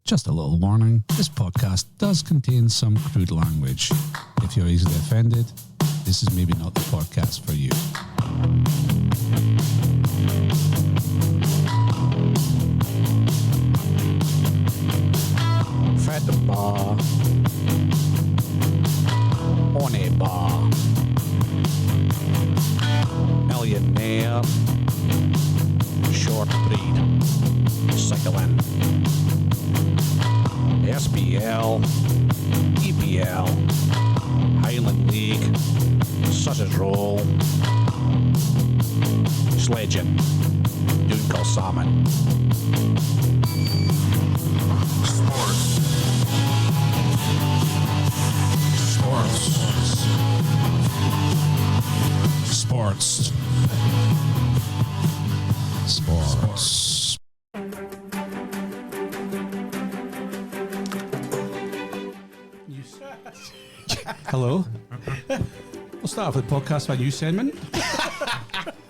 Just a little warning, this podcast does contain some crude language. If you're easily offended, this is maybe not the podcast for you. Fat bar. On a bar. Millionaire. Short breed. Cycling. SPL, EPL, Highland League, sausage roll, sledging, Dunkel salmon. Sports. Hello. We'll start off with the podcast by new segment.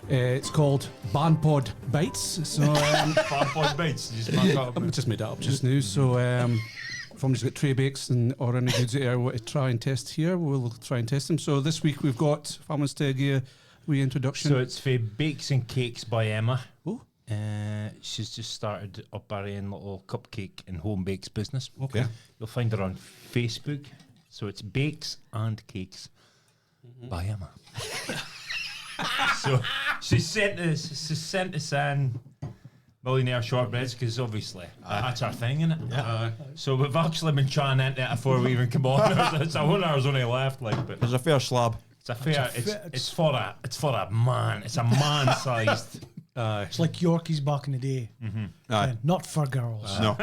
It's called Bampod Bites. So Bampod Bites. I just made that up just now. So if somebody's got tray bakes or any goods that I want to try and test here, we'll try and test them. So this week we've got, if I was to give a wee introduction. So it's for Bakes and Cakes by Emma. Oh. She's just started up her own little cupcake and home bakes business. Okay. You'll find her on Facebook. So it's Bakes and Cakes by Emma. So she sent us in millionaire shortbreads because obviously that's our thing, isn't it? Yeah. So we've actually been trying into it before we even come on. It's a 1 hour's only left, like, but There's a fair slab. it's a fair. It's for a man. It's a man-sized. It's like Yorkies back in the day. Aye. Not for girls. No.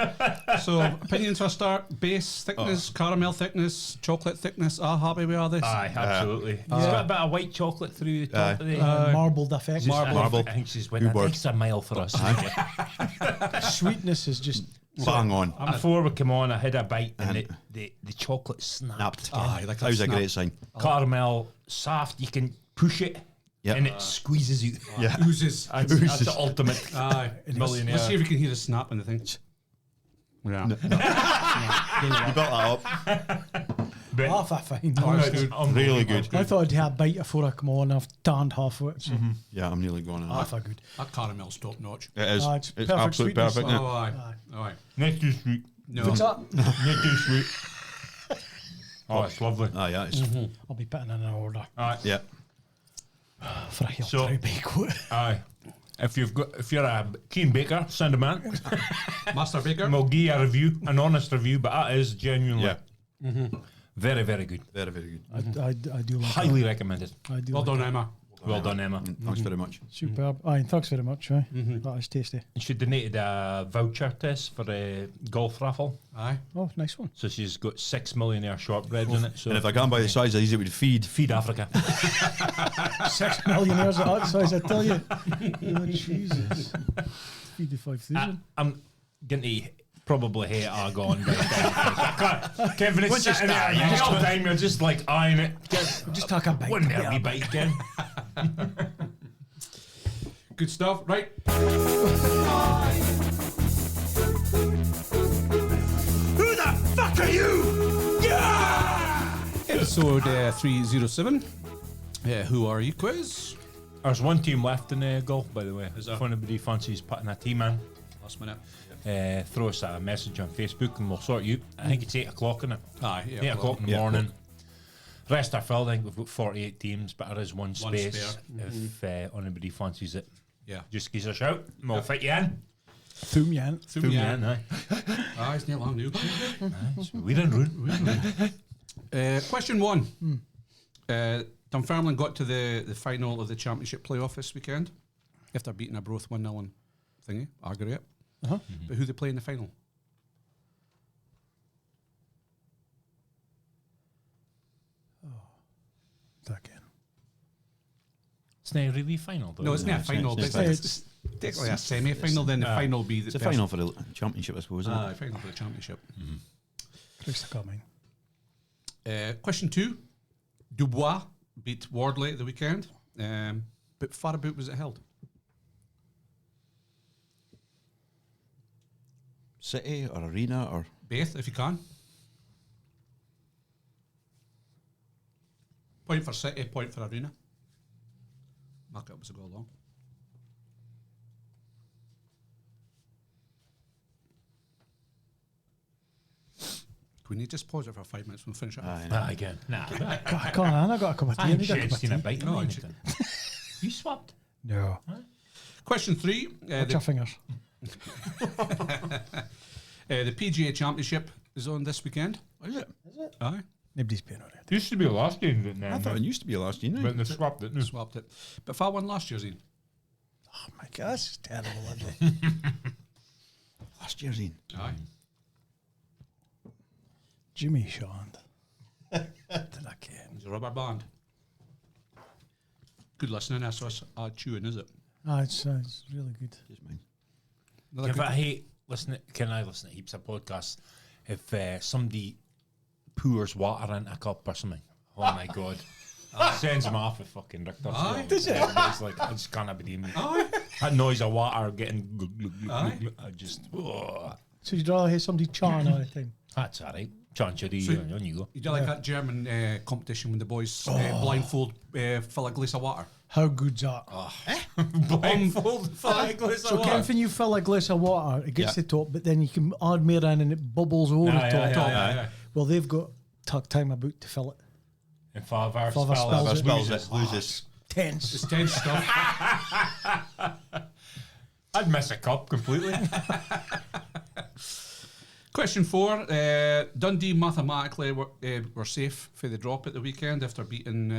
So opinions for a start: base thickness, caramel thickness, chocolate thickness. Happy we are this. Aye, absolutely. It's got a bit of white chocolate through the top of the. Marbled effect. Marble. I think she's went Good an word. extra mile for us. Sweetness is just. Bang on. Before we come on, I had a bite and the chocolate Snapped. snapped. Aye, like That was a snap. great sign. Caramel soft, you can push it Yep. and it squeezes out. Yeah. Oozes. That's the ultimate Aye. millionaire. Let's see if we can hear the snap in the thing. Yeah. You built that up. But Half a fine. Really good. I thought I'd have a bite before I come on. I've tanned half of it. So Yeah, I'm nearly going on that. half a good. That caramel's top notch. It is. It's It's perfect absolutely sweetness. perfect. Oh, Yeah. aye. Aye. Aye. not too sweet. No. What's that? Not too sweet. Oh, it's lovely. Ah, yeah. It's, I'll be putting in an order Aye. yeah. for a heel So- tray bake. Aye. If you're a keen baker, send a man. Master Baker. And we'll give you a review, an honest review, but that is genuinely Yeah. very, very good. Very, very good. I do like Highly recommended. that. I do Well like done, Emma. Well done, Emma. Thanks very much. that. Superb. Aye, thanks very much. Aye. That is tasty. And she donated a voucher to us for a golf raffle. Aye. Oh, nice one. So she's got 6 millionaire shortbreads in it. So And if I can't buy the size, I easy would feed. feed Africa. 6 millionaires at that size, I tell you. Oh, Jesus. Feed the 5,000. I'm going to probably hate our gone. Kevin, it's Once you sitting there, start, the whole time you're just like eyeing it. Just take a bite. Wouldn't there be bite again? Good stuff. Right. Who the fuck are you? Yeah! Episode 307. Who are you quiz? There's one team left in golf, by the way. Is there? If anybody fancies putting a team in, Last minute. throw us a message on Facebook and we'll sort you. I think it's 8 o'clock in it. Aye. 8 o'clock in the Yeah, morning. Rest are filled. I think we've got 48 teams, but there is one space spare. if anybody fancies it. Yeah. Just give us a shout and we'll fit you in. Thum you in. Through me in, aye. Aye, it's near long now. So we're in room. Question 1. Dunfermline got to the final of the championship playoff this weekend after beating Arbroath 1-0 on thingy, Argorate. Uh-huh. But who they play in the final? Again. It's not really final, though. No, it's is not a it? final. it's- But it's technically a semi-final. Then the final will be the It's a final for the championship, I suppose, isn't Aye, it? final for the championship. Christ, I got mine. Question 2. Dubois beat Wardley at the weekend. But far about was it held? City or arena or Both, if you can. Point for City, point for Arena. Mark it up as I go along. Can we just pause it for 5 minutes? We'll finish it off. Again. Nah. Come on, I got a cup of tea. I'm I need a sure cup it's of seen a tea. bite. No, No, I'm you swapped. No. Question 3. Watch your fingers. The PGA Championship is on this weekend. is it? Aye. Nobody's paying on it. It used to be last game, didn't it? I thought it used to be last year. But they swapped it. No. Swapped it. But if I won last year's, Ian. Oh my God, this is terrible, isn't it? Last year's in. Aye. Jimmy Sean. Did I get? It's a rubber band. Good listening. That's us chewing, is it? Ah, it's really good. Just mine. Another If good- I hate listening, can I listen to heaps of podcasts? If somebody pours water into a cup or something, oh my God. Sends them off with fucking Richter. Aye. Does it? It's like, I just can't be doing Aye. that noise of water getting. Glug, glug, glug, Aye. glug, glug. I just. So you'd rather hear somebody chant all the time? That's all right. Chanchity, So- on you go. You do like that German competition when the boys blindfold fill a glass of water? How good's that? Blindfold, So Kevin, you fill a glass of water, it gets Yeah. to the top, but then you can add more in and it bubbles over the Aye, top. aye, aye. Well, they've got time about to fill it. And Favre Favre spells spells it. it. Loses. Tense. It's tense stuff. I'd miss a cup completely. Question 4. Dundee mathematically were safe for the drop at the weekend after beating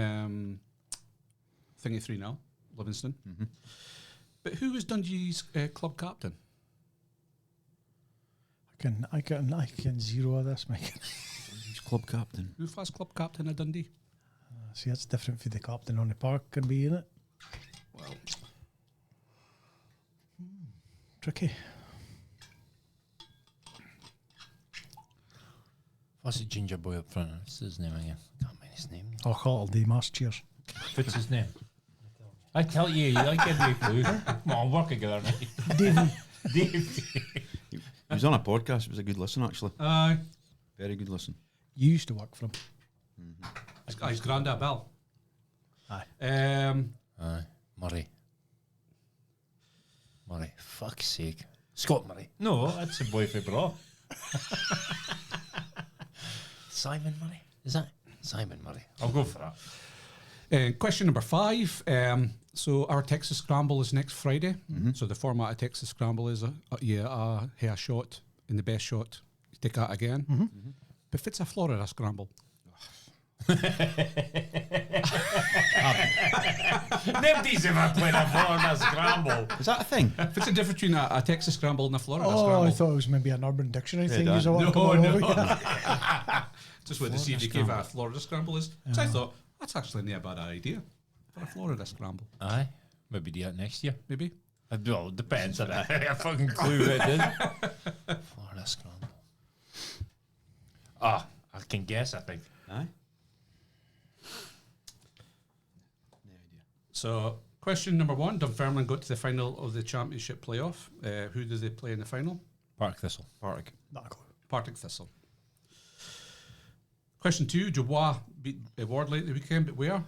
Thingy 3-0, Livingston. But who was Dundee's club captain? I can zero of this, Mike. He's club captain. Who was club captain of Dundee? See, that's different for the captain on the park can be in it. Well, Tricky. What's the ginger boy up front? What's his name again? Can't remember his name. I'll call it the mass cheers. What's his name? I tell you, I give you a clue. Come on, work together, mate. Davey. Dave. He was on a podcast. It was a good listen, actually. aye. Very good listen. You used to work for him. His granddad Bell. Aye. Aye, Murray. Murray, fuck's sake. Scott Murray. No, that's a boy for bra. Simon Murray. Is that Simon Murray? I'll go for that. Question number 5. So our Texas Scramble is next Friday. So the format of Texas Scramble is a hair shot, and the best shot, you take that again. But if it's a Florida Scramble, Nobody's ever played a Florida Scramble. Is that a thing? if it's a difference between a Texas Scramble and a Florida Oh, Scramble, I thought it was maybe an Urban Dictionary thing. that. You want to come on over here. just wanted to see if you gave a Florida Scramble is. So I thought that's actually not a bad idea for a Florida Scramble, Aye, maybe do that next year. maybe. Well, it depends on that. I fucking clue what it is. Florida Scramble. Ah, I can guess, I think. Aye. So question number 1: Dunfermline got to the final of the championship playoff. Who did they play in the final? Park Thistle. Partick. Not a clue. Partick Thistle. Question 2: Dubois beat Wardley at the weekend, but where?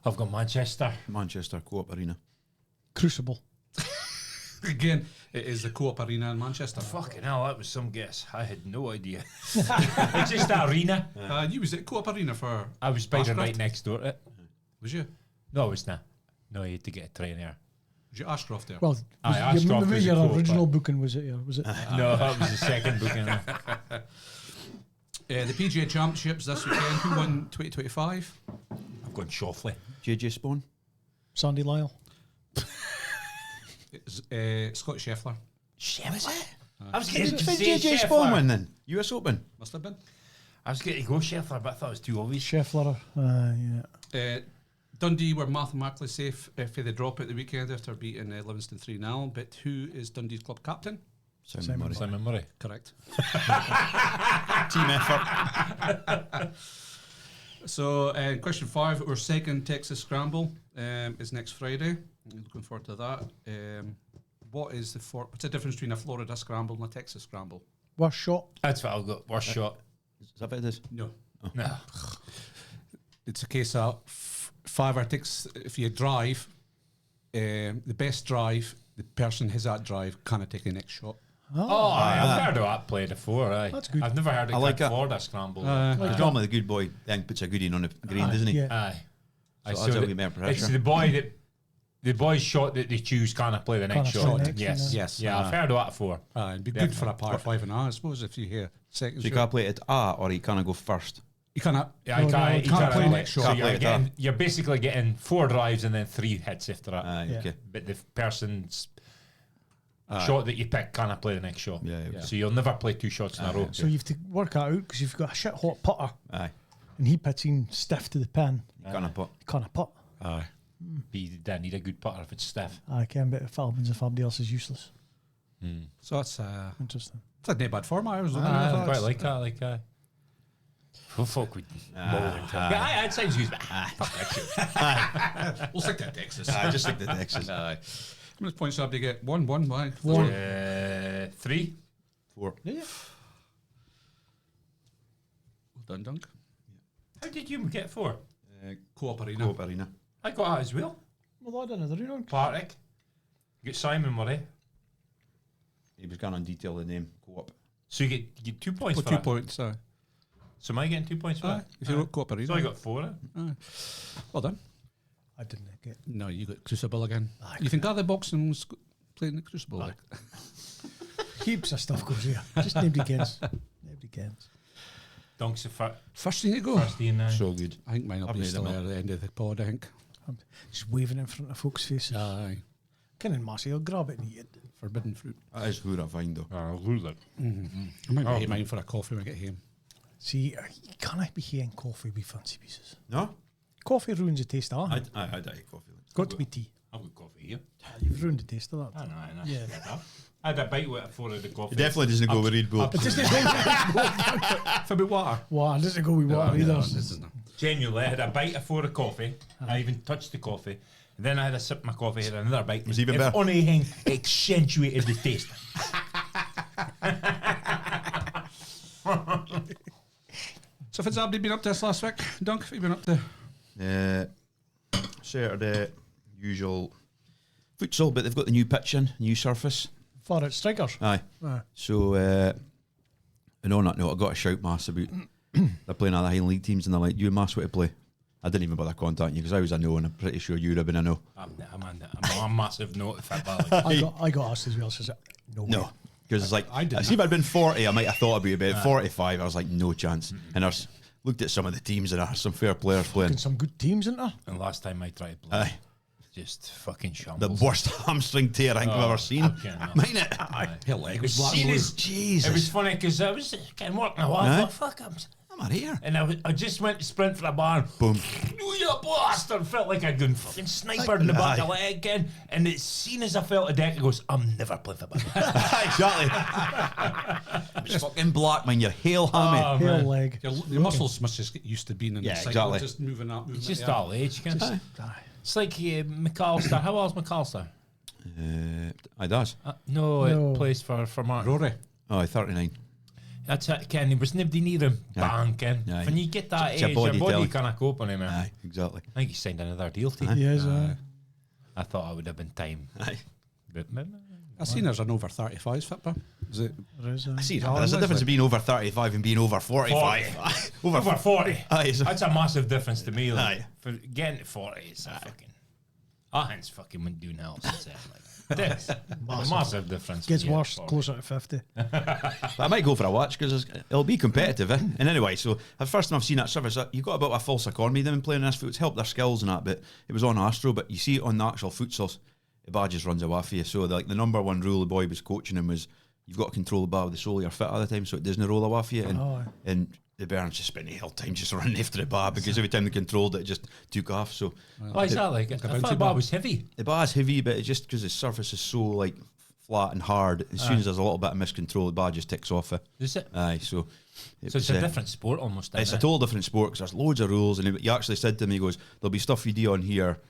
I've got Manchester. Manchester Co-op Arena. Crucible. Again, it is the Co-op Arena in Manchester. Fucking hell, that was some guess. I had no idea. It's just the arena. You was at Co-op Arena for. I was spider Ashcroft? right next door to it. Was you? No, it's not. No, you had to get a train there. Was you Ashcroft there? Well, Aye, Ashcroft maybe was a your co-op, original booking was it? Yeah, was it? No, that was the second booking. The PGA Championships this weekend. Who won 2025? I've gone Shoffley. JJ Spawn. Sandy Lyle. It's Scott Scheffler. Was it? I was Did getting to say JJ Spawn Scheffler. win then? US Open. Must have been. I was getting to go Scheffler, but I thought it was too obvious. Scheffler. Yeah. Dundee were mathematically safe for the drop at the weekend after beating Livingston 3-0. But who is Dundee's club captain? Simon Murray. Simon Murray. Correct. Team effort. So, question 5: our second Texas Scramble is next Friday. Looking forward to that. What's the difference between a Florida scramble and a Texas scramble? Worst shot. That's what I've got. Worst shot. Is that what it is? No. No. It's a case of 5 or 6. If you drive, the best drive, the person has that drive can't take the next shot. Oh, I've heard of that play before. Aye. That's good. I've never heard of I like that. Florida scramble. Normally the good boy then puts a goodie on the green, doesn't he? Yeah. Aye. So that's how we get pressure. It's the boy's shot that they choose can't play the next Can't play shot. next, Yes. yeah. Yes. Yeah, I've heard of that before. It'd be good for a par 5 and I suppose if you hear second So you shot. can't play it or you can't go first. You cannot. Yeah, No, I can't, you you can't play play next shot. So Can't play it you're basically getting 4 drives and then 3 hits after that. Aye, Yeah. okay. But the person's shot that you pick can't play the next shot. Yeah, yeah. So you'll never play 2 shots in a row. So you have to work that out because you've got a shit hot putter Aye. and he puts in stiff to the pin. You can't put. You can't putt. Aye. But you don't need a good putter if it's stiff. I can, but if Albans if somebody else is useless. So that's Interesting. it's a not bad format. I was looking I at that. quite like that. Like, oh, fuck, we yeah, it sounds good. Fuck that shit. We'll stick to Texas. Aye, just like the Texas. Aye. How many points have they get? 1, 1, why? 3. 4. Yeah. Well done, Dunk. How did you get 4? Co-op arena. Co-op arena. I got that as well. Well, I don't know. They're on. Partick. You get Simon Murray. He was going on detail the name co-op. So you get 2 points Well, for 2 that. points. So am I getting 2 points for Aye. that? If you wrote co-op arena. So I got 4. Well done. I didn't get. No, you got Crucible again. Aye. You think other boxing playing the Crucible? Like? Heaps of stuff goes here. Just nobody cares. Nobody cares. Dunks the First thing to go. first in now. So good. I think mine will I've be made still them there up. at the end of the pod, I think. I'm just waving in front of folks' faces. Aye. Can in Massey, I'll grab it and eat it. Forbidden fruit. That is who I find though. I'll lose it. I might get mine for a coffee when I get home. See, you can't be hearing coffee with fancy pieces. No? Coffee ruins the taste of it. I like coffee. It's got to be tea. I've got coffee here. You've ruined the taste of that. I know. Yeah. I had a bite with it before the coffee. It definitely doesn't go with Red Bull. It doesn't go with For me, water. water. It doesn't go with water either. This is not. Genuinely, I had a bite before the coffee. I even touched the coffee. And then I had a sip of my coffee, had another bite. Was even if better. anything, accentuated the taste. So, Fitzabdi been up to this last week? Dunk, have you been up to? Saturday, usual futsal, but they've got the new pitch in, new surface. For it, strikers. Aye. Aye. So, and on that note, I got a shout, Mass, about they're playing other Highland League teams and they're like, you and Mass, what to play? I didn't even bother contacting you because I was a no and I'm pretty sure you'd have been a no. I'm a massive note if I bother. I got asked as well. Says no. No. Because it's like, I didn't. see if I'd been 40, I might have thought about it, but at 45, I was like, no chance. And I looked at some of the teams and there are some fair players playing. And some good teams, isn't there? And last time I tried to play, Aye. just fucking The shambles. worst hamstring tear I think I've ever seen. cannot. Mine it. Her leg was As black. soon as- Jesus. It was funny because I was getting working a while. I Aye. thought, fuck, I'm out here. and I just went to sprint for the bar. Boom. You bastard! Felt like I'd gone fucking snipered in the back of the leg again. And as soon as I felt the deck, it goes, I'm never playing for Banter. Exactly. It's fucking black, man. You're hail hammy. Oh, Heel man. leg. Your muscles must just get used to being in Yeah, the cycle, exactly. just moving up. Moving It's just up, yeah. all age. You can Aye. It's like McAllister. How old's McAllister? I does. No, No. it plays for Martin. Rory. Oh, 39. That's it, Ken. There was nobody near him. Aye. Bang, Ken. Aye. When you get that It's your age, body your body telling. can't cope on him. Aye, exactly. I think he signed another deal to you. Yes. I thought I would have been time. Aye. But I seen there's an over 35s fitba. Is it? There is. I see. Oh, There's a lovely. difference between over 35 and being over 45. over 40. Aye, so- That's a massive difference to me. Like, Aye. for getting to 40, it's a fucking. I ain't fucking wouldn't do now since then. Like, this. Massive difference. Gets when you get worse 40. closer to 50. But I might go for a watch because it'll be competitive. And anyway, so the first time I've seen that service, you've got a bit of a false economy. They've been playing this foot. It's helped their skills and that, but it was on Astro. But you see it on the actual futsals, the bar just runs away for you. So the number one rule the boy was coaching him was you've got to control the bar with the sole of your foot all the time so it doesn't roll away for you. And, Oh, aye. and the Bairns just spent the whole time just running after the bar because every time they controlled it, it just took off. So Why is that like? I thought the bar was heavy. the bar's heavy, but it's just because the surface is so like flat and hard. As soon as there's a little bit of miscontrol, the bar just ticks off it. Is it? Aye, so So it's a different sport almost. It's a isn't it? total different sport because there's loads of rules. And he actually said to me, he goes, "There'll be stuff you do on here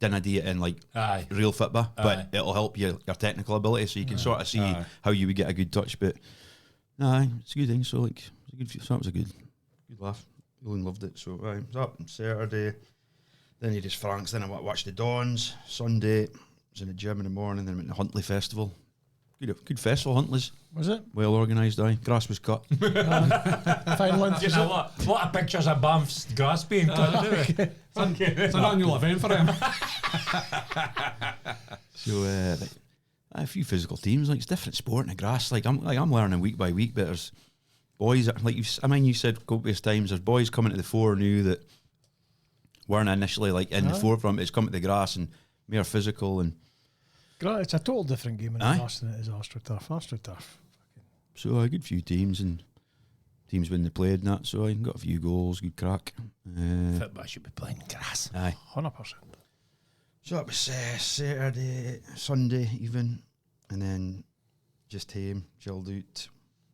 didn't do it in like Aye. real football, but Aye. it'll help your technical ability, so you can sort of see how you would get a good touch. But no, it's a good thing. So like, that was a good laugh. Everyone loved it. So I was up on Saturday. Then you just Franks. Then I watched the Dons. Sunday, was in the gym in the morning. Then I went to the Huntly Festival. Good festival, Huntly's. Was it? Well organised, aye. Grass was cut. Final You know, a lot of pictures of Banff's grass being cut. It's an annual event for them. So a few physical teams. Like, it's different sport in the grass. Like I'm learning week by week. But there's boys that, like you said copious times. There's boys coming to the fore new that weren't initially like in the forefront. It's come to the grass and more physical and. It's a total different game in the grass than it is AstroTurf. AstroTurf. So a good few teams and teams when they played and that. So I got a few goals, good crack. Football should be playing grass. Aye. 100%. So that was Saturday, Sunday even, and then just came, chilled out,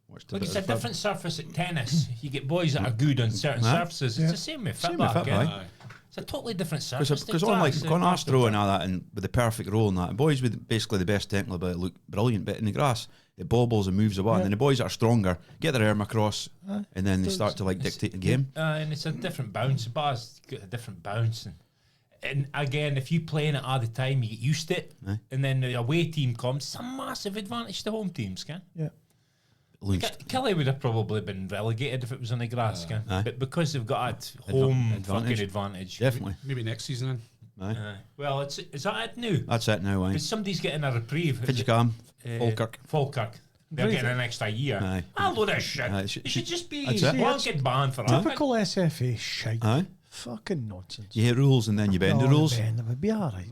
watched a Look, bit it's a of different surface at tennis. You get boys that are good on certain surfaces. It's the same with Same football. with football, again. It's a totally different surface. Because on like on Astro and all that, and with the perfect roll and that, and boys with basically the best technical ability look brilliant, but in the grass it bobbles and moves about, and then the boys that are stronger get their arm across, and then they start to like dictate the game. And it's a different bounce. The bar's got a different bounce, and again, if you playing it all the time, you get used to it, and then the away team comes. It's a massive advantage to home teams, can? Yeah. Kelly would have probably been relegated if it was on the grass, can? But because they've got that home fucking advantage. Definitely. Maybe next season then. Well, is that it now? That's it now, aye. But somebody's getting a reprieve. Fidgecam, Falkirk. They're getting an extra year. Aye. A load of shit. Aye, It should just be that's it. one get banned for that. Typical SFA shite. Aye. Fucking nonsense. You hit rules and then you bend the rules. It would be alright.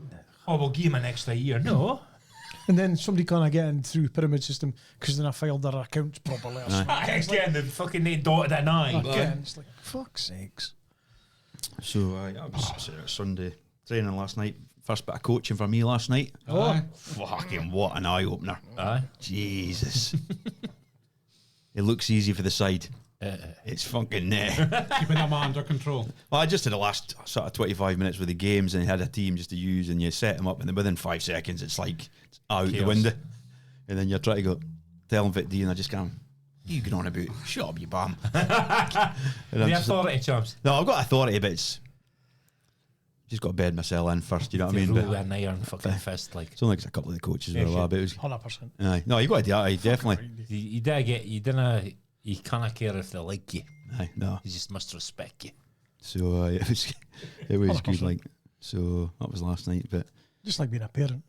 Oh, we'll give him an extra year. No. And then somebody can't get in through pyramid system because then I filed their accounts properly. Or something. Again, the fucking they dotted an eye. Again, it's like, fuck's sakes. So I was Sunday training last night. First bit of coaching for me last night. Aye. Fucking what an eye opener! Aye. Jesus, it looks easy for the side. It's fucking Keeping them under control. Well, I just did the last sort of 25 minutes with the games and had a team just to use, and you set them up, and then within 5 seconds, it's like it's out the window, and then you're trying to go tell them fit D, and I just go, "You get on about, shut up, you bum." The authority champs. No, I've got authority, but it's just got to bed myself in first. You know what I mean? Rule But an iron fucking fist, like. it's only because a couple of the coaches were allowed, but it was 100%. aye. No, you got to do that, aye, definitely. You did get. You didn't. You can't care if they like you. Aye, no. You just must respect you. So it was good. Like, so that was last night, but Just like being a parent.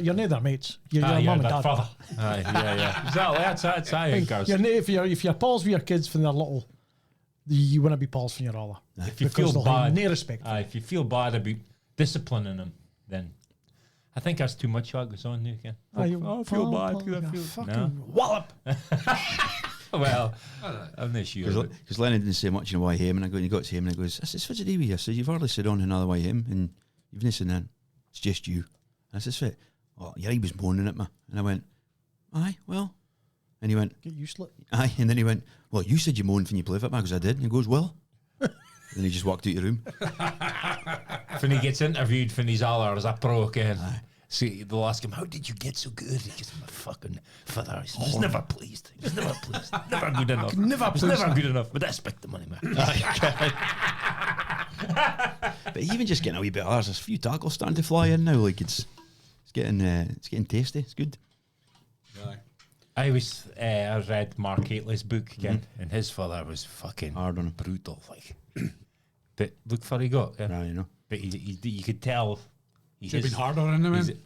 You're near their mates. You're Aye, mum and that dad. father. Aye, yeah. Exactly. That's how it goes. If you're pals with your kids when they're little, you want to be pals when you're older. If you Because feel they'll have bad, no respect. if you feel bad about disciplining them, then I think that's too much what goes on now. Ken. I feel bad. Fucking wallop. Well, I'm not sure. because Lennon didn't say much in the way home, and he got to him and he goes, "I says, what's the deal with you?" I says, "You've hardly said on another way home, and you've not said that. It's just you." And I says, "Fit, oh, yeah, he was moaning at me," and I went, "Aye, well," and he went, get used to it. "Aye," and then he went, "Well, you said you moaned when you play football," because I did, and he goes, "Well," and he just walked out the room. When he gets interviewed for his hour as a pro, Ken. See, they'll ask him, "How did you get so good?" He goes, "My fucking father. He's never pleased. He's never pleased. Never good enough. He's never good enough. But I expect the money, man." But even just getting a wee bit of ours, there's a few tackles starting to fly in now. Like it's getting tasty. It's good. I read Mark Haitley's book again, and his father was fucking Hard on him. brutal. Like, but look for he got. Yeah. Nah, you know. But you could tell. Should have been harder on him.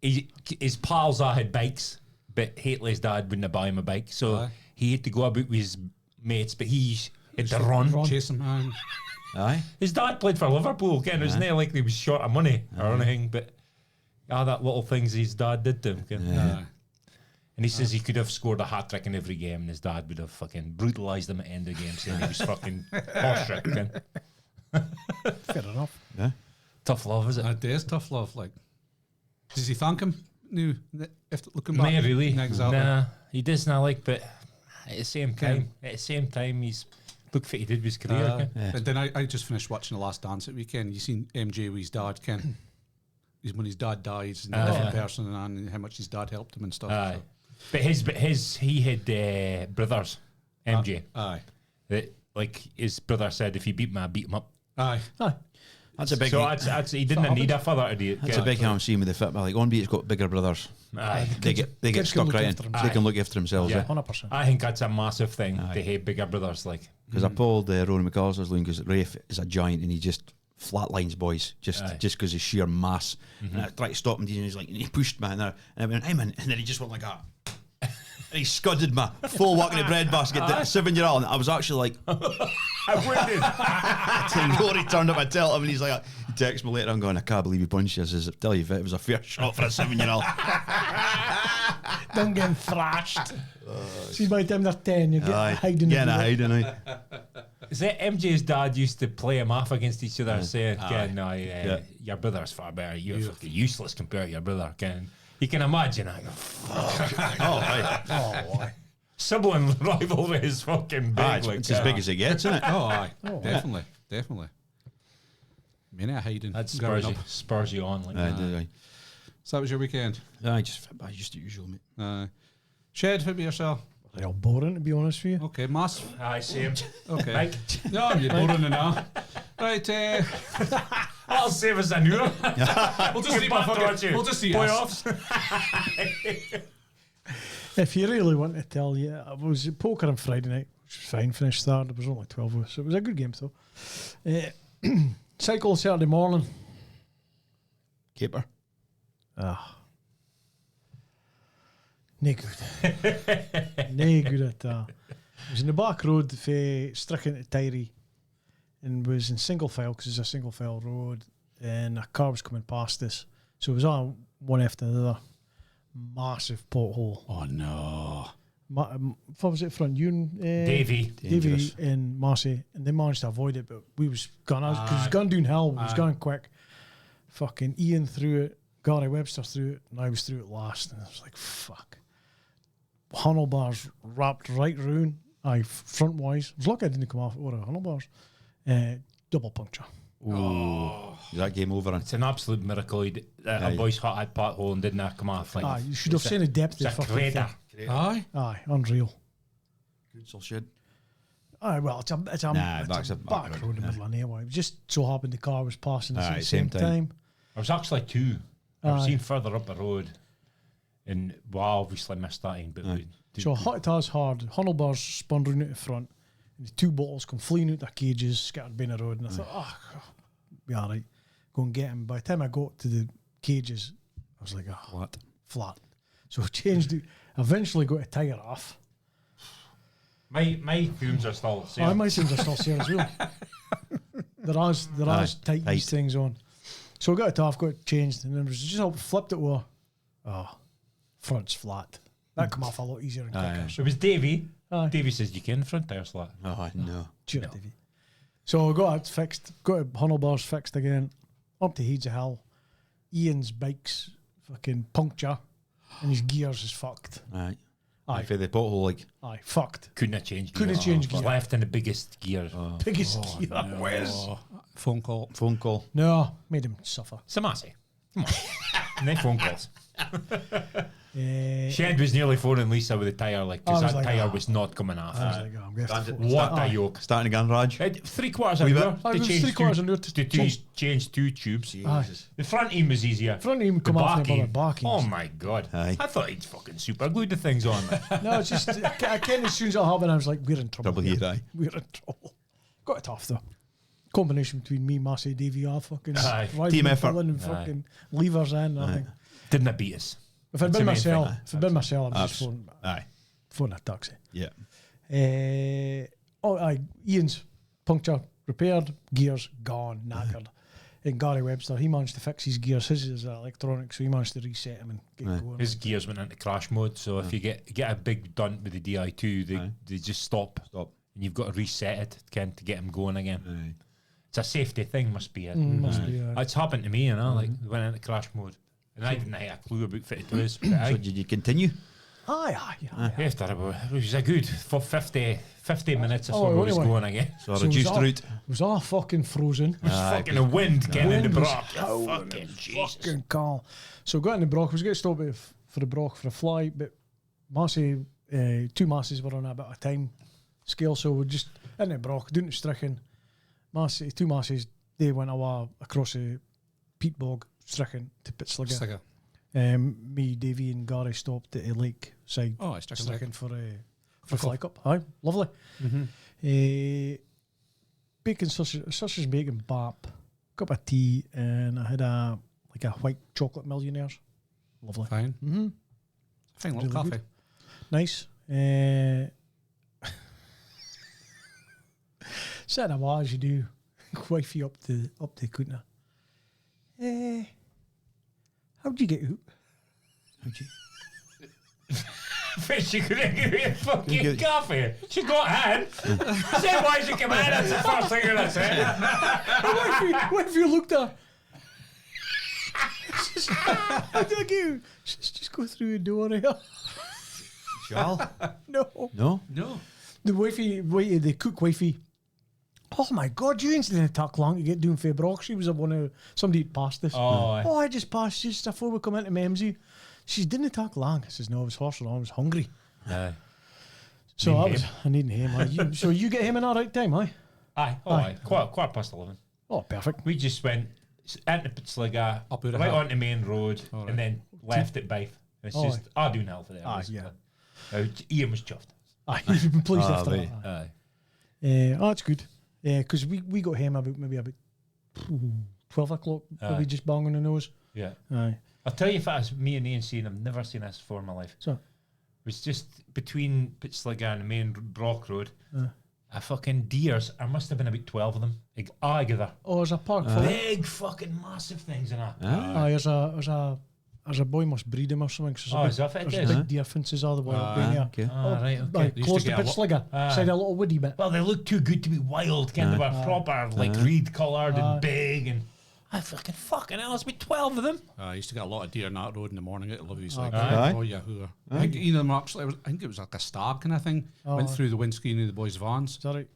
His pals had bikes, but Haitley's dad wouldn't have buy him a bike, so he had to go about with his mates. But he had to run. Chase him. Aye. His dad played for Liverpool. Ken, it was not like he was short of money or anything, but all that little things his dad did to him. Ken. And he says he could have scored a hat trick in every game, and his dad would have fucking brutalised him at the end of the game, saying he was fucking horse trick. Ken. Fair enough. Yeah. Tough love, is it? It is tough love. Like, does he thank him? No, after looking back. Not really. Exactly. Nah, he does not like, but at the same time, he's Look what he did with his career. Ken. And then I just finished watching The Last Dance at weekend. You seen MJ with his dad, Ken? When his dad dies, and a different person, and how much his dad helped him and stuff. So. But he had brothers, MJ. Aye. That, like his brother said, if you beat me, I beat him up. Aye. That's a big. So he didn't need a father to do it. That's a big I'm seeing with the football. Like on beat's got bigger brothers. Aye. They get kids stuck can look right in. after So themselves. they can look after themselves. Yeah. 100%. I think that's a massive thing to hate bigger brothers. Like, Because I pulled Ronan McAllister's loan because Rafe is a giant and he just flatlines boys just because of sheer mass. And I tried to stop him and he's like, and he pushed me and I went, I'm in. And then he just went like that. And he scudded me full walk in the bread basket. The 7-year-old. And I was actually like, I wouldn't. and Rory turned up and tell him, and he's like, he texts me later. I'm going, I can't believe he punched you. I says, I tell you, it was a fair shot for a 7-year-old. Them getting thrashed. See, by the time they're 10, you're hiding. Getting a hiding, aye. Is that MJ's dad used to play him off against each other, saying, your brother's far better. You're fucking useless compared to your brother. You can imagine. I go, Oh, sibling rivalry is fucking big. aye. It's as big as it gets, isn't it? Aye. Definitely. Many a hiding. That growing spurs you on. Like Aye. So that was your weekend? Aye, just the usual, mate. Shed, how about yourself? They're all boring, to be honest with you. Okay, Mass. Aye, same. Okay. Mike? No, you're boring enough. Right, I'll save us a new one. we'll just see We'll just see playoffs. If you really want to tell you, I was at poker on Friday night, which was fine, finished third. There was only 12 of us, so it was a good game, though. Cycle Saturday morning. Keeper. No good. No good at all. I was in the back road for Stricken to Tyree and was in single file because it's a single file road and a car was coming past us. So it was on one after the other. Massive pothole. Oh, no. What was it front? You and Davey and Marcy, and they managed to avoid it, but we was gone. Because it was gone downhill. It was going quick. Fucking Ian threw it. Gary Webster threw it, and I was through it last. And I was like, fuck. Handlebars wrapped right round. Front wise. I was lucky I didn't come off it. What a handlebars. Double puncture. Ooh. Is that game over? It's an absolute miracle. A boy's hot had pothole and didn't come off. Like, You should have seen the depth of it's the a fucking crater. thing. Aye. Unreal. Futsal shed. Well, it's a back road in the middle of nowhere. It just so happened the car was passing us at the same time. There was actually two. I've seen further up the road. And obviously missed that in. But So hot it has hard. Handlebars spun round at the front. And the two bottles come fleeing out their cages, scattered by the road. And I thought, be all right. Go and get him. By the time I got to the cages, I was like, flat. So I changed it. Eventually got a tyre off. My fumes are still sore. My fumes are still sore as well. There are tight these things on. So I got it off, got it changed, and then it was just I flipped it over. Front's flat. That come off a lot easier and quicker. It was Davey. Aye. Davey says you can front tire flat. Oh, no. Cheer, Davey. So I got it fixed, got handlebars fixed again, up to Heeds of Hill. Ian's bike's fucking puncture, and his gears is fucked. Aye. For the pothole, Fucked. Couldn't have changed gears. Couldn't have changed gears. Left in the biggest gear. Biggest gear. Where's phone call? Phone call. No, made him suffer. Samasi. Come on. No phone calls. Eh, Shed was nearly phoning Lisa with the tyre, because I was that like, tyre was not coming off. I was like, I'm going to have to What a yoke. Starting again, Raj. 3/4 Wee an bit. hour. I They was changed 3/4 an hour to change two tubes. Aye. The front end was easier. Front even The come off back and end. back Oh my god. Aye. I thought he'd fucking super glued the things on. No, it's just, I can't as soon as it happened, I was like, we're in trouble. Trouble here, aye. We're in trouble. Got it off though. Combination between me, Massey, Davey, fucking Aye. riding Team and effort. pulling and fucking levers in. I think. Didn't beat us. If I'd That's been the main thing. myself, I'm just Aye. phoning a taxi. Yeah. Ian's puncture repaired, gears gone, knackered. And Gary Webster, he managed to fix his gears. His is electronic, so he managed to reset them and get going. His gears went into crash mode, so if you get a big dunt with the Di2, they just stop. And you've got to reset it, Ken, to get them going again. Aye. It's a safety thing, must be it. Must be, It's happened to me, like, went into crash mode. And I didn't have a clue about 52s. So did you continue? Aye. After about, it was a good for 50 minutes or so we was anyway. going again. So So reduced it route. was all fucking frozen. It was fucking a wind getting in the Wind was broch. howling, Fucking it was Jesus. fucking calm. So got in the broch. Was getting stopped for the broch for a flight, but Massey, 2 masses were on a bit of time scale, so we just in the broch, doing the stricken. Massey, 2 masses, they went away across the peat bog, stricken to Pittsliga. Sticker. Me, Davey, and Gary stopped at the lake side. Oh, it's stricken. Stricken for fly cup. Aye, lovely. Bacon sausage bacon bap, cup of tea, and I had a white chocolate millionaires. Lovely. Fine. Mm-hmm. Fine little Really coffee. Nice. Sitting a while as you do, wifey up the counter. How'd you get out? She couldn't give me a fucking get- coffee. She got in. I said, why she come in? That's the first thing I said. Wifey looked at her. How'd you get out? She's just go through the door here. Shall? No. No? No. The wifey, the cook wifey. Oh my God, you ain't didn't talk long to get doing for Brock. She was one of somebody had passed us. Oh, I just passed just before we come into Memsey. She didn't talk long. I says, no, I was horse and I was hungry. aye. So Need I need him. So you get him in all right time, aye? Aye. Quarter past 11. Oh, perfect. We just went into Pittsliga, Up out of right Hull. onto main road, All and then left at Bath. It's Oh, just, I do now for them. Aye, yeah. Ian was chuffed. Aye, you've been pleased Ah, after right. that. Aye. Oh, that's good. Because we got him about 12 o'clock, probably just bang on the nose. Yeah. Aye. I'll tell you if it was me and Ian seen, I've never seen this before in my life. So, It was just between Pittsliga and the main Brock Road. A fucking deers. There must have been about 12 of them. Together. there's a park full. Big fucking massive things in that. There's a boy must breed him or something. So Oh, is that what it there's is? big deer fences all the way up there. Okay. Oh, right, okay. Aye, They used close to to get a Pittsliga, side a little woody bit. Well, they look too good to be wild, kind of a proper, like, reed coloured and big, and I fucking hell, it's about 12 of them. I used to get a lot of deer on that road in the morning. I love these like, Aye. oh yeah, who are? I think you know them actually. I think it was like a stag kind of thing. Went through the windscreen of the boys' vans. Is that right?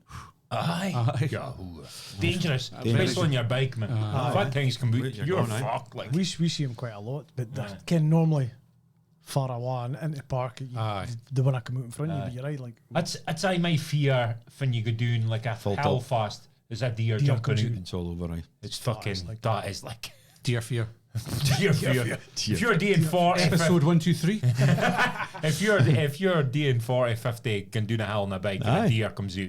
Aye. Dangerous. Especially on your bike, man. If that thing's come out, You're you're gone, aye. fucked, like. We see him quite a lot, but they're kind of normally far away and into the park. Aye. They want to come out in front of you, but you're right. Like, That's my fear when you go doing, like, a Full hell top. fast. Is a deer Deer jumping comes out. out. It's all over, aye. It's fucking, that is like, Deer fear. deer fear. If you're doing 40, Episode 1, 2, 3. if you're doing 40, 50, can do a hell on a bike and Aye. a deer comes out,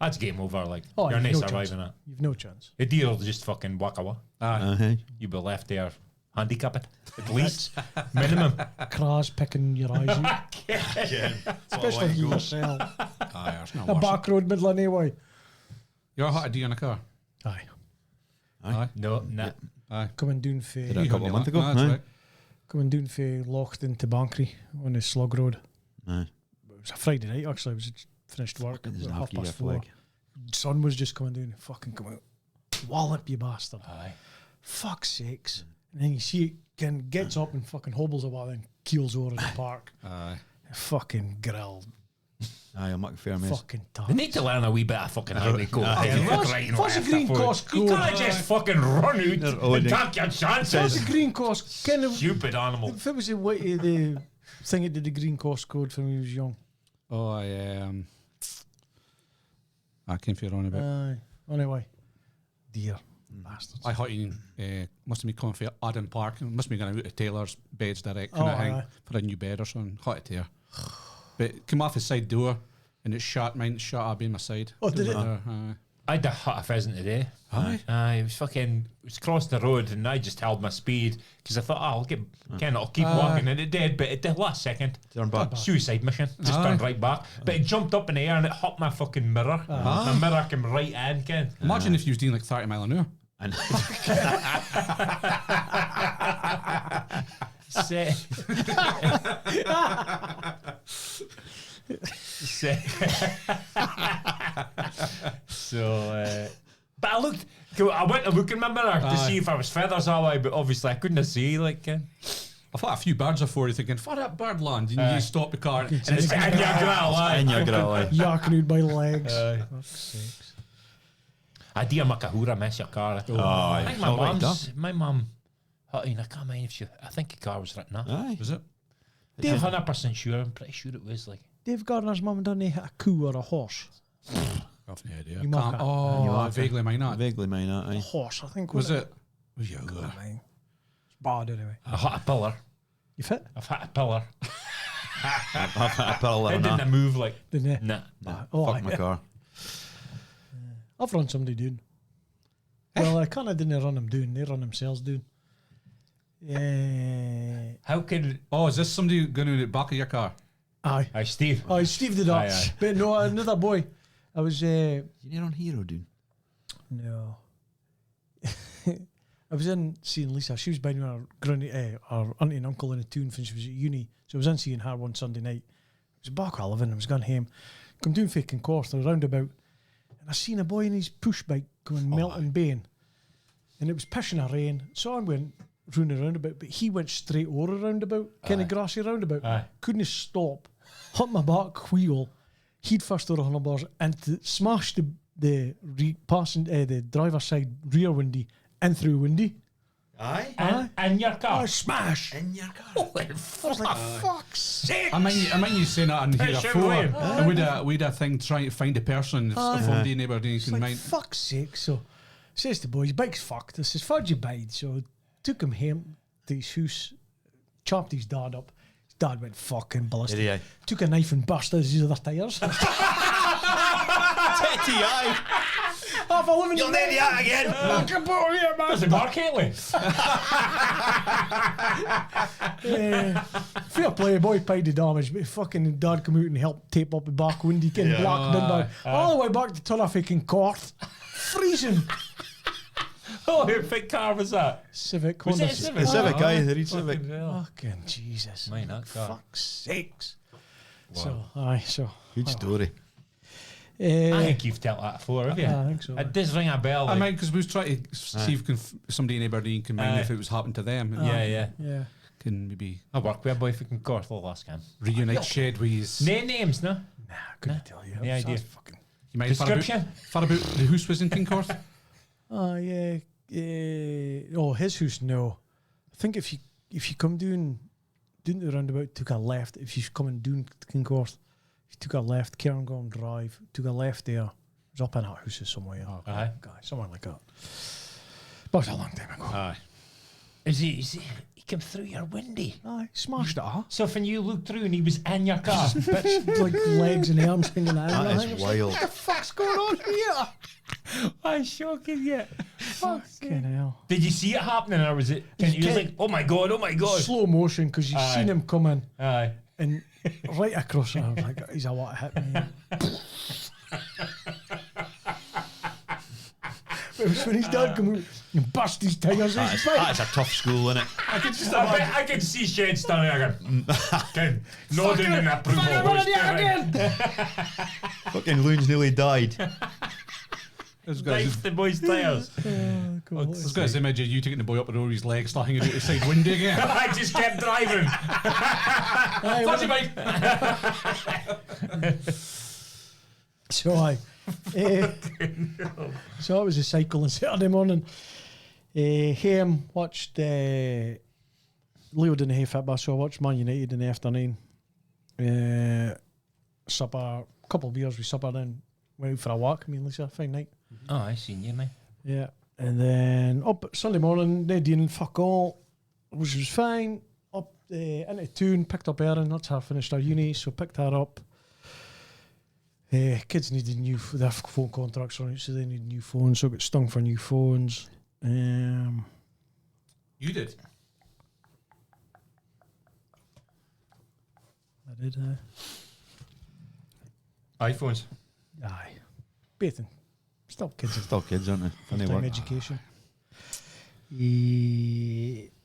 that's game over. Like, oh, you're you've not no chance. surviving that. You've no chance. The deer will just fucking walk away. Aye. You'll be left there handicapped, at least. Minimum. Craws picking your eyes out, especially if you yourself. Aye, there's no A worse. back road, Midland, anyway. You ever had a deer in a car? Aye. Aye. No, nah. Aye. Coming down for Did a couple of months ago. That's Aye. right. coming down for Lochton to Bankery on the Slug Road. Aye. It was a Friday night actually. I was just finished work. It was Doesn't have to be a 4:30. flag. Sun was just coming down. Fucking come out. Wallop, you bastard. Aye. Fuck's sakes. And then you see it gets up and fucking hobbles a while and keels over in the park. Aye. Fucking grilled. Aye, I'm not fair, mate. Fucking They tough. need to learn a wee bit of fucking highway code. What's a green course You code? can't just fucking run out Oh, and they- take your What's chances. a green course? Kind of. Stupid animal. If it was the way the thing that did the green course code when we was young. Oh, I came for your own a bit. Anyway, dear bastards. I thought you must have been coming for Adam Park. Must have been going out to Taylor's beds direct kind of thing aye. for a new bed or something. Hot it here. But came off the side door and it shut. Mine shut. I'll be in my side. Oh, did it? I had a hut of pheasant today. Aye. It was fucking. It was across the road, and I just held my speed because I thought, I'll keep walking, and it did. But at the last second, Turn back. suicide mission. Just turned right back. But it jumped up in the air and it hit my fucking mirror. My mirror came right in. Ken. Imagine if you was doing like 30 mile an hour. And Say. So, but I looked. I went to look in my mirror to see if I was feathers all the way, but obviously I couldn't see. Like, I I've had a few birds before. You're thinking, for that birdland, and you stop the car, and it's in your grill, aye. In your grill, aye. Yarking by the legs. Fuck's sakes. I dear Makahura mess your car. aye. I think It's all right, my mum, I can't mind if she, I think the car was written off. Aye. Was it? I'm 100% sure, I'm pretty sure it was like. Dave Gardner's mum done hit a coup or a horse. I've no idea. You mark it. I vaguely might not. Vaguely mine, A aye. horse, I think. Was it? Yeah, it's bad anyway. I hit a pillar. You fit? I've hit a pillar. I put a It little didn't nah. move like, Didn't you? nah. Oh, Fuck my car. I've run somebody down. Well, I kind of didn't run them down. They run themselves down. Yeah. How can, Oh, is this somebody going to the back of your car? Aye. Steve? Aye, Steve did Aye, that. aye. But no, another boy. I was, You near on Hero, dude? no. I was in seeing Lisa. She was buying her granny, our auntie and uncle in a tune when she was at uni. So I was in seeing her one Sunday night. It was back at 11. I was going home. Come down faking course, the roundabout. And I seen a boy in his push bike going melting Bain. And it was pissing a rain. So I went round the roundabout, but he went straight over a roundabout, kind of grassy roundabout. Aye. Couldn't stop. Hit my back wheel. He'd first over handlebars and smashed the driver's side rear windy and through windy. Aye. And your car? Oh, smash! In your car. Holy I was like, fuck's sake! I mean you saying that in here Picture before. William. And we'd a thing trying to find a person if somebody in Aberdeen It's can like, mind. fuck's sake. So, says the boys, bike's fucked. I says, how'd you bide? So, took him home to his house, chopped his dad up. His dad went fucking ballistic. Did he, aye? Took a knife and busted his other tyres. Tetty, aye. Half a living You'll need that again. Fucking put him here, man. That's a Mark Haley. Fair play, boy paid the damage, but fucking dad come out and helped tape up the back windy, getting black done all the way back to Turnafucking Court. Freezing. Oh, who big car was that? Civic. Was it a Honda Civic? The Civic, Oh, aye. The Reed Civic. fucking hell. Fucking Jesus. Mine, that car. Fuck's sakes. Wow. So, aye, so. Good story. I think you've told that before, have you? I think so. It does ring a bell. I Like, mean, because we was trying to see if somebody in Aberdeen can mind Aye. if it was happened to them. yeah. Yeah. Can maybe I work with a boy from Corth last time. reunite shed with his. No names, no? Nah, couldn't tell you. Yeah, idea. Fucking. You mind far about Description? the house was in Kincorth? Yeah. Oh, his house, no. I think if you come down the roundabout, took a left. If you coming down to Kincorth, if you took a left, Cairngorm Drive, took a left there. It was up in that house somewhere. Aye. Somewhere like that. But it was a long time ago. Aye. Is he came through your windy? Aye, smashed it, huh? So when you looked through and he was in your car. Bitch, like legs and arms hanging out. That I is was wild. Like, what the fuck's going on here? I'm shocking you. Fucking hell. Did you see it happening or was it? You was like, oh my god, oh my god. Slow motion because you Aye. seen him coming Aye. and right across it. I was like, he's a what hit me. But it was when his dad come out and burst his tyres out his bike. That's a tough school, isn't it? I could see Shane standing there going, nodding in approval. Fucking voice, run doing, again! Fucking Loon's nearly died. This guy's Knife the boy's tyres. this guy's image of you taking the boy up the road with his legs still hanging out the side windy again. I just kept driving. Flashy bike. So so it was a cycle on Saturday morning. Him watched Leo didn't have football, so I watched Man United in the afternoon. Supper, couple of beers with supper, then went out for a walk. Me and Lisa, fine night. Oh, I seen you, mate. Yeah, and then up Sunday morning, they didn't fuck all, which was fine. Up into tune, picked up Erin. That's her finished her uni, so picked her up. Kids needed their phone contracts on it, so they needed new phones. So I got stung for new phones. You did. I did. iPhones. Aye, bathing. Still kids. Still kids, aren't they? Funny Full-time work. education.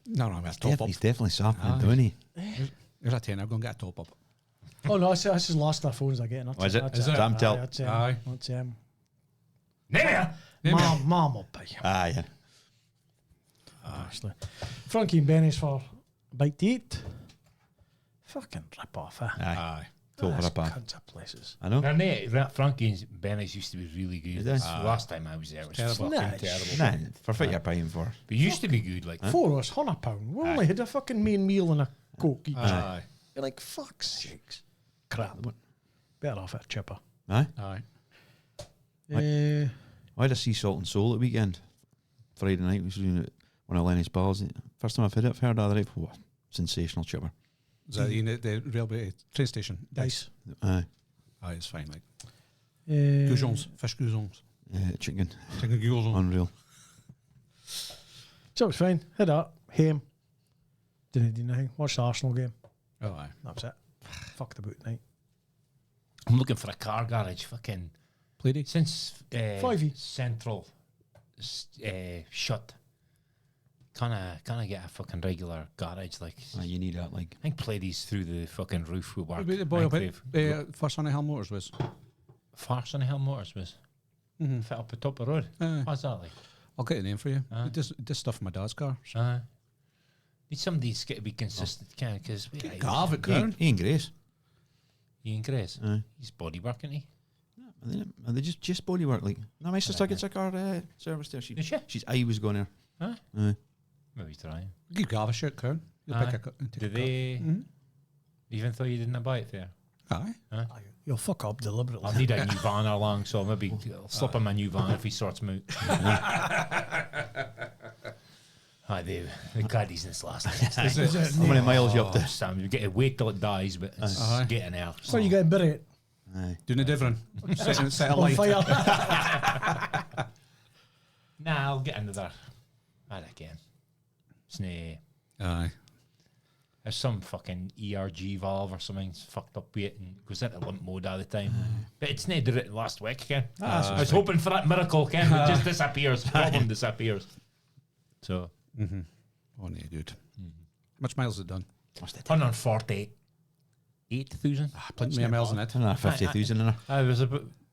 No, that's top up. He's definitely sapping, Aye. don't he? Here's a tenner. Go and get a top up. Oh no, this is last our phones I get. Oh, is it? Is it? Damn tell. That's Aye. That's Name it. Mom will pay you. Ah, yeah. Actually, Frankie and Benny's for bite to eat. Fucking rip off, eh? Aye. Total That's rip off. cunts of places. I know. Frankie's Benny's used to be really good. It is. Last time I was there, it was Terrible. fucking Nah, terrible. Nah, for what you're paying for. But it used to be good, like. For us, £100. We only had a fucking main meal and a Coke each. Aye. You're like, fuck's sakes. Crap. Better off at chipper. Aye. Aye. Uh, I had a sea salt and soul at weekend. Friday night, we was doing it one of Lenny's pals. First time I've had it, I've heard the other night. What? Sensational chipper. Is that in the railway train station? dice. Aye. Aye, it's fine. Like Uh, goujons, fish goujons, Chicken. chicken goujons. Unreal. So it was fine. Hit that. Hame. Didn't do nothing. Watched the Arsenal game. Oh, aye. That was it. Fucked about night. I'm looking for a car garage. Fucking Played since Fivey. Central shut. Can I get a fucking regular garage? Like You need that, like. I think Pleiades through the fucking roof would work. The boy I up think at they've- First on the Hill Motors was. Farce on the Hill Motors was fit up the top of the road. Aye. What's that like? I'll get a name for you. Aye. It does stuff for my dad's car. Need somebody who's got to be consistent, can? Because Gav it, Crown. Ian Grace. Ian Grace, Aye. he's body working. He Are they just body work? Like, no, my sister gets a car service there. Is she? She's I was going there. Huh? Aye. Maybe try. Give Gav a shout, Crown. You'll Aye. pick a co- take Do a car. they? Mhm. Even though you didn't buy it there, Aye. You'll fuck up deliberately. I'll need a new van along, so maybe I'll slip him a new van if he sorts me out. Aye, the caddies in this last night. How many miles you up to? Sam, you get to wait till it dies, but it's Aye. getting there. So you get bury it Aye. Doing a different. set a on light. fire. Nah, I'll get another. I reckon. Snake. Aye. There's some fucking ERG valve or something's fucked up with it and goes into limp mode all the time. But it's not did it last week, Ken. I was hoping for that miracle, Ken. It just disappears. Problem disappears. So, Oh, no, good. How much miles has it done? 148,000. Plenty of miles in it. 50,000 in her. I was a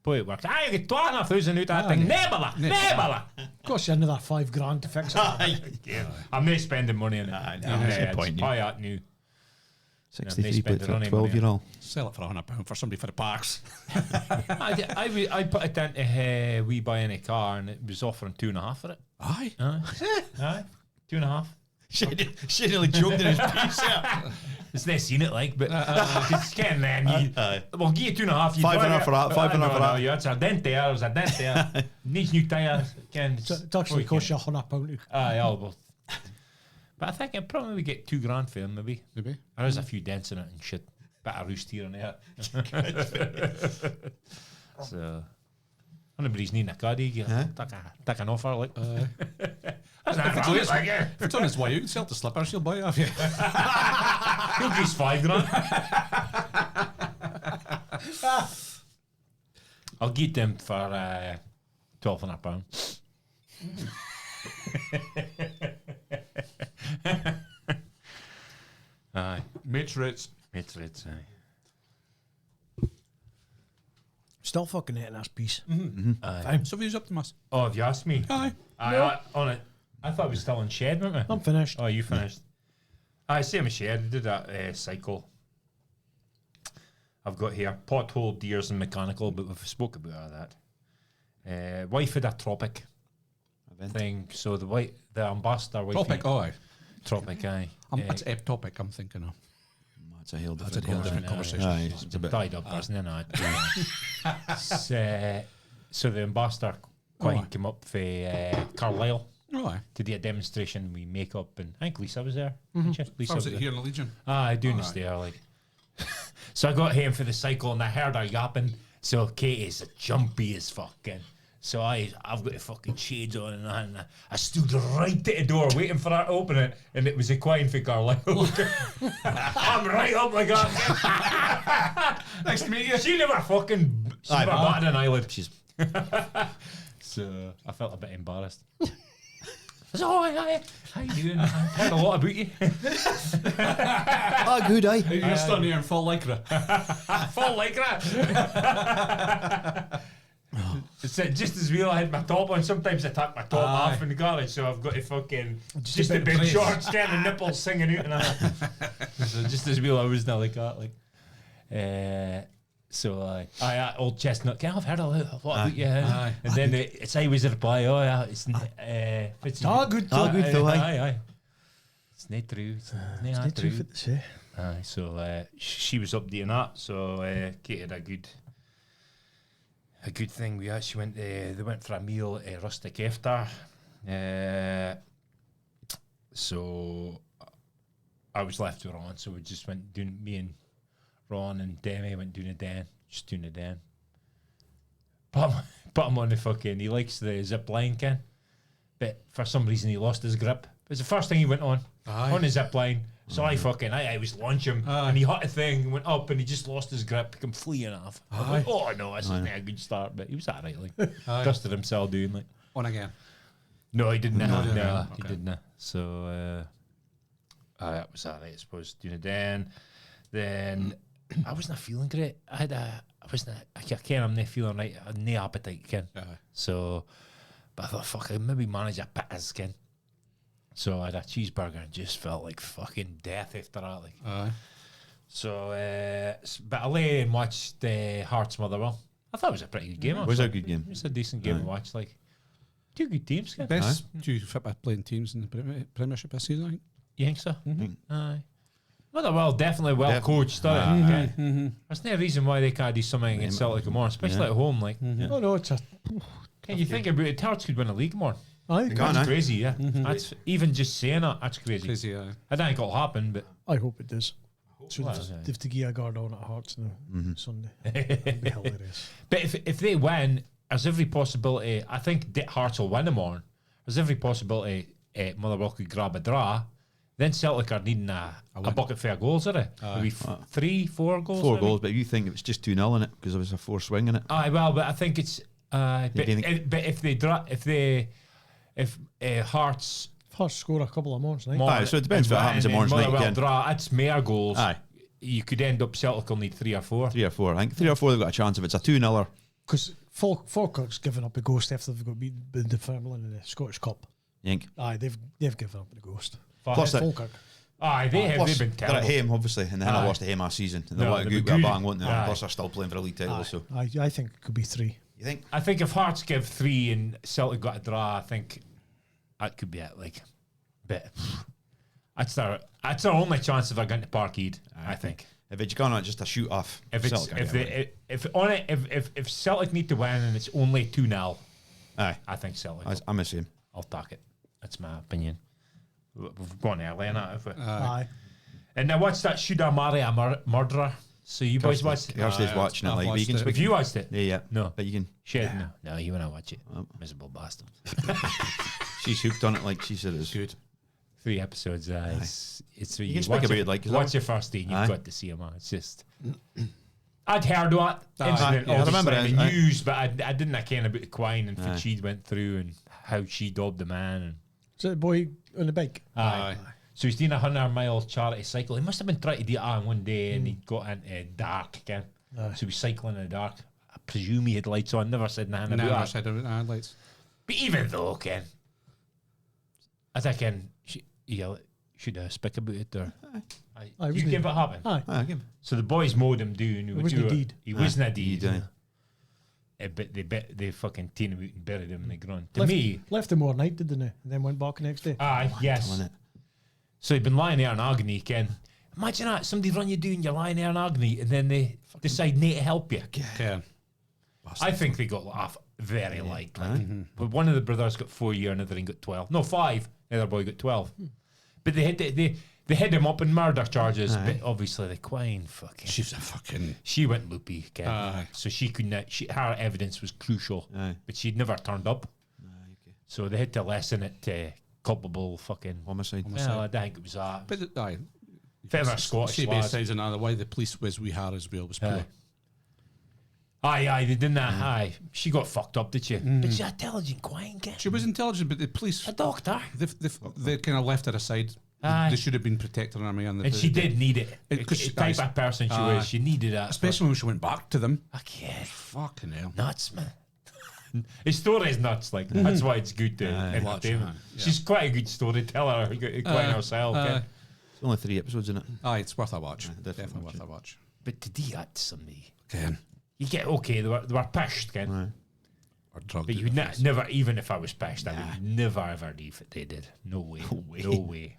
boy at work. I get 12,000 out of that thing. Never. Cost you another $5,000 to fix it. I'm not spending money on it. That's the point, Buy that new. 63 plate for a money 12-year-old. Sell it for £100 for somebody for the parks. I put it into we buy in a car and it was offering 2.5 for it. Aye. Aye, 2.5. She nearly joked in his piece. It's not seen it like, but it's getting there. We'll give you 2.5. You £5.5 for that, £5.5 for that. Yeah, it's a dent there. There's a dent there. Needs new tyres. So it actually cost you £100. Aye, but I think I'd probably get $2,000 for them, maybe. Maybe. There is a few dents in it and shit. Bit of roost here and there. So, anybody's needing a caddy, you take an offer, like. That's not If wrong, it's like, yeah. If it's on its way, you can sell the slippers, you'll buy it off you. He'll give us £5,000. I'll get them for £1,200. Aye. Mates rates. Mates rates, aye. Still fucking hitting this piece. Aye. So who's up to us? Oh, have you asked me? Aye. On it. I thought we were still in shed, weren't we? I'm finished. Oh, you finished? I same as shed. We did that cycle. I've got here pothole, deers, and mechanical, but we've spoke about all that. Wife had a tropic thing, so the ambassador wife. Topic, aye. Tropic, aye. That's ep topic I'm thinking of. That's a whole That's a different whole different conversation. Aye, it's a bit. Died up, isn't it? So the ambassador Quine came up for Carlisle Oh, aye. to do a demonstration with makeup, and I think Lisa was there. Lisa I was was there. here in the Legion. I do this there, like. So I got him for the cycle, and I heard her yapping. So Katie's jumpy as fucking. So I've got the fucking shades on, and I stood right at the door waiting for her to open it, and it was a Quine for Carlisle. I'm right up like that. Nice to meet you. She never batted an eyelid. She's So I felt a bit embarrassed. So, hi, how you doing? I've heard a lot about you. good, aye. You're standing here in full lycra. Full like that. just as well, I had my top on. Sometimes I take my top off in the garage, so I've got to fucking just a a bit big of shorts, getting the nipples singing out, and that. So just as well, I was not like that, like. So I old chestnut. Can I've heard a lot about you? And then it's always a reply. Oh yeah, it's good. Good though. Aye. It's not true. It's not True true. for the say. Aye, so she was updating that. So Kate had a good thing. We actually went. They went for a meal at Rustic after. So I was left with Ron. So we just went doing. Me and Ron and Demi went doing a den. Just doing a den. Put him on the fucking. He likes the zip line, Ken. But for some reason he lost his grip. It was the first thing he went on the zip line. So I was launch him, and he hit a thing, and went up, and he just lost his grip, come fleeing off. I was like, oh no, this isn't a good start, but he was alright, like dusted himself doing like On again. No, he didn't. No, Okay. he didn't. So that was alright, I suppose. Doing it then I wasn't feeling great. I can't. I'm not feeling right. I had no appetite, Ken. So, but I thought, fuck, I maybe manage a bit as Ken. So I had a cheeseburger and just felt like fucking death after that. Like, so, but I lay and watched Hearts Motherwell. I thought it was a pretty good game. It was a good game. It was a decent game to watch. Like, two good teams. Ken. Best two football playing teams in the Premiership this season, I think. You think so? Aye. Motherwell definitely well coached. There's no reason why they can't do something against Celtic more, especially at home. Like, Oh no, it's a. can you think about it? Hearts could win a league more. I Crazy, yeah. That's even just saying that. That's crazy. Crazy, I don't think it'll happen, but I hope it does. So Well, they've to give a guard on at Hearts now Sunday. That'd be hilarious. but if they win, there's every possibility. I think Hearts will win tomorrow. There's every possibility Motherwell could grab a draw. Then Celtic are needing a bucket full of goals, are they? Maybe 3-4 goals. 4 maybe? goals, but you think it was just 2-0 in it because there was a 4 swing in it. Aye, well, but I think it's. But if Hearts Hearts score a couple of months, right? Aye, so it depends what happens tomorrow night. Motherwell Again. draw, it's more goals. Aye, You could end up Celtic will need 3 or 4. 3 or 4. I think 3 or 4 they've got a chance if it's a 2-0. Because Falkirk's given up the ghost after they've got beaten in the Fairmont in the Scottish Cup. You think? Aye, they've given up the ghost. Plus that- Falkirk. Aye, they've been they're at terrible. home, obviously, and they had lost to home last season. And they No, want to they've go with a been bang, won't they? good. Plus, they're still playing for a league title, so. I think it could be 3. You think? I think if Hearts give 3 and Celtic got a draw, I think that could be it. Like, but that's their only chance if they're going to Parkhead. I think. If it's gone, just a shoot off. If it's Celtic, if Celtic need to win and it's only 2-0, aye, I think Celtic. I'm the same. I'll take it. That's my opinion. We've gone early in that, have we? Aye. And now what's that? Should I marry a murderer? So you boys watched it? Kirsty's watching it, I've like, but you can watched it. speak. Have you watched it? Yeah. No. But you can. Shit, no, you wanna watch it. Miserable bastard. She's hooked on it, like she said it's Good. 3 episodes. It's You can speak about it, like, is watch that- your first day and you've Aye. got to see him. It's just. I'd heard that incident, yeah, I remember obviously, it, in the aye. news, but I didn't care about the Quine and Aye. what she went through and how she dobbed the man. And, Is it the boy on the bike? aye. So he's doing a 100-mile charity cycle. He must have been trying to do it on one day and he got into dark again. Aye. So he was cycling in the dark. I presume he had lights on. Never said nothing Never about that. said it. Lights. But even though, Ken, I think Ken should speak about it or. Aye, You wasn't give he? it happen. Aye. Aye, give him. So the boys mowed him down. It wasn't a deed. He wasn't a deed. Deed, But they fucking taken him out and buried him in the ground. To Left, me, left him overnight, didn't they? And then went back the next day. yes. On it. So he'd been lying there in agony, Ken. Imagine that, somebody run you down, you're lying there in agony, and then they decide not to help you. Okay. I think they got off very lightly. But one of the brothers got 4 years, another one got 12. No, 5. The other boy got 12. But they hid him up in murder charges. But obviously the Quine She's a fucking. she went loopy, Ken. Aye. So she couldn't. Her evidence was crucial, Aye. but she'd never turned up. So they had to lessen it to culpable fucking. Homicide. Well, I don't think it was that. But aye. Fair Scottish CBS lads. says another way the police was we had as well was poor. Aye, they didn't that. Aye, she got fucked up, did she? But she's an intelligent Quine, Ken. She was intelligent, but the police A doctor. they kind of left her aside. Aye. They should have been protecting her, man. And she did need it. Because The type of person she was, she needed that. especially when she went back to them. I can't. Fucking hell. Nuts, man. His story is nuts. Like that's why it's good to entertain. watch, She's quite a good storyteller, quite herself. It's only 3 episodes in it. Aye, it's worth a watch. definitely Definitely watch worth it. a watch. But to do that to somebody, Ken. you get okay. They were pissed, Ken. Aye. Or drugged. But you would never, even if I was pissed, I would never ever leave it. They did. No way. No way.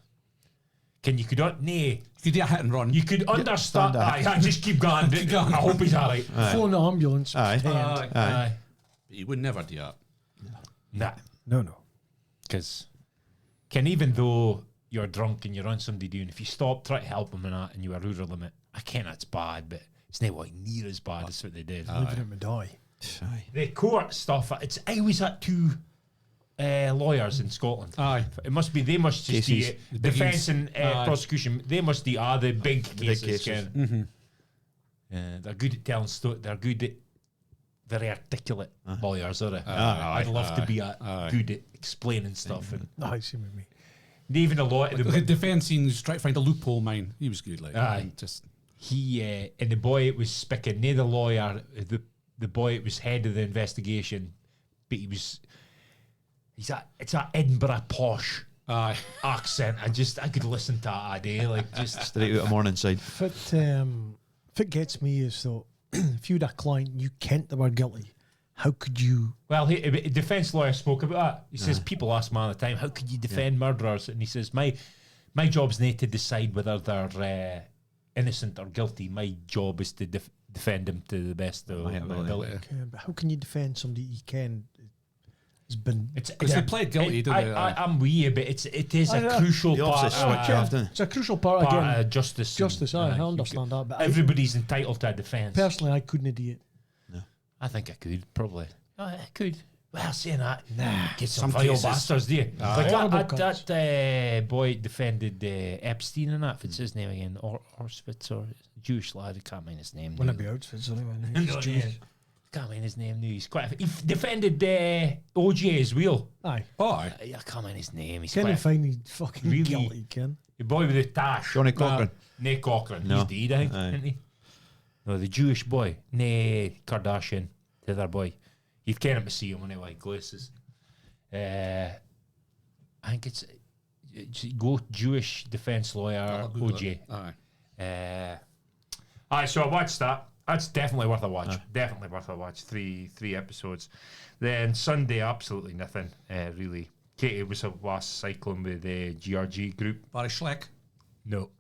Can you could not? Nay. You could do a hit and run. You could understand. Aye, just keep going. Keep going. I hope he's all right. Phone the ambulance. Aye. pretend. Aye. But you would never do that. Nah. No. Because, Ken, even though you're drunk and you're on somebody doing, if you stop, try to help them and that, and you were rural limit, I ken that's bad, but it's not what near as bad as what they did. Leaving him to die. Aye. The court stuff, I was at 2 lawyers in Scotland. Aye. It must be, they must just do Cases. it. Defence and prosecution, they must do the big cases. cases. Ken. They're good at telling stories, they're good at very articulate lawyers, are they? I'd love to be good at explaining stuff. And Aye, same with me. even a lot of The defence scenes try to find a loophole. Mine, he was good. Like, Aye. just he and the boy it was speaking, near the lawyer, the boy it was head of the investigation, but it's that Edinburgh posh aye. accent. I could listen to that all day, like just Straight out of Morningside. If it gets me is though, if you had a client you kent they were guilty, how could you? well, a defence lawyer spoke about that. He says people ask me all the time, how could you defend murderers? And he says my job's not to decide whether they're innocent or guilty. My job is to defend them to the best of my ability. But how can you defend somebody you can has been? Because they pled guilty, don't they? I'm with you, but it is a crucial The part opposite switch off, don't It's a crucial part part again. of justice. Justice, I you understand that, but everybody's entitled to a defence. personally, I couldn't do it. I think I could, probably. I could. Well, saying that, get Some some vile cases. bastards, do you? Aye. Like Horrible that boy defended Epstein and that. What's his name again? Auschwitz or Jewish lad. I can't mind his name. Wouldn't now. it be outfits anyway? No, He's yeah. Jewish. Can't mind his name now. He defended OJ as well. Aye, Oh, aye. I can't mind his name. He's Ken quite and find me fucking Really? guilty, Ken. the boy with the tash. Johnny Cochran. Nick Cochran. No. He's dead, I think, Aye. isn't he? No, the Jewish boy. Nay, Kardashian. The other boy. You'd care him to see him when he white glasses. I think it's go Jewish defence lawyer OJ. Aye. Aye, so I watched that. That's definitely worth a watch. Definitely worth a watch. Three episodes. Then Sunday, absolutely nothing. Really. Katie was cycling with the GRG group. Barry Schleck, No.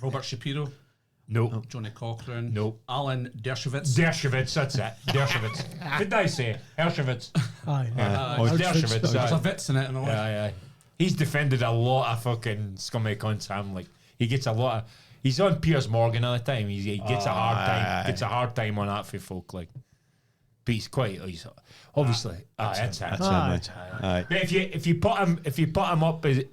Robert Shapiro, No. Johnny Cochran, No. Alan Dershowitz. Dershowitz, that's it. Dershowitz. What did I say? Dershowitz. Aye, Dershowitz. There's a aye. Witz in it, and all that. Aye, aye. He's defended a lot of fucking scummy cunts. I'm like, he gets a lot of. He's on Piers Morgan all the time. He gets a hard time. aye. Gets a hard time on that for folk. Like, but he's quite. He's obviously. That's it. Aye. Aye. But if you put him up as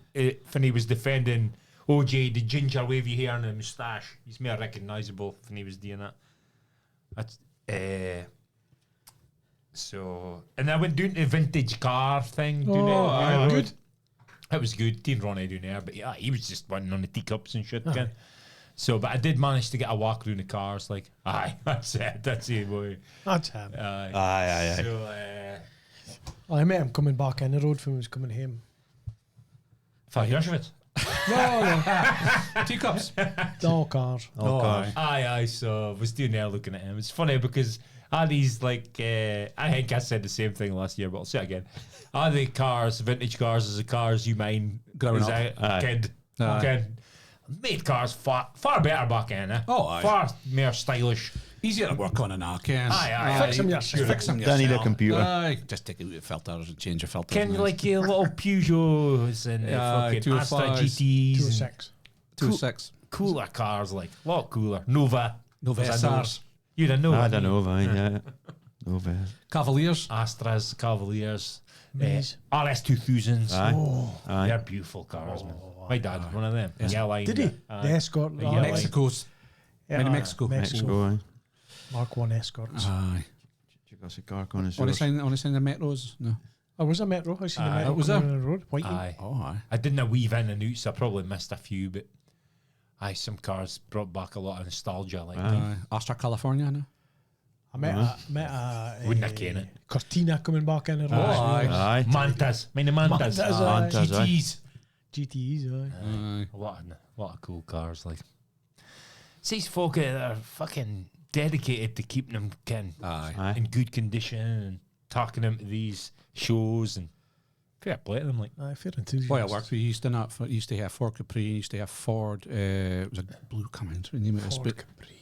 when he was defending OJ, the ginger wavy hair and the moustache, he's more recognisable when he was doing that. That's so. And I went doing the vintage car thing. Doing aye, it. good. That was good. Teen Ronnie doing there, but yeah, he was just running on the teacups and shit. Ken. So, but I did manage to get a walk through the cars. Like, aye, that's it. That's it, boy. That's him. Aye. So, I met him coming back in the road from when he was coming home. Dershowitz. No, Teacups. no cars. All cars. Aye. So I was doing there looking at him. It's funny because all these like I think I said the same thing last year, but I'll say it again. All the cars, vintage cars, is the cars you mind Growing as up. a kid. Aye. Kid. Made cars far better back then. Oh, aye. Far more stylish. Easier to work on an Ken. Aye. Fix them yourself. Fix them Don't yourself. need a computer. Aye. Just take out the filters and change your filters. Ken, and like your little Peugeots and Aye, fucking Astra 205s, GTs. 206. 2.6. Cooler cars, like a lot cooler. Nova. Nova Was I SRs. You'd have Nova. I don't know, yeah. Nova. Cavaliers. Astras, Cavaliers, Maze. RS2000s. Aye. They're beautiful cars, man. My dad had one of them. Yeah, like Did he? Aye. The Escort. Yeah, Aye. Mexico's. Many Mexico. Mexico, aye. Mark 1 Escorts. Aye. Jurassic car connoisseurs. Want to sign the metros? No. Oh, was a metro? I seen the Aye. metro Was coming there? on the road. Whitey. Aye. Oh, aye. I didn't weave in and out, so I probably missed a few, but some cars brought back a lot of nostalgia. Like Astra California, no? I met Wouldn't have ken it. Cortina coming back in. Aye. Mantas. Mind the Mantas. Mantas, aye. GTs. GTEs, aye. A lot of cool cars. Like, these folk that are fucking dedicated to keeping them Aye. in good condition and talking them to these shows and fair play to them. Like, Aye, fair enthusiast. Boy, I worked with. He used to have Ford Capri. He used to have Ford. It was a blue Cummins. Name it. Ford Capri.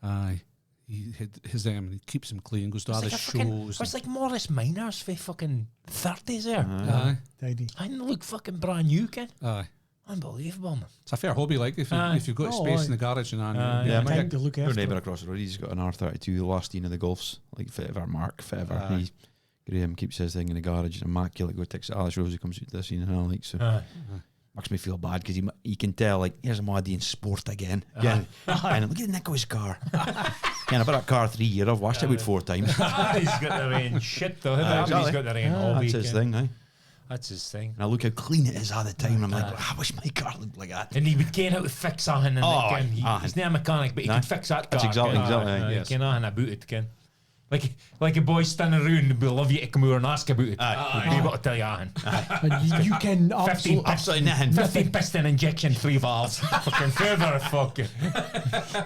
Aye. He had his he keeps them clean. Goes to other shows. It's like Morris Minors for fucking 30s there. Aye. Tidy. I didn't look fucking brand new, kid. Aye. Unbelievable, man. It's a fair hobby. Like if you've got Oh, space aye. in the garage and Yeah, my Time to look Your after. neighbour across the road, he's got an R32, the last of the Golfs, like fit ever, Mark, fit ever. Graham keeps his thing in the garage, immaculate. Go takes it. Alice Rosie comes out to this scene and all, like, so makes me feel bad because he can tell, like, here's a Maddie in sport again. Yeah, and look at Nico's car. Yeah, I bought that car 3 years. I've washed it about 4 times. He's got their own shit, though. He's got their own hobby. That's his thing, aye. That's his thing. And I look how clean it is all the time. I'm like, I wish my car looked like that. And he would ken how to fix something. And he's not a mechanic, but he could fix that car. That's exactly, He ken and about it, ken. Like a boy standing around and we'll love you to come over and ask about it. We'll be able to tell you anything. And you can Absolutely nothing. 15 piston injection, 3 valves. Fucking further, fucking.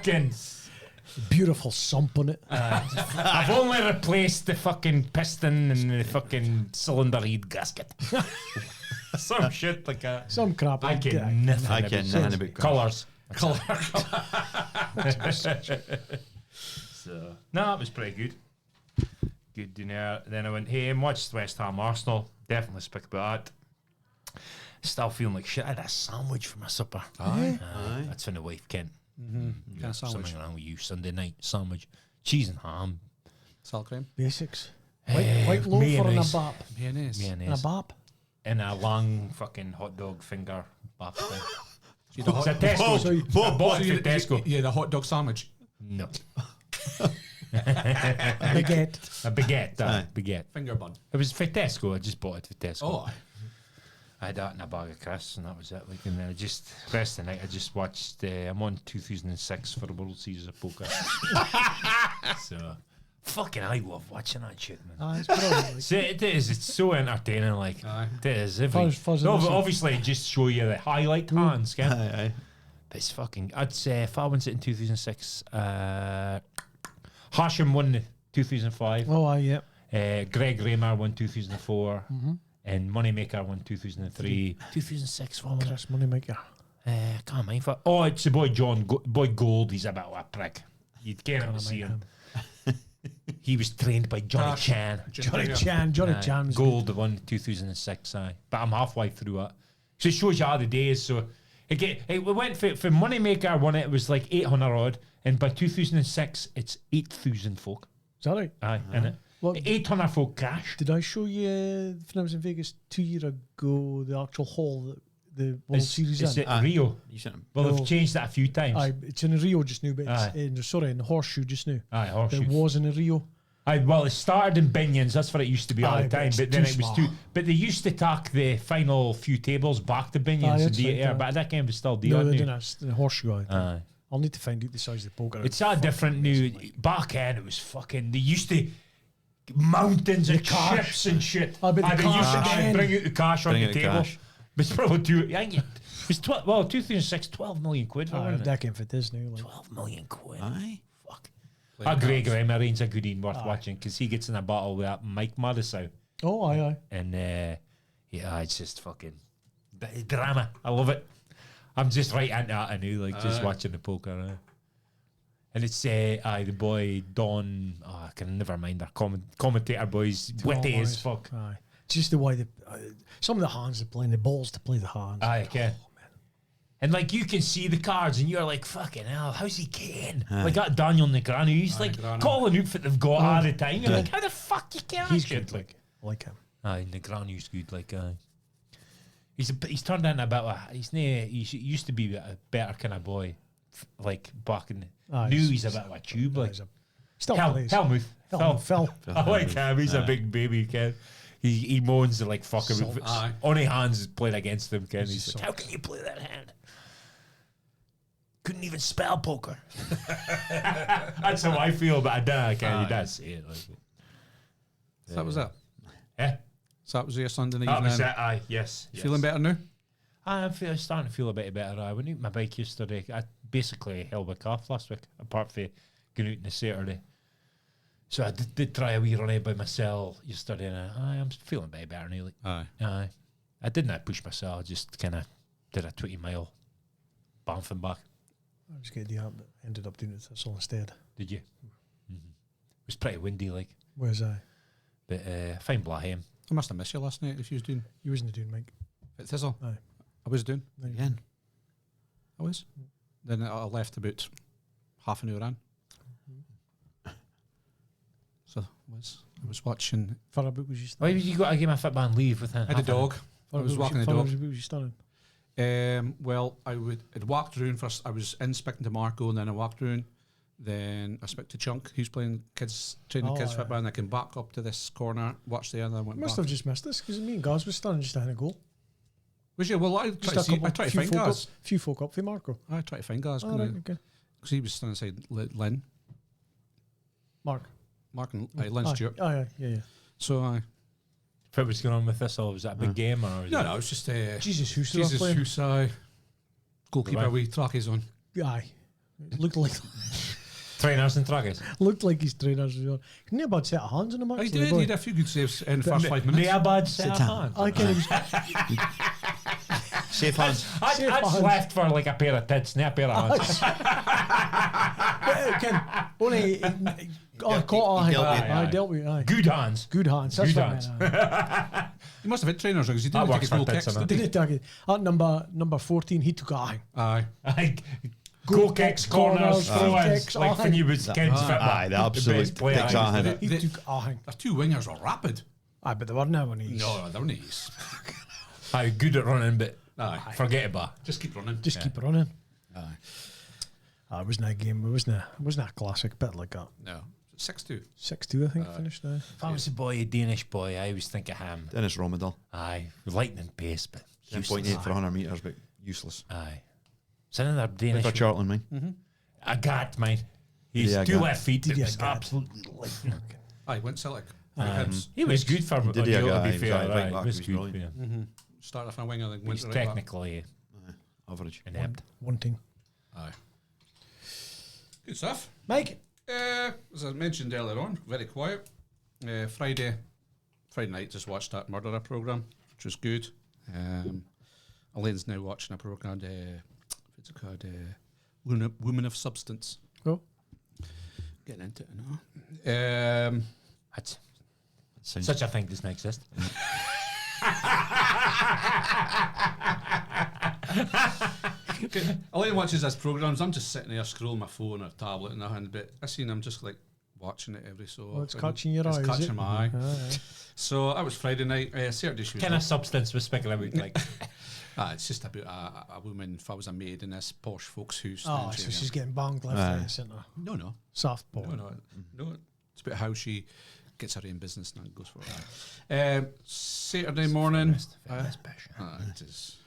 Ken. beautiful sump on it. I've only replaced the fucking piston and the fucking cylinder head gasket. Some shit like that. Some crap. I like get that. nothing. I get nothing about cars. Colours. So, no, it was pretty good. Good dinner. Then I went home, watched West Ham Arsenal. Definitely speak about that. Still feeling like shit. I had a sandwich for my supper. Aye. That's from the wife, Kent. Kind of sandwich. Something wrong with you. Sunday night sandwich, cheese and ham, Salt cream. Basics. White loaf or in a mayonnaise. bap? Mayonnaise. In a mayonnaise, bap? and a long fucking hot dog finger bap thing. You the It's a hot, Tesco. So you- I bought it you, from Tesco. yeah, the hot dog sandwich. No, Baguette. a baguette. Aye. Baguette. Finger bun. It was for Tesco. I just bought it for Tesco. Oh, I had that in a bag of crisps, and that was it. Like, and then I just rest of the night. I just watched. I'm on 2006 for the World Series of Poker. So, fucking, I love watching that shit, man. It's brilliant. So it is. It's so entertaining. Like, Aye. it is. Every, Fuzz no, and but listen. obviously, just show you the highlight hands. Ken. Aye. But it's fucking. I'd say if I won it in 2006, Hashem won the 2005. Oh, yeah. Greg Raymer won 2004. And Moneymaker won 2003. 2006, what was it? Chris Moneymaker. I can't mind. Oh, it's the boy John, boy Gold. He's a bit of a prick. You'd get him to see him. He was trained by Johnny Chan. Johnny Chan. Johnny Aye. Chan. Gold won 2006. Aye. But I'm halfway through it. So it shows you all the days. So it went for Moneymaker won it was like 800 odd. And by 2006, it's 8,000 folk. Is that right? Aye, in it. Well, 800 folk cash. did I show you when I was in Vegas 2 years ago the actual hall that the World Series It's in? at Rio. You sent him. Well, No. they've changed that a few times. Aye, it's in Rio just now, but Aye. it's in the Horseshoe just now. Aye, horseshoe. It was in Rio. Aye, well, it started in Binions. That's what it used to be all Aye, the but time. it's But then too it was small. too. But they used to take the final few tables back to Aye, Binions and that's do it right, there. aye. But that game was still No, doing they it. didn't. It's the Horseshoe. I think. Aye. I'll need to find out the size of the poker. It's all different now. Back then, it was fucking. They used to mountains of cash. chips and shit. Aye, but the Aye, they used to cash. then bring out the cash on Bring the out the table. cash. But it's probably I think it was 2006, 12 million quid. Aye, Wasn't it? that came for Disney. Like. 12 million quid. Aye. Fuck. Greg Remerine's a goodie worth Aye. watching because he gets in a battle with that Mike Madison. Oh, aye. And yeah, it's just fucking drama. I love it. I'm just right into that. I knew, like, just watching the poker. And it's the boy Don. Oh, I can never mind our commentator boys. Witty as Aye. fuck. Aye. It's just the way some of the hands they're playing, the balls to play the hands. Aye, okay. And like you can see the cards, and you're like, "Fucking hell, how's he getting?" Like that Daniel Negreanu, he's like Negreanu. calling out for they've got all the time. You're like, "How the fuck you get that He's shit?" good. Like, I like him. Aye, Negreanu's good. Like, he's turned into a bit of a. He used to be a better kind of boy, like back in. Aye, New, he's- he's a bit of a tube. Like Still plays. Helmuth. Phil. I like him. He's a big baby, Ken. He moans like fuck him. Salt. Aye. Only hands is playing against him, Ken. He's like, Salt. "How can you play that hand?" couldn't even spell poker. That's how I feel, but I don't care. He does say it. Like, So that was it. yeah. So that was your Sunday That evening. was it. Aye, yes. Feeling better now? I'm starting to feel a bit better. I went out my bike yesterday. I basically held my calf last week, apart from going out on the Saturday. So I did try a wee run out by myself yesterday, and I'm feeling a bit better now. Like, Aye. I didn't push myself. I just kind of did a 20-mile bounce and back. I was getting the app, but ended up doing it Thistle instead. Did you? Mm-hmm. It was pretty windy, like. Where's I? But fine Blahem. I must have missed you last night if you was doing You wasn't doing, Mike. at Thistle. Aye. I was doing. Again. I was. Then I left about half an hour in. So I was watching. Far about was you Why standing? you got to give my Fitband leave within? I had a dog. I was walking the Far dog. about was you standing? Well, I'd walked around first. I was in speaking to Marco, and then I walked around. Then I spoke to Chunk, who's playing kids, training kids yeah. football, and I came back up to this corner, watched the end, and I went Must back. have just missed this because me and Gaz was standing just ahead of goal. Was you? Well, I tried to few find folk Gaz. up, few folk up for Marco. I tried to find Gaz Oh, right, okay. because he was standing inside Lynn, Mark. and Lynn Aye. Stewart. Oh, yeah. So I. What was going on with this? Or was that a big game? Or was No, it? no, it was just Jesus, who's still Jesus, playing? who's goalkeeper Right. with trackies on. Aye. It looked like Trainers and trackers. his trainers were on. Couldn't have a bad set of hands in him, I actually. did. boy. He had a few good saves in the first 5 minutes. They are bad set Sit of hands. I can Safe hands. I'd hands. left for like a pair of tits, not a pair of hands. only caught he dealt with it. I dealt with it. Aye. Good hands. Good hands. That's Good what I hands. meant, aye. He must have had trainers because he That didn't take works his goal for kicks. Pitts, Did he? Didn't take it. At number 14, he took a Aye. Goal kicks, corners, free throw-ins, kicks, like when aye. you was kids. Aye, the absolute takes that hand. He The- took a hang. Their two wingers were rapid. Aye, but they were now when he's No, they were knees. Aye, good at running, but Aye. forget about. Just keep running. just keep running. Aye. It wasn't a game. It wasn't a classic bit like that. No. 6-2. 6-2, I think, finished now. If I was a boy, a Danish boy, I always think of him. Dennis Romedal. Aye, lightning pace, but 10.8 for 100 metres, but useless. aye. It's another Danish. For Charlton, mine. I got mine. He's Yeah, I two got- left feet. Did It you was got- absolutely lightning. Aye, went Celtic. He was good for He did, O'Neill, yeah, to be he was fair. right Aye, back, he was he was good. brilliant. Yeah. Started off on a wing and then went He's right back. technically Average. inept. Wanting. Aye. Good stuff. Mike. As I mentioned earlier on, very quiet. Friday night, just watched that murderer program, which was good. Elaine's now watching a program called, what's it called? Women of Substance. Oh. Getting into it now. That's Sounds such a thing doesn't exist. Elaine watches these programs. I'm just sitting there scrolling my phone or tablet in the hand, but I seen I'm just like watching it every so Well, it's often. catching your eye, It's is catching it? my eye. Aye. So that was Friday night. Saturday she was Kind of up. substance we're speaking about, like. It's just about a woman. If I was a maid in this posh folks' house. Oh, then so she- she's getting banged left, Aye. right, and centre. no, Soft ball. no. It's about how she gets her own business and goes for it. Saturday morning. It is.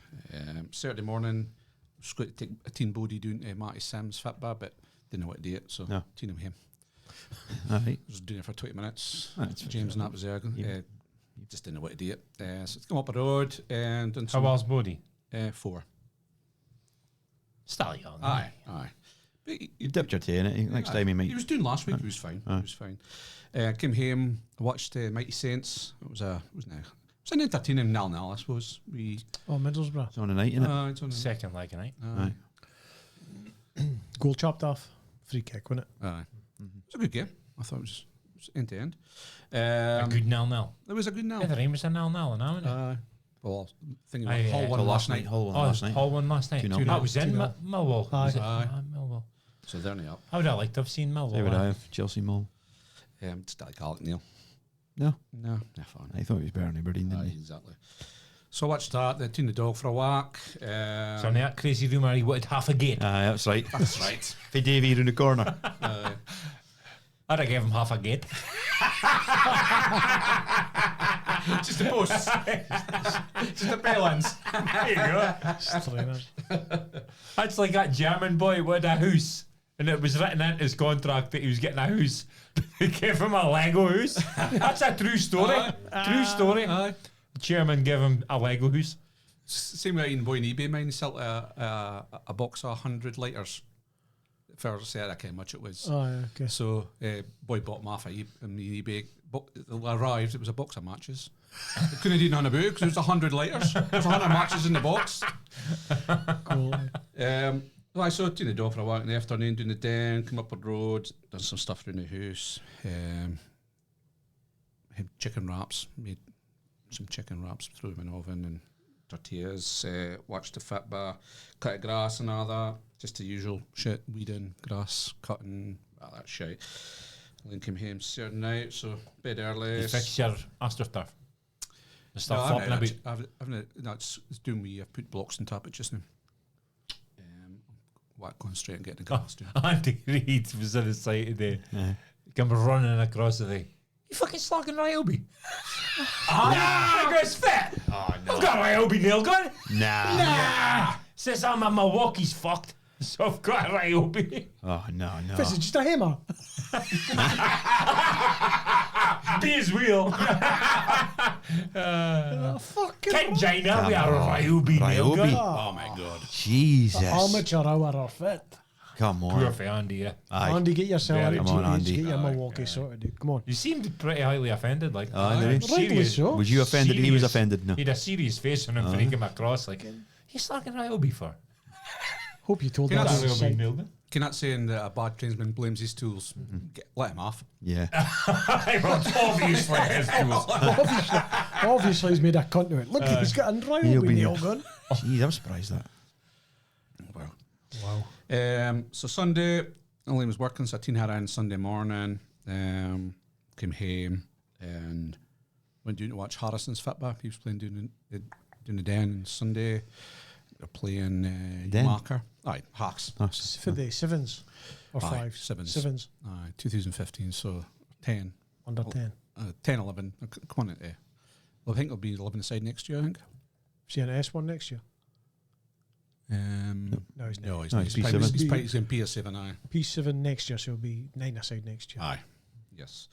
Saturday morning. I was going to take a teen body down to Matty Sims' fit bar, but didn't know what to do it, so No. teen him home. All right. Was doing it for 20 minutes. That's James and that was there. Yep. Just didn't know what to do it. So it's come up the road and done How some. was Bodie? 4. Still young. Aye. But You dipped your toe in it. Next time he might. He was doing last week. He was fine. He was fine. Came home, watched Mighty Saints. It was an entertaining 0-0, I suppose. Oh, Middlesbrough. It's on the night, innit? It's on Second like a night. Aye. Goal chopped off. Free kick, wasn't it? Aye. It was a good game. I thought it was end to end. A good 0-0. It was a good 0. Yeah, the rain was a 0-0 now, isn't it? Well, thinking Aye, about Hull yeah. won Till last night. Hull won Oh, last night. Hull won last night. 2-0. That was in 2-0. Millwall. Aye. Was it? Aye. Millwall. So they're only up. I would have liked to have seen Millwall. They would aye. have Chelsea Mall. Just like Alec Neil. No, No, they're fine. I thought it was Bernie Aberdeen, didn't Aye, he? exactly. So I watched that. They tuned the dog for a walk. So in that crazy rumour, he wanted half a gate. Aye, that's right. That's right. For Davey in the corner. I'd have gave him half a gate. Just a post. Just a balance. There you go. Trainers. I'd That's like that German boy with a house, and it was written into his contract that he was getting a house. They gave him a Lego house. That's a true story. True story. The chairman gave him a Lego house. Same way in boy on eBay, mine, he sold a box of 100 lighters. First said how much it was. Oh, yeah, okay. So boy bought them off on eBay. They arrived, it was a box of matches. They couldn't do nothing about it because it was 100 lighters. There was 100 matches in the box. Cool. Well, I saw it doing the door for a walk in the afternoon, doing the den, come up the road, done some stuff around the house. Had chicken wraps, made some chicken wraps, threw them in the oven, and tortillas, watched the fit bar, cut of grass and all that. Just the usual shit, weeding, grass, cutting, all that shit. Then came home Saturday night, so bed early. You fixed your astroturf. The stuff No, flopping about. it's doing me. I've put blocks on top of it just now. Going straight and getting the grass down. Andy Reid was on the site today. Come running across the thing. You fucking slogging Ryobi. Nah, I goes fit. Oh, no. I've got a Ryobi nail gun. Nah. Says I'm a Milwaukee's fucked. So I've got a Ryobi. Oh, no. This is just a hammer. Be his wheel. Fucking Ken Gina, we are a Ryobi nail gun. Oh my god. Jesus. amateur hour or fit. Come Poor on. for Andy, yeah. Aye. Andy, get yourself Very out. come on, Get Andy. your Milwaukee sorted, dude. Come on. You seemed pretty highly offended, like. Aye, did he? Rightly so. Was you offended? He was Serious. offended. No. He had a serious face on him when he came across, like, you slagging Ryobi for? Hope you told Yeah, that. that's on the Ryobi site. nail gun. Cannot saying that a bad tradesman blames his tools. Let him off. Yeah. Well, obviously his tools. Obviously, he's made a cunt of it. Look, he's got a He'll Ryobi be- nail gun. Jeez, I'm surprised that. Wow. So Sunday, only was working, so I teen had on Sunday morning. Came home and went down to watch Harrison's football. He was playing doing the den on Sunday. They're playing Den? Marker. Aye, Hawks. Oh, For the sevens or Aye, five? sevens. Sevens. Aye, 2015, so 10. Under 10. 10, 11. Come on, well, I think it'll be 11 aside next year, I think. See an S1 next year? No, he's No, he's No, not. he's He's P7. he's in PS7, aye. P7 next year, so it'll be 9 aside next year. Aye, yes.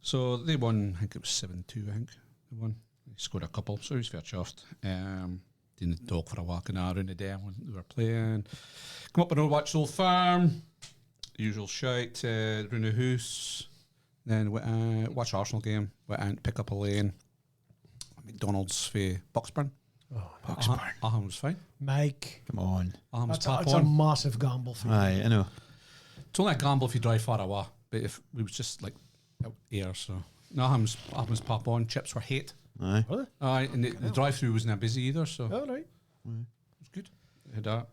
So they won, I think it was 7-2, I think they won. He scored a couple, so he was fair chuffed. Doing the dog for a walk an hour in the day when we were playing. Come up and watch Old Farm, usual shite, round the house. Then watch Arsenal game, went out, pick up a lane. McDonald's for Bucksburn. Oh, Aham was fine. Mike, come on. Aham was that's top a on. massive gamble for you. Aye, I know. It's only a gamble if you drive far away, but if we was just like out air, so no, Aham's pop on. Chips were hate. Aye. Really? Aye, and the drive-through wasn't that busy either, so All right. it was good. Had that,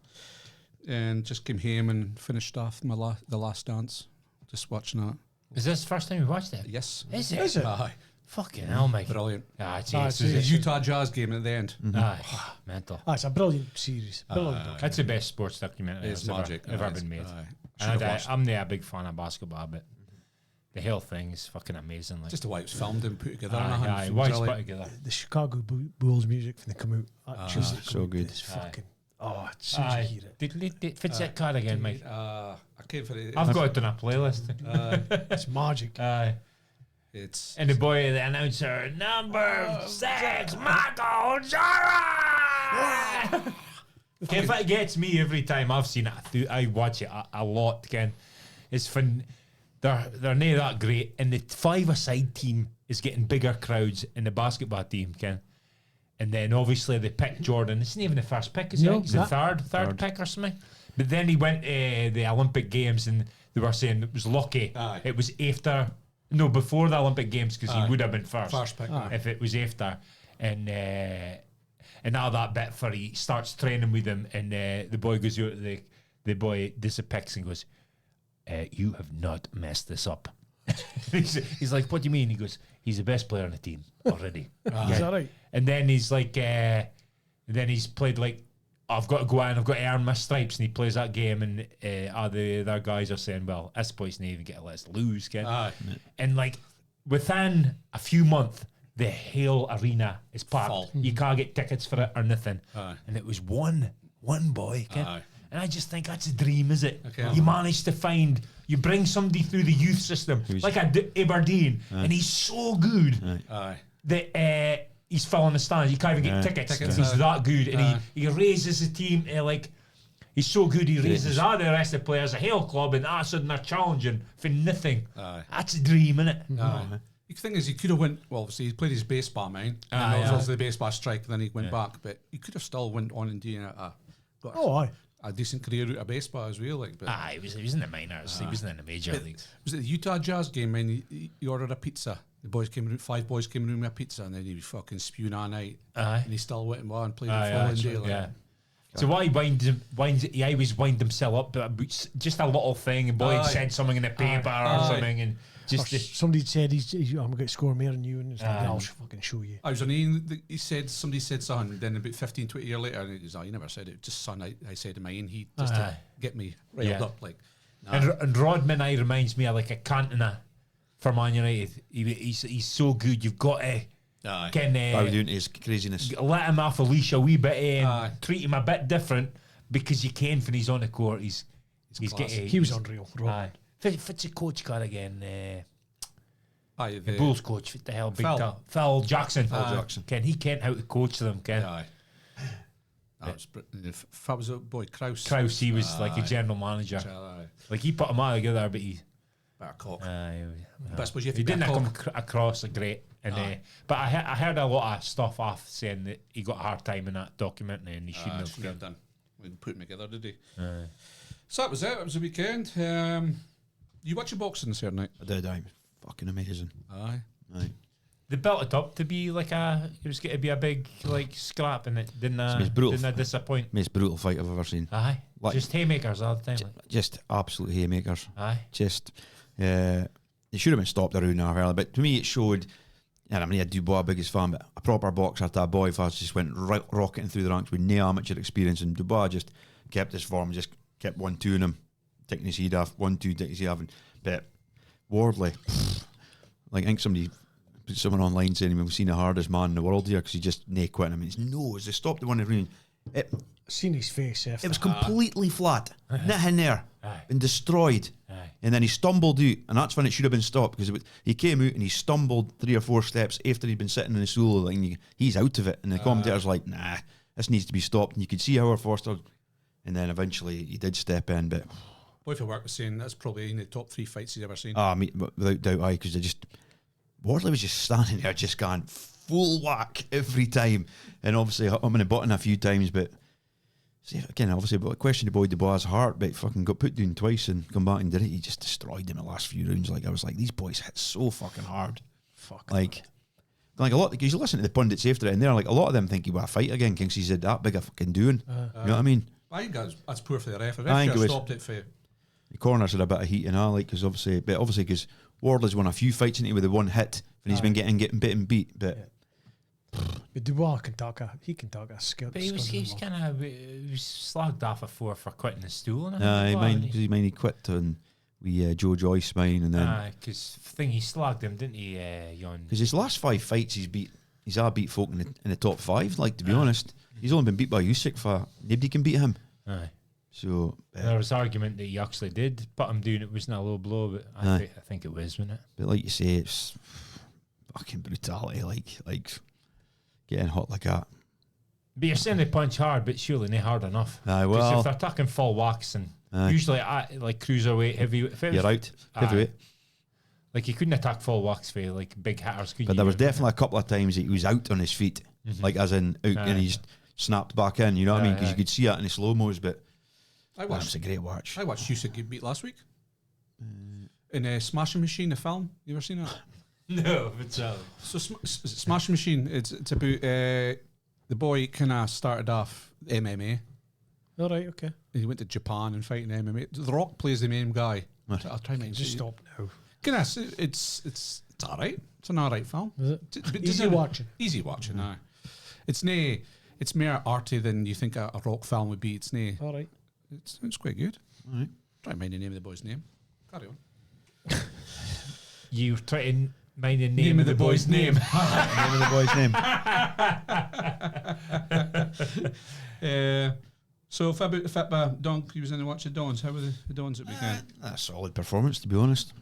and just came home and finished off the Last Dance. Just watching that. Is this the first time you watched it? Yes. Is it? Is it? Aye, Fucking hell, Mike. brilliant. Ah, it's Jesus. The Yes. Utah Jazz game at the end. Aye, mental. Ah, it's a brilliant series. Brilliant. That's the best sports documentary It's that's magic. ever Aye, been made. aye. And Should've watched I'm not a big fan of basketball, but the whole thing is fucking amazing. Like, just the way it was filmed and put together. and aye, everything, aye, it why was it's put brilliant. together. The Chicago Bulls music when they come out. That tune's so good. It's Aye. fucking. Oh, as soon as you Aye. hear it. Fits that card again, Mike. I came for the. I've got it on a playlist. It's magic. Aye. It's And the boy, the announcer, number 6, Michael Jordan! If it gets me every time I've seen it, I watch it a lot, Ken. It's fun. They're not that great. And the 5-a-side team is getting bigger crowds in the basketball team, Ken. And then obviously they picked Jordan. It's not even the first pick, is No, it? He's the that- third pick or something. But then he went to the Olympic Games and they were saying it was lucky. Aye. It was before the Olympic Games because he Aye. would have been first. First pick, aye. If it was after. And now that bit for he starts training with him and the boy goes out, the boy disappears and goes, you have not messed this up. he's like, what do you mean? He goes, he's the best player on the team already. Is that right? And then he's like, then he's played like, I've got to go out and I've got to earn my stripes. And he plays that game, and the other guys are saying, well, this boy's not even going to let us lose, kid. Aye. And like, within a few months, the whole arena is packed. Full. You can't get tickets for it or nothing. Aye. And it was one boy, kid. Aye. And I just think that's a dream, is it? Okay. You manage to find, you bring somebody through the youth system, like Aberdeen, and he's so good that he's filling the stands. You can't even get tickets. He's that good, and he raises the team like. He's so good, he raises all the rest of the players a hell club, and all of a sudden they're challenging for nothing. That's a dream, innit? The thing is, he could have went. Well, obviously, he played his baseball, man. And that was obviously the baseball strike. And then he went back, but he could have still went on and got a decent career out of baseball as well. Like, but he was in the minors. He wasn't in the major leagues. Was it the Utah Jazz game? Man, he ordered a pizza. The boys came around, 5 boys came around with a pizza, and then he was fucking spewing all night. And he still went and played the following day. Like, so why he always wind himself up, but just a little thing, and boy said something in the paper or something, and just somebody said I'm going to score more than you, and it's like, I'll fucking show you. I was on somebody said something, then about 15, 20 years later, and he goes, you never said it, just son, I said in my own heat, just to get me riled up, like. And Rodman, reminds me of like a Cantona for Man United. He's so good, you've got to doing his craziness. let him off a leash a wee bit and treat him a bit different, because you can when he's on the court. He was unreal. What's the coach got again? The Bulls coach. What the hell? Phil Jackson. Ken, he can't how to coach them. Ken. That was a boy Kraus. Kraus, he was like a general manager. Like he put them all together, but he better cock. But I suppose you have he to didn't come across a great. And but I heard a lot of stuff off saying that he got a hard time in that documentary, and he shouldn't have done. We didn't put them together, did he? So that was it. It was a weekend. You watch your boxing this night? I did. Fucking amazing. Aye. They built it up to be like it was going to be a big like scrap, and it didn't disappoint. Most brutal fight I've ever seen. Aye. Like, just haymakers all the time. Just absolute haymakers. Aye. Just it should have been stopped around half early, but to me it showed. And I mean, a Dubois biggest fan, but a proper boxer, that boy fast just went rocketing through the ranks with no amateur experience, and Dubois just kept his form, just kept 1-2ing him, taking his head off, 1-2, taking his head off. But Wardley, like I think somebody put someone online saying we've seen the hardest man in the world here because he just nae quitting. I mean, his nose, they stopped the one in the ring. Seen his face after. It was completely flat, nothing there, been destroyed. And then he stumbled out, and that's when it should have been stopped, because he came out and he stumbled 3 or 4 steps after he'd been sitting in the stool, and he's out of it. And the commentator's like, nah, this needs to be stopped. And you could see Howard Foster, and then eventually he did step in. But boy, for work was saying that's probably in the top 3 fights he's ever seen. Without doubt, because Wardley was just standing there, just going full whack every time, and obviously I'm in the button a few times, but. See, again, obviously, but question the boy Dubois' heart, but fucking got put down twice and come back and did it. He just destroyed him in the last few rounds. Like I was like, these boys hit so fucking hard. Like a lot. Because you listen to the pundits after it, and they're like, a lot of them think he will fight again because he's that big a fucking doing. You know what I mean? I think that's poor for the ref. The ref stopped it for. The corners had a bit of heat and all, like, because obviously because Wardley's won a few fights into with the one hit, and he's been getting beat, but. Yeah. But Dubois can talk a skill. But he was slagged off for quitting the stool. He quit on Joe Joyce, and then because he slagged him, didn't he? Because his last 5 fights he's all beat folk in the top 5. Like, to be honest, he's only been beat by Usyk for nobody can beat him. So there was argument that he actually did put him down. It wasn't a low blow, but I think it was, wasn't it? But like you say, it's fucking brutality. Like. Getting hot like that. But you're saying they punch hard, but surely not hard enough. Well, if they're talking full wax, and usually like cruiserweight, heavyweight, you're out heavyweight. Like you couldn't attack full wax for like big hitters, could you? But there was definitely a couple of times that he was out on his feet, like as in out, and he just snapped back in. You know what I mean? Because you could see it in the slow mos. But it was a great watch. I watched Usyk get beat last week in Smashing Machine, the film. You ever seen that? No, it's so Smashing Machine. It's about the boy kind of started off MMA. All right, okay. He went to Japan and fighting MMA. The Rock plays the main guy. I'll try and just stop now. Goodness, it's all right. It's an all right film. Is it? Easy watching. Easy watching. Aye. It's more arty than you think a rock film would be. It's all right. It's quite good. All right. Try and mind the name of the boy's name. Carry on. You try to mind the name of the boy's name. Name of the boy's name. So Fitba, Donk, he was in the watch the Dons. How were the Dons at weekend? A solid performance, to be honest.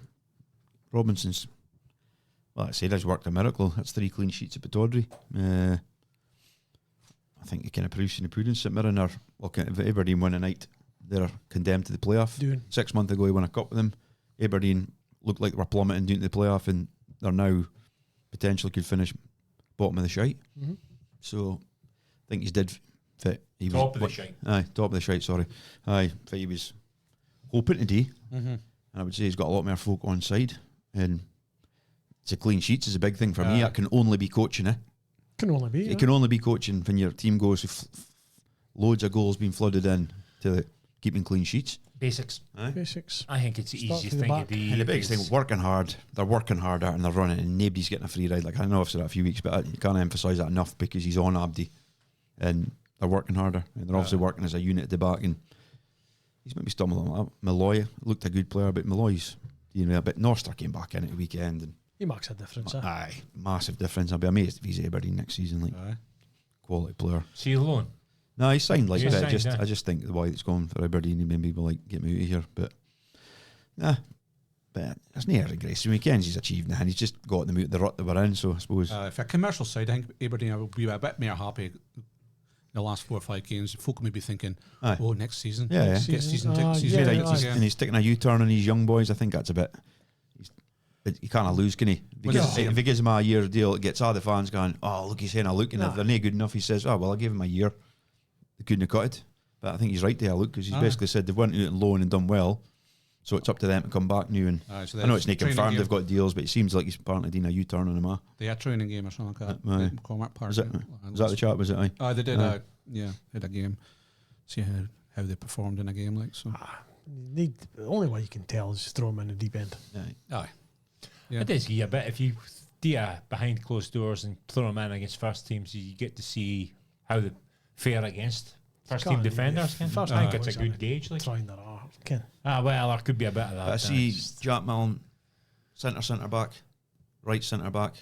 Robinson's, well, I said he's worked a miracle. That's 3 clean sheets at Pittodrie. I think he kind of proves in the pudding. St Mirren are, well, if Aberdeen win a night, they're condemned to the playoff. 6 months ago, he won a cup with them. Aberdeen looked like they were plummeting down to the playoff, and they're now potentially could finish bottom of the shite. Mm-hmm. So I think he's did fit. He Top was, of the shite. Aye, top of the shite, sorry. Aye, fit he was hoping today. Mm-hmm. And I would say he's got a lot more folk on side. And it's a clean sheets is a big thing for me. That can only be coaching, eh? Can only be. It can only be coaching when your team goes with loads of goals being flooded in to keeping clean sheets. Basics. Aye. Basics. I think it's the Start easiest to the thing back. to do. And the biggest thing, working hard. They're working hard out and they're running, and nobody's getting a free ride. Like I know I've said that a few weeks, but you can't emphasise that enough because he's on Abdi, and they're working harder. And they're obviously working as a unit at the back. And he's maybe stumbling up. Malloy looked a good player, but Malloy's a bit. Noster came back in at the weekend, and He marks a difference. aye, massive difference. I'll be amazed if he's Aberdeen next season. Like quality player. See you alone. No, he's signed like He's that. signed, I just think the way it's going for Aberdeen, he maybe will like get me out of here. But but there's no regrets. Weekends he's achieved now, and he's just got them out the rut that we're in. So I suppose For a commercial side, I think Aberdeen will be a bit more happy the last 4 or 5 games. Folk may be thinking, Aye. oh, next season. Yeah, yeah. Get season Yeah, tickets. and he's taking a U-turn on these young boys. I think that's a bit. But he can't lose, can he? Because if he gives him a year deal, it gets all the fans going, oh, look, he's saying a look, and if they're not good enough, he says, oh, well, I'll give him a year. They couldn't have cut it. But I think he's right to have a look, because he's basically said they've went out on loan and done well, so it's up to them to come back new. And So I know it's not training confirmed game. they've got deals, but it seems like he's apparently doing a U-turn on him. They had a training game or something like that. Aye. at Cormac Park. Was that the chat, was it? Aye. They did. Aye. Had a game. See how they performed in a game like so. The only way you can tell is just throw him in the deep end. Aye. Yeah. It is a bit. If you do behind closed doors and throw them in against first teams, you get to see how they fare against first team Can't defenders. really- first I think team it's a boys, good aren't gauge. Like. Trying that off. Ken. Well, there could be a bit of that. But I see Jack Milne, centre back, right centre back,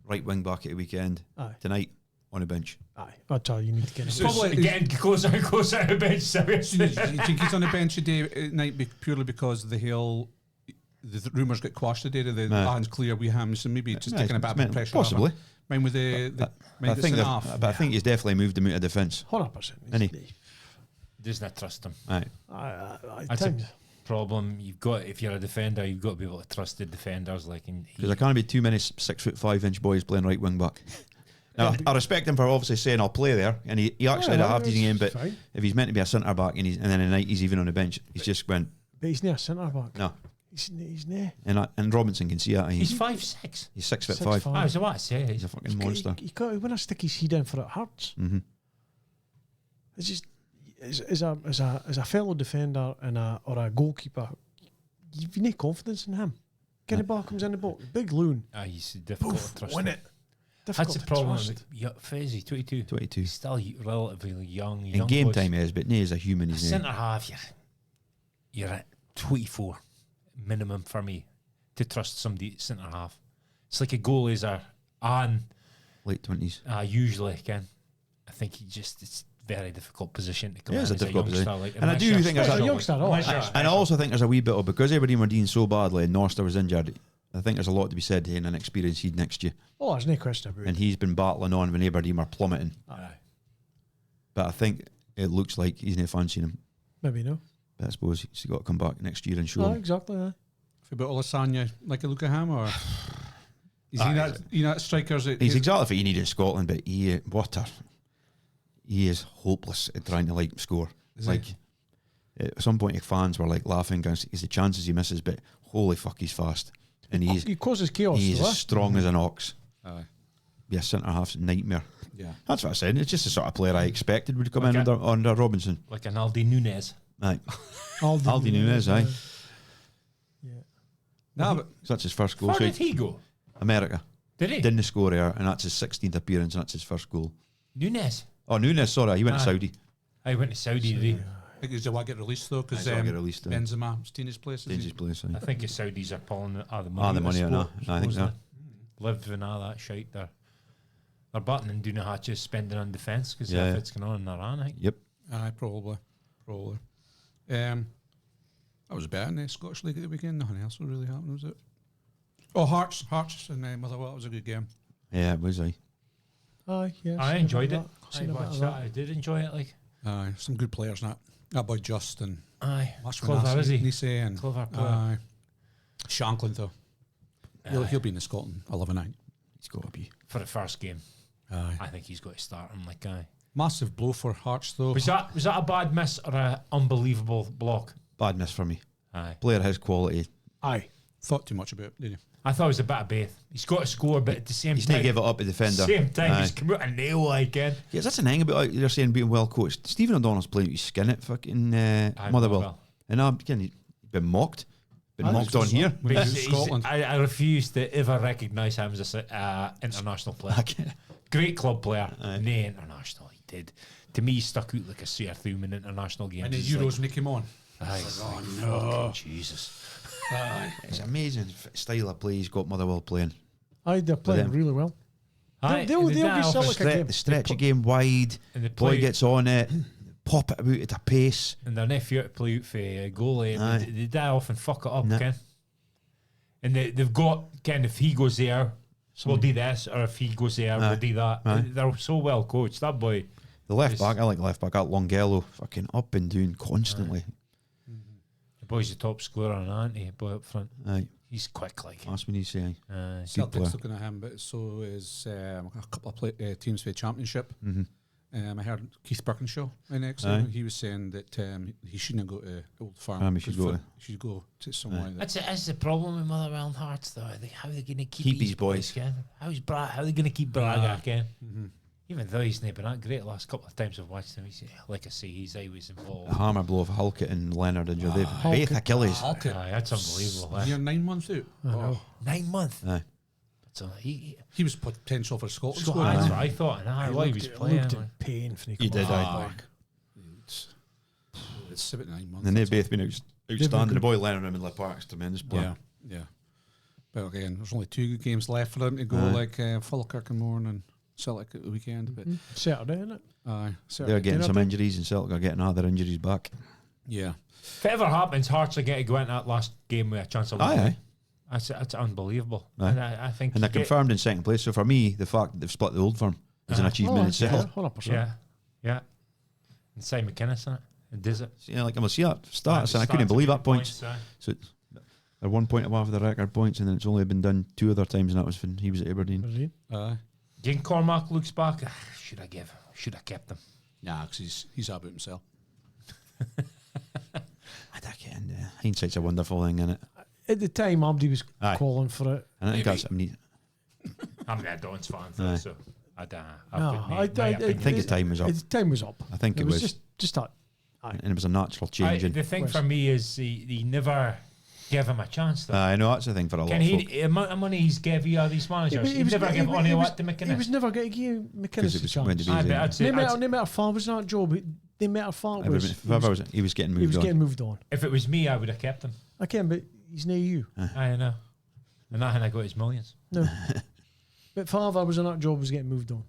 right wing back at the weekend. Aye. Tonight on the bench. Aye. That's all you need to get. So- Probably getting closer and closer to the bench. Do you think he's on the bench today at night purely because the rumours get quashed today? The hands clear with him, so maybe just taking a bit of pressure off him. Possibly. Mine with I think he's definitely moved him out of defence. 100%. Any? Does not trust him. Aye. I That's think. a problem. You've got, if you're a defender, you've got to be able to trust the defenders. Like, Because there can't be too many 6'5" boys playing right wing back. Now, I respect him for obviously saying I'll play there, and he actually had a half decent game. But fine. if he's meant to be a centre back and then at night he's even on the bench, he's just went But he's not a centre back. no. He's not. And Robinson can see that. he's 5'6". He's 6'5". 6'5". I was what I say. He's a fucking monster. He got when I stick his head in for it hurts. Mm-hmm. It's just as a fellow defender and or a goalkeeper, you've no confidence in him. Get the ball comes in the box, big loon. He's difficult to trust. Win him. it. Difficult That's the to problem. trust. Fezzi, 22. 22. He's still relatively young. In game boys. time he is, but no, as a human he's Centre half, you're at 24 minimum for me to trust somebody centre half. It's like a goalies are on late 20s. usually can. I think it's very difficult position to come Yeah, in it's a as difficult youngster, position. like, And I unless do you're think there's special, a youngster, like, oh, unless you're aye. special. And I also think there's a wee bit of, because Aberdeen were doing so badly and Noster was injured, I think there's a lot to be said in an experienced he'd next year. Oh, there's no question about it. And he's been battling on when Aberdeen were plummeting. Aye. But I think it looks like he's not fancying him. Maybe no. But I suppose he's got to come back next year and show No, him. exactly. If about Olasanya, like a look at him, or is he not strikers? He's exactly what you need in Scotland, but he is hopeless at trying to like score. Is Like he? at some point, fans were like laughing because the chances he misses, but holy fuck, he's fast and He causes chaos. he's though, as strong as an ox. Aye. Be a centre half's nightmare. Yeah. That's what I said. It's just the sort of player I expected would come Like in under Robinson. Like an Aldi Nunez. Aye. Aldi Nunez, aye. Yeah. No, but So that's his first goal. Where So did he go? America Did he? didn't score there, and that's his 16th appearance, and that's his first goal. Nunez. Oh, Nunes, sorry, he went to Aye. Saudi. I went to Saudi today. I think he's the one get released though because He's gotta get released, Benzema was his place. Change his place. I Aye. think the Saudis are pulling the money. The money, I know. I think so. Live and all that shite. They're buttoning doing hatches, spending on defence because Yeah. if it's going on in Iran, I think. Yep. Aye, probably. That was better in the Scottish League at the weekend. Nothing else really happened, was it? Oh, Hearts and Motherwell. That was a good game. Yeah, it was. Aye, yeah. I enjoyed it. Seen I a bit watched of that. I did enjoy it. Like, Aye, some good players. That boy Justin. aye, clever is he? Nisi and Clever player. aye. Shanklin though. He'll be in the Scotland 11-9. He's got to be. For the first game, Aye. I think he's got to start him. Like, aye. Massive blow for Hearts though. Was that a bad miss or a unbelievable block? Bad miss for me. Aye. Player has quality. Aye. Thought too much about it, didn't you? I thought it was a bit of both. He's got to score, but at the same He's not time, give it up a defender. same time, Aye. he's come out a nail again. Yeah, that's the thing about like, you're saying being well coached. Stephen O'Donnell's playing with his skin at fucking Motherwell. And he's been mocked. Been mocked on here. When he was in Scotland. I refuse to ever recognise him as an international player. Great club player, no international. He did. To me, he stuck out like a sore thumb in international games. And the It's Euros like, when he came on. aye, Oh fucking no. Jesus. It's amazing style of play he's got Motherwell playing. Aye, they're playing them. really well. Aye, They'll and they give don't have Celtic a- a game. The stretch a game wide. And they Boy play, gets on it. Pop it about at a pace. and their nephew to play out for a goalie. Aye. They die off and fuck it up, No. Ken. And they've got, Ken, if he goes there, we'll do this, or if he goes there, Aye. we'll do that. Aye. They're so well coached. That boy, The left Yes. back, I like left back. That Longello, fucking up and down constantly. the boy's the top scorer on Auntie, boy up front. Aye, He's quick, like. that's what he's saying. Aye. Celtic's player. looking at him, but so is a couple of teams for the Championship. Mm-hmm. I heard Keith Birkinshaw in Aye. Exeter. He was saying that he shouldn't go to Old Firm. He should go to- He should go to somewhere like that. That's the problem with Motherwell and Hearts, though. How are they going to Keep his boys. Ken? How are they going to keep Braga, Ken? Mm-hmm. Even though he's not been that great the last couple of times I've watched him, he's, like I say, he's always A involved. hammer blow of Halkett and Leonard and Jodie. Halkett. Both Achilles. Halkett. Aye, that's unbelievable. You're 9 months out. I know. 9 months. Aye. So he He was potential for Scotland. so squad. that's what I thought. And while he was playing, looked like, in pain when He he did, come aye. back. It's 7 to 9 months. And they've that's both been outstanding. The boy Leonard in the park's tremendous all. player. Yeah. But again, there's only 2 good games left for them to go, Aye. like Falkirk and Mourne and Celtic at the weekend. But Saturday, isn't it? aye, They're getting dinner some time. injuries and Celtic are getting all their injuries back. yeah. if it ever happens, Hearts are going to go into that last game with a chance of Aye, winning. aye. That's unbelievable. Aye. And I think And they're you get- confirmed in second place. So for me, the fact that they've split the Old Firm is an Aye. achievement itself. 100%. Yeah. And Simon McInnes in it. And does it. Yeah, like I'm see that stats, and I Stats couldn't believe and that points. aye. So they're 1 point above the record points, and then it's only been done 2 other times, and that was when he was at Aberdeen. Brilliant. Aye. Again, Cormac looks back. Should I kept him? Nah, because he's out about himself. I don't get hindsight's a wonderful thing, isn't it? At the time, Abdi was Aye. calling for it. And I think Maybe. that's. I mean, I'm a Dons fan, Aye. so I don't. No, I think his time was up. His time was up. I think It it was was, just that. Aye. and it was a natural change. the thing for me is he never gave him a chance. Though. I know that's the thing for a lot Can of he? folk. The amount of money he's gave you all these managers, he never gave any of that to McInnes. He was never going to give Because McInnes it a was when chance. did he Aye, but I'd say, No matter far was that job. The matter far was He was getting he was moved on. getting moved on. if it was me, I would have kept him. I can, but he's near you. I know. And that, and I got his millions. No, but Favre was on that job was getting moved on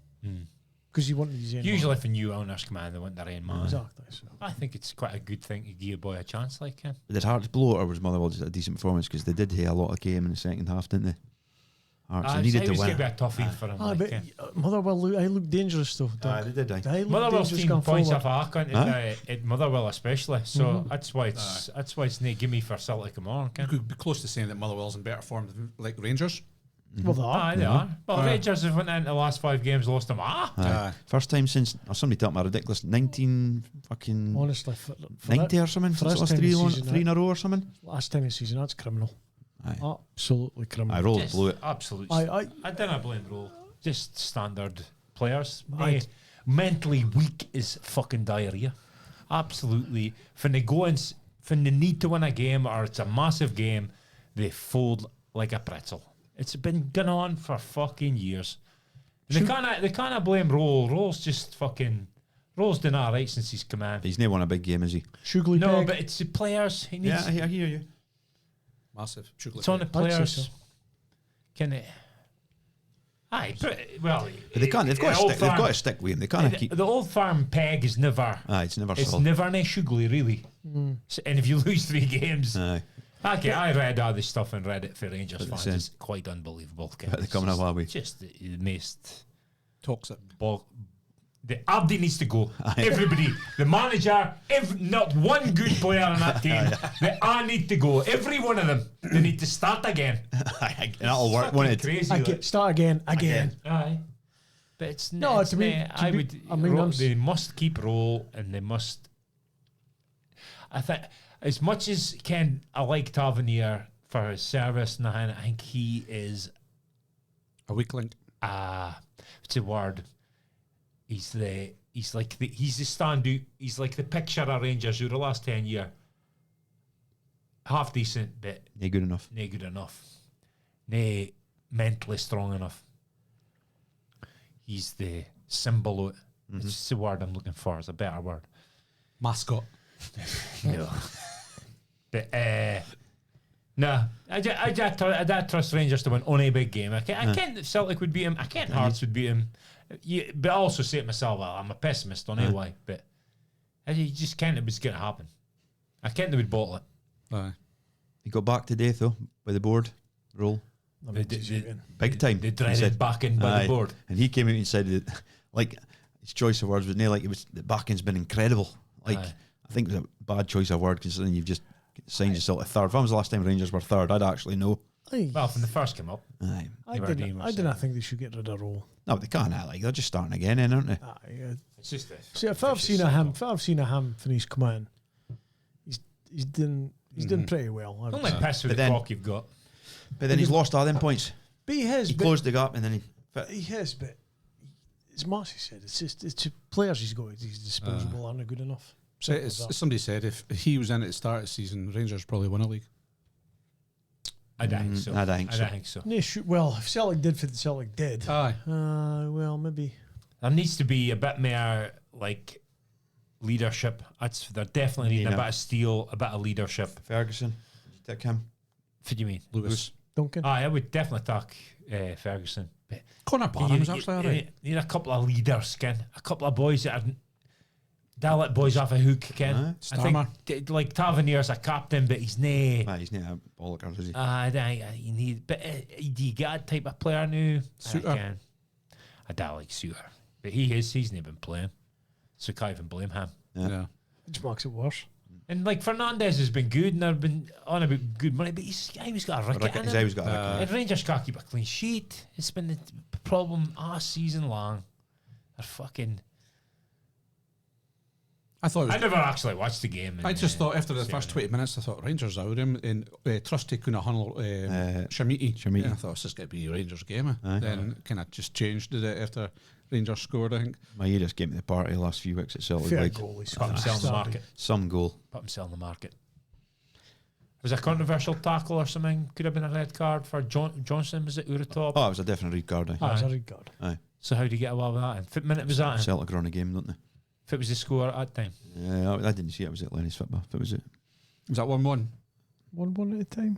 because he wanted his own. Usually, if a new owners come in, they want their own man. exactly. So. I think it's quite a good thing to give a boy a chance like him. Did Hearts blow it, or was Motherwell just a decent performance? Because they did have a lot of game in the second half, didn't they? Hearts they needed to It was win. going to be a toughie for him. Aye, like, but eh. Motherwell looked dangerous though. Aye, they did. They looked Motherwell's dangerous team going points forward. off our count at Motherwell especially, so that's why it's not gimme for Celtic and Mourne. You could be close to saying that Motherwell's in better form than like Rangers. Well, they are. Aye, they are. Well, Rangers have went into the last 5 games, lost them. Aye. First time since somebody told me a ridiculous 19 fucking Honestly, for 90 or something. for Since this last time of three, season, three in a row or something. last time of the season, that's criminal. Aye. Absolutely criminal. I rolled blew it. Absolute. I didn't blame Roll. Just standard players. Aye. They mentally weak is fucking diarrhea. Absolutely. When they need to win a game or it's a massive game, they fold like a pretzel. It's been going on for fucking years. And they can't blame Roll. Roll's just fucking. Roll's done all right since he's come in. He's never won a big game, is he? Sugly No, Peg. but it's the players. He needs. I hear you. Massive. It's on the say players. so. Can it? Aye, well, But they can't. They've got to stick. They've got to stick with him. They can't keep. The Old Firm peg is never. Aye, it's never. It's solid. never an Shugly, really. So, and if you lose 3 games, Aye. okay, I read all this stuff on Reddit for Rangers What they fans. saying? It's quite unbelievable. But they're coming away. Just the most Toxic. The Abdi needs to go. Everybody, the manager, not one good player on that team. They all need to go. Every one of them. They need to start again. That'll work, won't it? Crazy. Start again. Aye. But it's No, it's to me- not- to I be- would. I mean, I'm they must keep roll, and they must. I think as much as Ken, I like Tavernier for his service, and I think he is. A weak link. It's a word. He's the standout. He's like the picture of Rangers over the last 10 years. Half decent, but Yeah, good enough. nae good enough. Nae mentally strong enough. He's the symbol of it. It's just the word I'm looking for. It's a better word. Mascot. No. But no, I trust Rangers to win on a big game. I can't that Celtic would beat him. I can't Hearts would beat him. Yeah, but I also say to myself, well, I'm a pessimist on why. But you just can't. It was going to happen. I can't. They would bottle it. Aye. He got back today though by the board roll. Big time. They he dreaded said. backing by Aye. the board. And he came out and said that, like, his choice of words was near like it was the backing's been incredible. Like, Aye. I think it was a bad choice of word considering you've just signed yourself a third. When was the last time Rangers were third? I'd actually know. Well, from the first came up. Aye. I didn't think they should get rid of Roll. No, they can't. Like they're just starting again, then, aren't they? It's just this. See, if I've seen a ham when he's come in, he's done pretty well. I would Don't let say. piss with But the then- clock you've got. But then he's lost all them points. But he has. He closed the gap and then He has, but as Marcy said, it's the players he's got. He's disposable, aren't good enough. So somebody said if he was in at the start of the season, Rangers probably win a league. I don't think so. I don't think so. think so. No, well, if Celtic did for the Celtic did. Aye. Well, maybe. There needs to be a bit more like leadership. They're definitely needing a bit of steel, a bit of leadership. Ferguson, take him. What do you mean? Lewis. Duncan. I would definitely talk Ferguson. But Connor Barham's actually alright. you need a couple of leaders, Ken. A couple of boys that are. They'll let boys off a hook, Ken. Aye. I think like Tavernier's a captain, but he's nae. Nah, he's not a bollocker, is he? You need, but do you get a type of player now? Suter. I don't like Suter, but he's not been playing, so can't even blame him. Yeah. Which makes it worse. And like Fernandez has been good, and they've been on about good money, but he's always got a ricket in He's him. always got a ricket. And Rangers can't keep a clean sheet. It's been the problem all season long. They're fucking. I thought it was I never actually watched the game. I just thought after the first 20 minutes, I thought Rangers out him and Trusty couldn't handle Shamiti. Shamiti. Yeah, I thought it's just going to be a Rangers game. Aye. Then kind of just changed it after Rangers scored, I think. My just came to the party the last few weeks at Celtic. Fair Like goal. He's put himself in the market. some goal. Put himself in the market. Was a controversial tackle or something? Could have been a red card for Johnson. Was it over the top? Oh, it was a definite red card. That was a red card. Aye. So how do you get away with that? And what minute was that? In? Celtic are on a game, don't they? If it was the score at that time. Yeah, I didn't see it. Was it Lenny's football? If it was it. Was that 1-1? 1-1 at a time.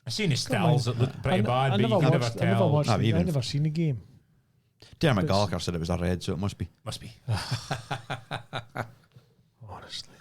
I seen his stills that looked pretty bad, but you can never I tell. never watched. Nah, I even- never seen the game. Dermot But- Gallagher said it was a red, so it must be. Must be. Honestly,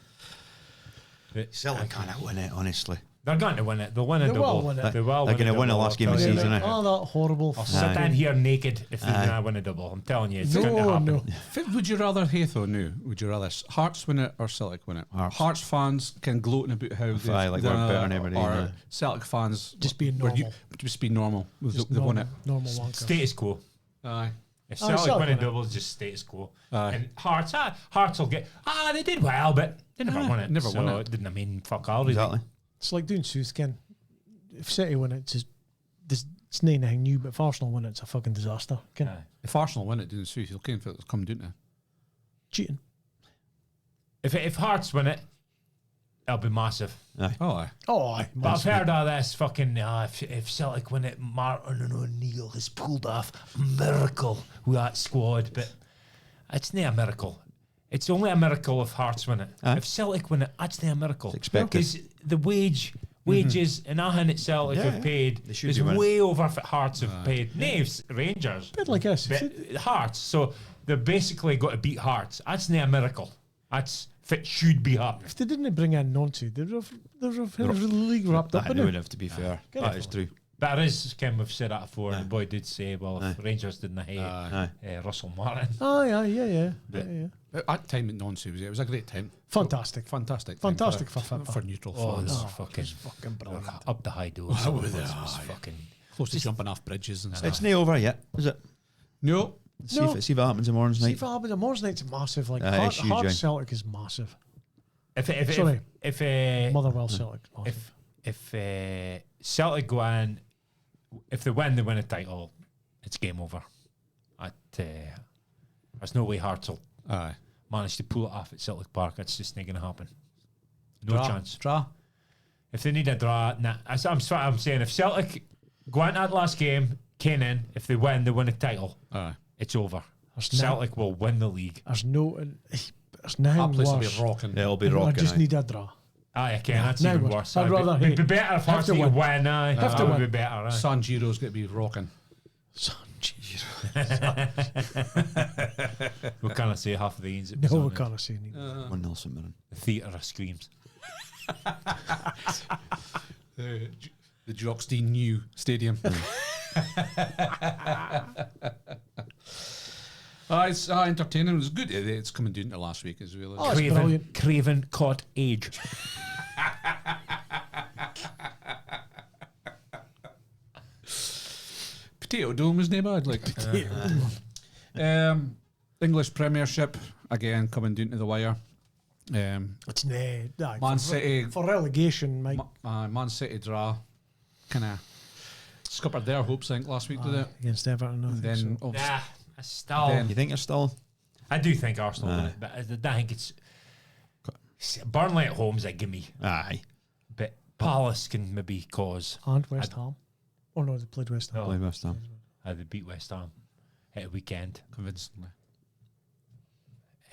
Celtic can't win it, honestly. They're going to win it. They'll win a They will double. win it. They will They're win a gonna win the double, last game I'll of the tell you. season, eh? oh, that horrible. I'll sit in here naked if they're going to win a double. I'm telling you, it's going to No, happen. no. Would you rather, Haytho, no? Would you rather Hearts win it or Celtic win it? Hearts fans can gloating about how they Aye, like we're better than everybody, or yeah. Celtic fans Just being were normal. just be normal. Just They won it. normal wankers. Status quo. Aye. If Oh, Celtic Celtic win a win it. double, it's just status quo. Aye. And Hearts will get. They did well, but they never won it. never won so it. Didn't mean fuck all. Really. Exactly. It's like doing Soothkin. If City win it, it's not anything new, but if Arsenal win it, it's a fucking disaster. Can Aye. If Arsenal win it, didn't see you'll come down to. cheating. If Hearts win it, it'll be massive. Aye. Oh, aye. Oh, aye. But I've heard all this fucking. If Celtic win it, Martin O'Neill has pulled off a miracle with that squad. But it's not a miracle. It's only a miracle if Hearts win it. Aye. If Celtic win it, that's not a miracle. It's expected. Because the wage Wages and nothing that Celtic Yeah, have paid they should is be winning. way over what Hearts have paid. Naves, Rangers, Bit like us. but Hearts. So they've basically got to beat Hearts. That's not a miracle. That's if it should be happening. If they didn't bring in Nancy, they'd have the league wrapped up They in would it. have, to be fair. Get That it. is true. But it is, Kim, we've said that before, and Aye. the boy did say, well, if Aye. Rangers didn't hate Aye. Russell Martin. Oh, yeah. At that time at Nancy, it was a great time. Fantastic. Fantastic. Fantastic time for for neutral Oh, fans. this fucking Fucking brilliant. up the high doors. Oh, This yeah, was aye. fucking. Close to jumping off bridges and stuff. It's not over yet, is it? No. See, No. if what happens tomorrow's See night. if it happens, tomorrow's night's massive. Like, It's huge, Hearts aye. Celtic is massive. If Motherwell Celtic is massive. if Celtic go in, if they win a title, it's game over. There's no way Hearts will Aye. manage to pull it off at Celtic Park. That's just not going to happen. No chance. Draw. If they need a draw, nah. I'm saying if Celtic go into that last game, Kane in, if they win a title, Aye. it's over. There's Celtic will win the league. There's nothing That place will be worse. rocking. Yeah, it'll be I rocking. just aye. need a draw. Aye, I can. That's now even what? worse. I'd rather it'd be hate. better if Have Hearts to could win. win. Aye, Have to that would win. be better. Aye. San Giro's going to be rocking. We can't say half of the ends. No, we can't say anything. 1-0 St Mirren. The theatre of screams. The Jockstein New Stadium. It's entertaining. It was good. It's coming down to last week as well. Oh, it's brilliant. Craven caught age. Potato Dome was name bad. Like English Premiership again coming down to the wire. It's Man City for relegation, Mike. Man City draw, kind of scuppered their hopes. I think last week did it. Against Everton, I think Then so. Nah, I still. Then- You think you're still? I do think Arsenal win Aye. it, but I think it's Burnley at home's a gimme. Aye. But Palace can maybe cause. And West Ham. Oh no, they played West Ham. Oh. Play West Ham. They beat West Ham at a weekend. convincingly.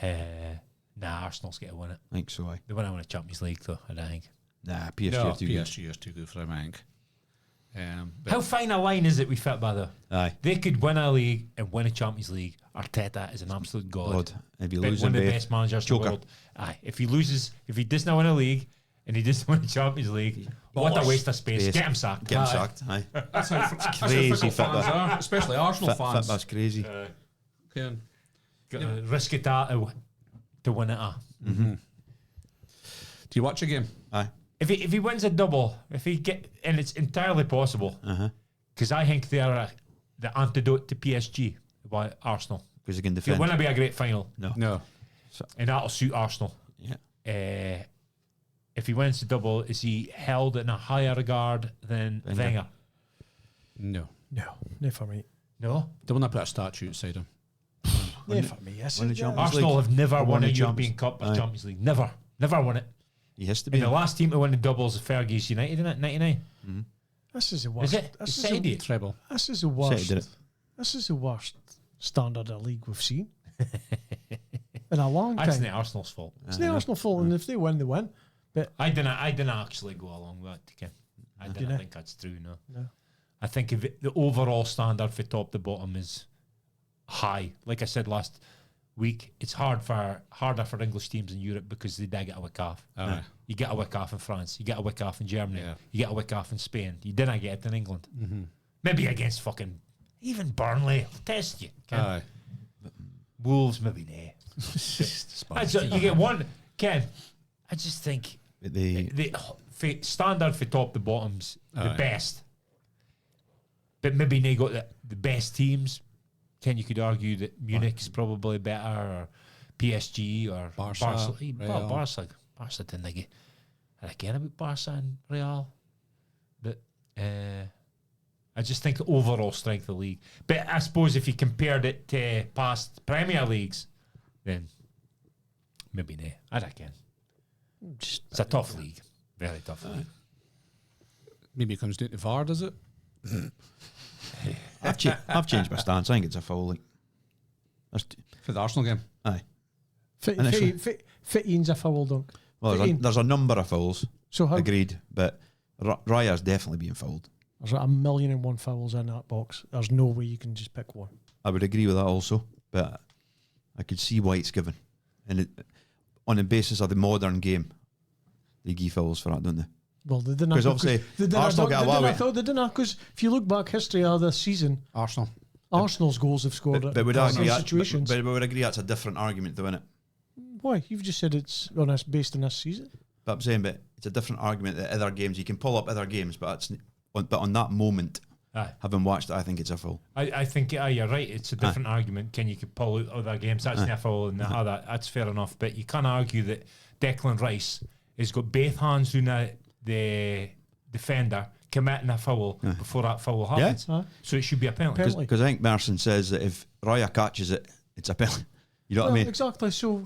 Nah, Arsenal's going to win it. I think so, aye. They win the Champions League though, I think. Nah, PSG No, are too good. PSG is too good for him, I think. But How fine a line is it we fit by though? Aye. They could win a league and win a Champions League. Arteta is an absolute god. God, if you But lose one of the him, best managers in the Joker. world. Aye, if he doesn't win a league and he doesn't win a Champions League, what a waste of space. Space. Get him sacked. get him Aye. sacked. Aye. that's how crazy football fans fit are, especially Arsenal fans. That's crazy. Can- Gotta risk it out to win it. Do you watch a game? Aye. If he wins a double, and it's entirely possible, because I think they are the antidote to PSG by Arsenal. Because he can It defend. wouldn't be a great final, No. and that'll suit Arsenal. Yeah. If he wins the double, is he held in a higher regard than Wenger? No. No, not for me. No. They will not put a statue outside him. Not for me. Yes, win the yeah. Champions Arsenal League. have never Or won won a the European Champions- Cup or Aye. Champions League. Never won it. He has to be. And the last team to win the doubles is Fergie's United, isn't it? 99. This is the worst. Is it? This Is is, it the, Treble. this is the worst. did it. This is the worst standard of league we've seen in a long That's time. not Arsenal's fault. It's the Arsenal fault, and if they win, they win. But I didn't actually go along with that, Kim. I didn't you? think that's true, no. No. I think if the overall standard for top to bottom is high. Like I said last week, it's harder for English teams in Europe because they get a week off. Aye. You get a week off in France, you get a week off in Germany, Yeah. you get a week off in Spain. You didn't get it in England. Maybe against fucking even Burnley. I'll test you. Ken. Aye. Wolves, maybe nah. You get one. Ken, I just think the standard for top to bottom's the Aye. best. But maybe they got the best teams. Ken, you could argue that Munich is probably better, or PSG, or Barca, Real. Barca didn't get. I care about Barca and Real, but I just think the overall strength of the league. But I suppose if you compared it to past Premier Leagues, then maybe no. I reckon it's a tough league, very tough league. Maybe it comes down to VAR, does it? I've changed my stance. I think it's a foul. Like, For the Arsenal game? aye. Initially. Ian's a foul dunk. Well, there's a number of fouls. So how? Agreed, but Raya's definitely being fouled. There's like 1,000,001 fouls in that box. There's no way you can just pick one. I would agree with that also, but I could see why it's given. And on the basis of the modern game, they give fouls for that, don't they? Well, they didn't. Because obviously Arsenal get away with it. They didn't. Because if you look back history of this season, Arsenal's goals have scored But would I agree? situations. But would agree that's a different argument, though, isn't it? Why? You've just said it's on us based on this season. But I'm saying, but it's a different argument that other games you can pull up other games, but on that moment, having watched it, I think it's a foul. I think you're right. It's a different argument. You could pull out other games? That's not a foul, and that's fair enough. But you can't argue that Declan Rice has got both hands doing the defender committing a foul before that foul happens. So it should be a penalty. Because I think Merson says that if Raya catches it, it's a penalty. You know what I mean? Exactly. So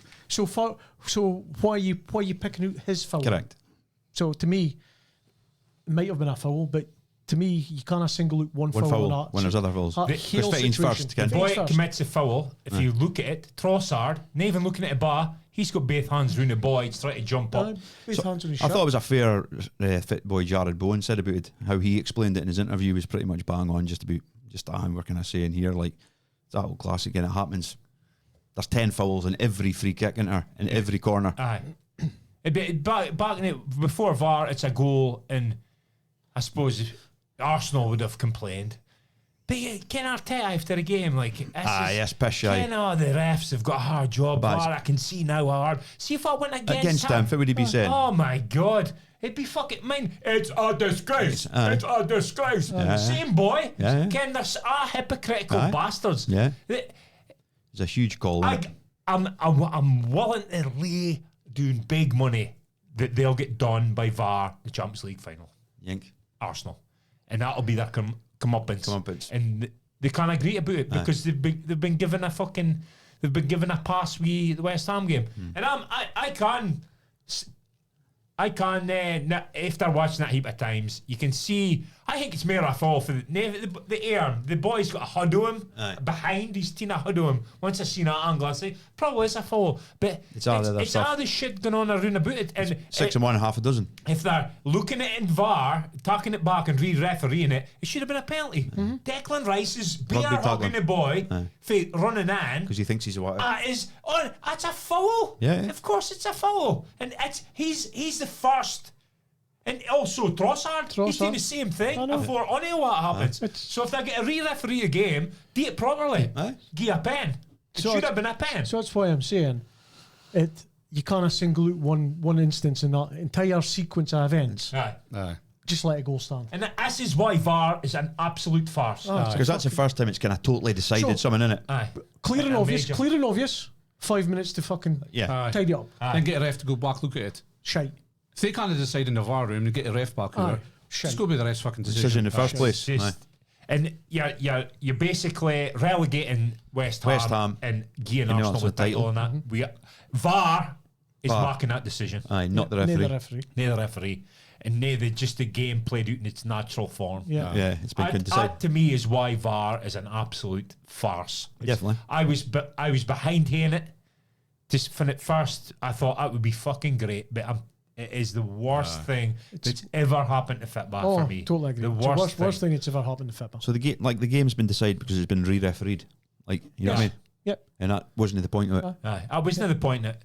why are you picking out his foul? Correct. So to me, it might have been a foul, but to me, you can't single out one foul when there's other fouls. Hale Fighting's situation. first. The boy commits a foul. If you look at it, Trossard, not even looking at a bar, he's got both hands round the boy. He's trying to jump up. I thought it was a fair fit boy Jared Bowen said about it. How he explained it in his interview was pretty much bang on. Just what can I say in here? Like, it's that old classic, and it happens. There's 10 fouls in every free kick in every corner. Aye. Back in it, before VAR, it's a goal, and I suppose Arsenal would have complained. But Ken Arteta after the game, like, pish. The refs have got a hard job. VAR, I can see now how hard. See if I went against him, what would he be saying? Oh my God. It'd be fucking mine. It's a disgrace. It's a disgrace. Same boy. Ken, they're hypocritical bastards. Yeah. It's a huge call. I'm willing to lay doing big money that they'll get done by VAR the Champions League final. Yink. Arsenal, and that'll be their comeuppance. And they can't agree about it because they've been given a pass with the West Ham game, and I can after watching that heap of times, you can see. I think it's more a fall for the arm. The boy's got a hood on him behind. He's seen a hood on him. Once I seen that angle, I say probably it's a fall. But it's all the shit going on around about it. And 6 and 1, half a dozen. If they're looking at it in VAR, talking it back and re-refereeing it should have been a penalty. Declan Rice is beer hugging the boy for running in because he thinks he's a what? That's a foul. Yeah. Of course it's a foul, and he's the first. And also Trossard, he's doing the same thing before on what happens. So if they get a re-referee a game, do it properly. Give a pen. It should have been a pen. So that's why I'm saying you can't single out one instance in that entire sequence of events. Just let it go stand. And this is why VAR is an absolute farce. Because that's the first time it's kind of totally decided something in it. Clear and obvious. 5 minutes to fucking tidy up. Then get a ref to go back, look at it. Shite. If they can't decide in the VAR room and get a ref back there, just go with the ref's fucking decision in the first place. And you're basically relegating West Ham and giving Arsenal the title on that. VAR is marking that decision. Not the referee. Neither referee. And neither just the game played out in its natural form. It's been decided. That to me is why VAR is an absolute farce. Definitely. I was behind hearing it. Just from at first, I thought that would be fucking great, but it is the worst thing that's ever happened to football for me. Totally agree. The worst thing that's ever happened to football. So the game's been decided because it's been re-refereed. Like, you know what I mean? Yep. And that wasn't the point of it. That wasn't the point in it.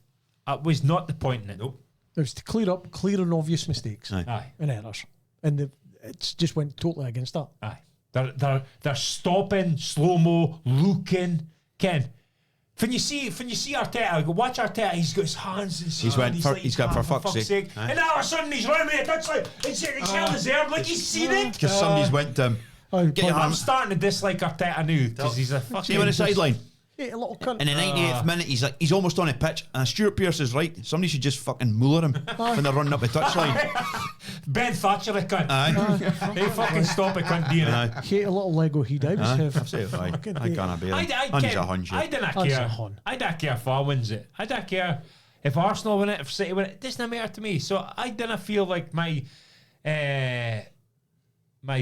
That was not the point in it. Nope. It was to clear up clear and obvious mistakes and errors, and it just went totally against that. They're stopping, slow mo, looking. Ken, when you see Arteta, watch Arteta. He's got his hands. He's got for fuck's sake. And all of a sudden he's running with a touchline. He's held his arm like he's seen it. Because somebody's went to him. I'm starting to dislike Arteta now because he's a fucking. See him on the sideline. A little cunt. In the 98th minute, he's almost on a pitch, and Stuart Pearce is right. Somebody should just fucking muller him when they're running up the touchline. Ben Thatcher, a cunt. They fucking stop a cunt doing it. Hate a little Lego he'd have. I can't bear it. I didn't care. I don't care if I wins it. I don't care if Arsenal win it, if City win it. It doesn't matter to me. So I didn't feel like my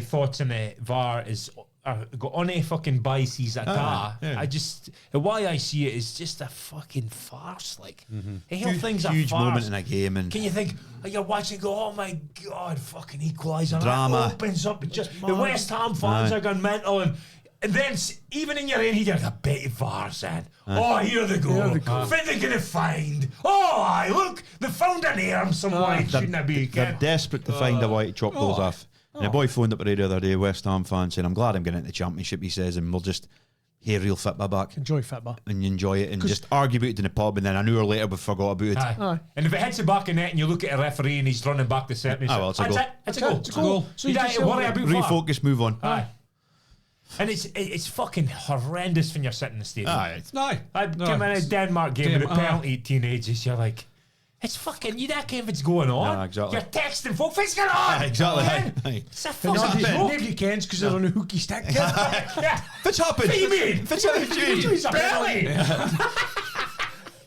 thoughts on the VAR go on a fucking bicy's a car. yeah. The way I see it is just a fucking farce. Like, the whole thing's a Huge farce. moment in a game, and Can you think, you're watching and go, oh my God, fucking equaliser. Drama. That opens up. The West Ham fans are going mental. And then, even in your head, you're like, I bet you VAR said, oh, here they go. Think they're going to find. Oh, aye, look, they found an arm somewhere. Shouldn't it be? they're desperate to find a way to chop those off. And a boy phoned up the other day, West Ham fan, saying, I'm glad I'm getting into the Championship, he says, and we'll just hear real football back. Enjoy football. And enjoy it, and just argue about it in the pub, and then an hour later we forgot about it. Aye. And if it hits the back of net and you look at a referee and he's running back the set, well, it's a goal. It's a goal. It's a goal. So you don't have to worry about VAR. Refocus, move on. Aye. And it's fucking horrendous when you're sitting in the stadium. I came in a Denmark game with a penalty teenagers. You're like, it's fucking, you don't care if it's going on. Exactly. You're texting folk, what's going on? Exactly. Man, it's a fucking joke. Nobody cares because they're on a hooky stick. Yeah. What's happened? What do you mean? What's happened? He's a penalty.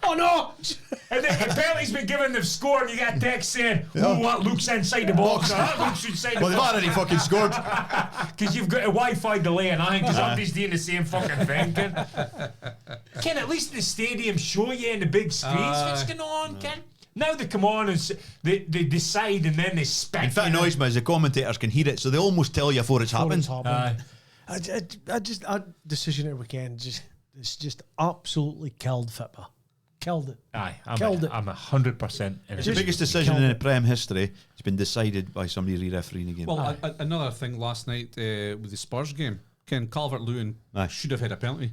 Oh no! And then the penalty's been given, they've scored, and you get a text saying, what Luke's inside the box? That Luke's inside the Well, they've box. already fucking scored. Because you've got a Wi-Fi delay, and I think because everybody's doing the same fucking thing. Can at least the stadium show you in the big screens what's going on, Ken? Now they come on and they decide, and then they spec. In fact, it annoys me is the commentators can hear it, so they almost tell you before it's happened. Our decision at the weekend it's just absolutely killed football. Killed it. Aye, Killed it. I'm 100% in It's the biggest decision in the Prem history. It's been decided by somebody re-refereeing the game. Well, another thing last night with the Spurs game, Ken Calvert-Lewin should have had a penalty.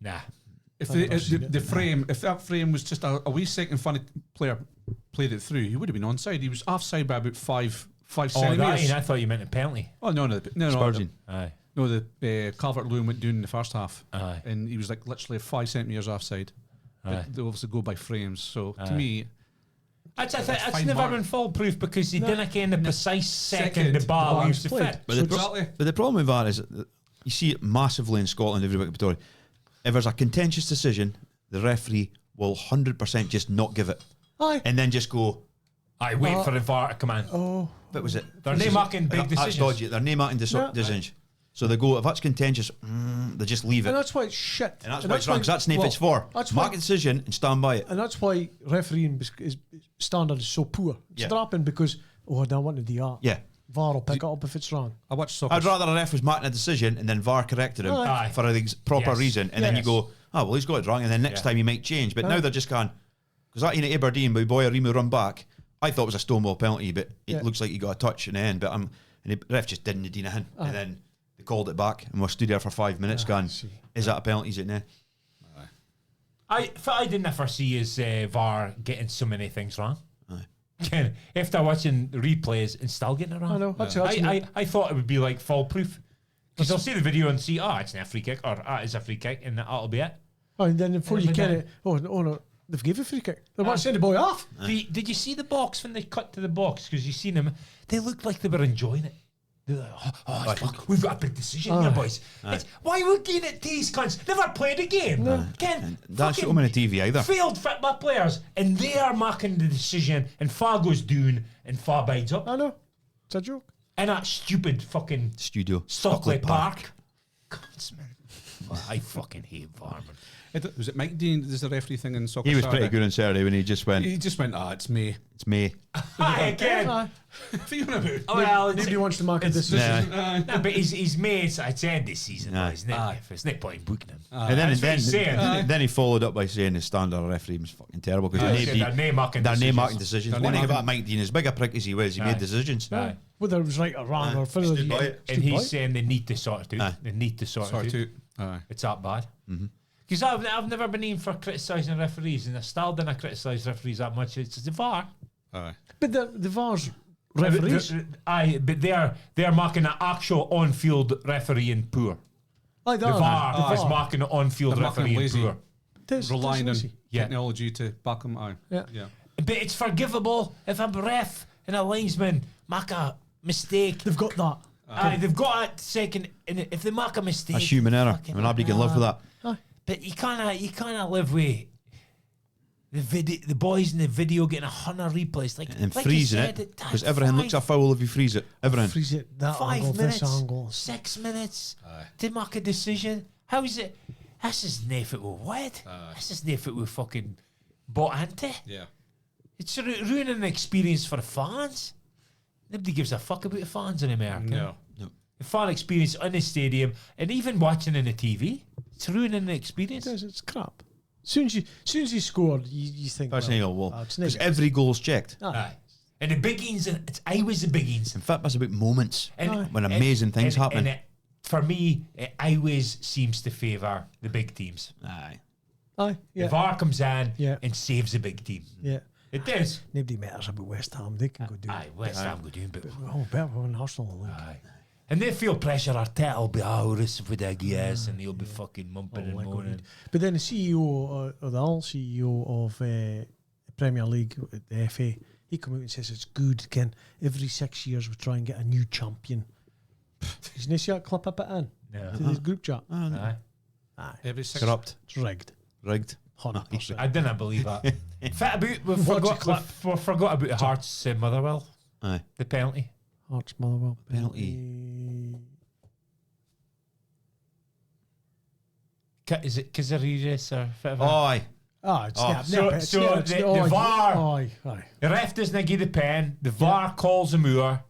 Nah. If that frame was just a wee second funny player played it through, he would have been onside. He was offside by about five centimetres. I thought you meant a penalty. Oh no, Spursing. Aye. No, the Calvert-Lewin went down in the first half, Aye. and he was like literally 5 centimetres offside. But they obviously go by frames, so to me, It's fine never mark. been foolproof because he didn't get in the precise second the ball ball used to played. fit. But the problem with that is that you see it massively in Scotland, everywhere. If there's a contentious decision, the referee will 100% just not give it. Aye. And then just go, I wait for the VAR to come in. what was it? They're name marking big That's decisions. dodgy. They're name marking decisions. So they go, if that's contentious, they just leave it. And that's why it's shit. And that's why it's wrong, because that's what it's for. Mark a decision and stand by it. And that's why refereeing standard is so poor. It's dropping because, I don't want the DR. Yeah. VAR will pick it up if it's wrong. I watched soccer. I'd rather a ref was marking a decision and then VAR corrected him Aye. for a proper Yes. reason. And then you go, well, he's got it wrong. And then next time he might change. But now they're just going, because that in Aberdeen, with Boyarimo run back, I thought it was a stonewall penalty, but it looks like he got a touch in the end. But and the ref just didn't do anything. And then they called it back, and we stood there for 5 minutes going, is that a penalty? Is it now? I didn't ever see is VAR getting so many things wrong. Ken, if they're watching the replays and still getting it wrong. I know. I thought it would be like foolproof. Because they'll see the video and see, it's a free kick, or it's a free kick, and that'll be it. And then before you get it, no, they've given a free kick. They want to send the boy off. Did you see the box when they cut to the box? Because you seen them, they looked like they were enjoying it. They're like, fuck, we've got a big decision here, boys. Why are we getting it these cunts? Never played a game. Ken, That's not on the TV either. Failed football players, and they are making the decision, and far goes down, and far bides up. I know. It's a joke. In that stupid fucking Studio. Stockley Park. Cunts, man. I fucking hate VAR, man. Was it Mike Dean that does the referee thing in soccer? He was pretty good on Saturday when he just went, It's me. it's me. Hi again. Well, Nobody wants to mark a decision. no, but his mates, I'd say this season, isn't it? It's no point booking him. And then, That's what he's saying. then he followed up by saying the standard referee was fucking terrible because They're name marking they're name decisions. marking decisions. They're One thing name about Mike Dean, as big a prick as he was, he made decisions. Aye. Whether it was right or wrong or further. stood by it. And he's saying they need to sort it out. Aye. They need to sort it out. Aye. It's that bad. Because I've never been in for criticising referees, and I still didn't criticise referees that much. It's the VAR. Aye. But the VAR's referees. Aye, but they're marking an actual on-field refereeing poor. Aye, The VAR is marking an on-field They're marking refereeing lazy. poor. Relying on Yeah. technology to back them out. Yeah. But it's forgivable if a ref and a linesman make a mistake. They've got that. Aye, they've got a second, and if they make a mistake, That's human error. fucking I mean, nobody can live with that. But you can't live with the boys in the video getting 100 replays, like And like freezing you it said, because everything looks a foul if you freeze it. Everything. Freeze it, that 5 angle, minutes, this angle. 6 minutes to make a decision. How is it? This is nothing with what? This is nothing with fucking bought into. Yeah. It's ruining the experience for the fans. Nobody gives a fuck about the fans in America. No. The fan experience in the stadium and even watching on the TV, it's ruining the experience. It's crap. Soon as you scored, you think. That's well, it's because negative. every goal's checked. Aye. And the biggies, it's always the biggies. In fact, that's about moments And, when amazing things happen. And for me, it always seems to favour the big teams. Aye. Aye, yeah, The VAR comes in Yeah. and saves the big team. yeah. It does. Nobody matters about West Ham. They can go do. Aye, West Ham go doing, but Oh, better than Arsenal. Like. aye. And they feel pressure. Arteta will be this for the yes, and he'll be fucking mumping and Like what we moaning. do. But then the CEO or the old CEO of the Premier League, the FA, he come out and says it's good. Again, every 6 years we try and get a new champion. Isn't this your clip up it in No. to this group chat? Aye. Aye, Every 6 Corrupt. it's rigged. Rigged. 100%. I didn't believe that. Fit about, we forgot about the Hearts Motherwell, Aye. the penalty. Hearts Motherwell Penalty. Is it Kazariris or whatever? Aye. Ah, it's Oh, not. so- it's so not- it's the not- VAR Aye, aye. The ref doesn't give the pen. The VAR calls a moor.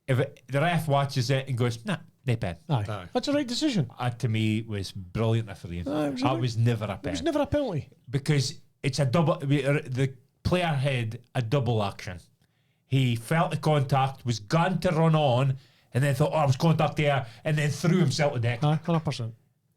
If the ref watches it and goes, nah, no pen. Aye. Aye. That's the right decision. That to me was brilliant refereeing. Aye, it was That right. was never a It pen. was never a penalty. Because it's a double. The player had a double action. He felt the contact, was gone to run on, and then thought, oh, I was contact there, and then threw himself to deck. Aye, 100%.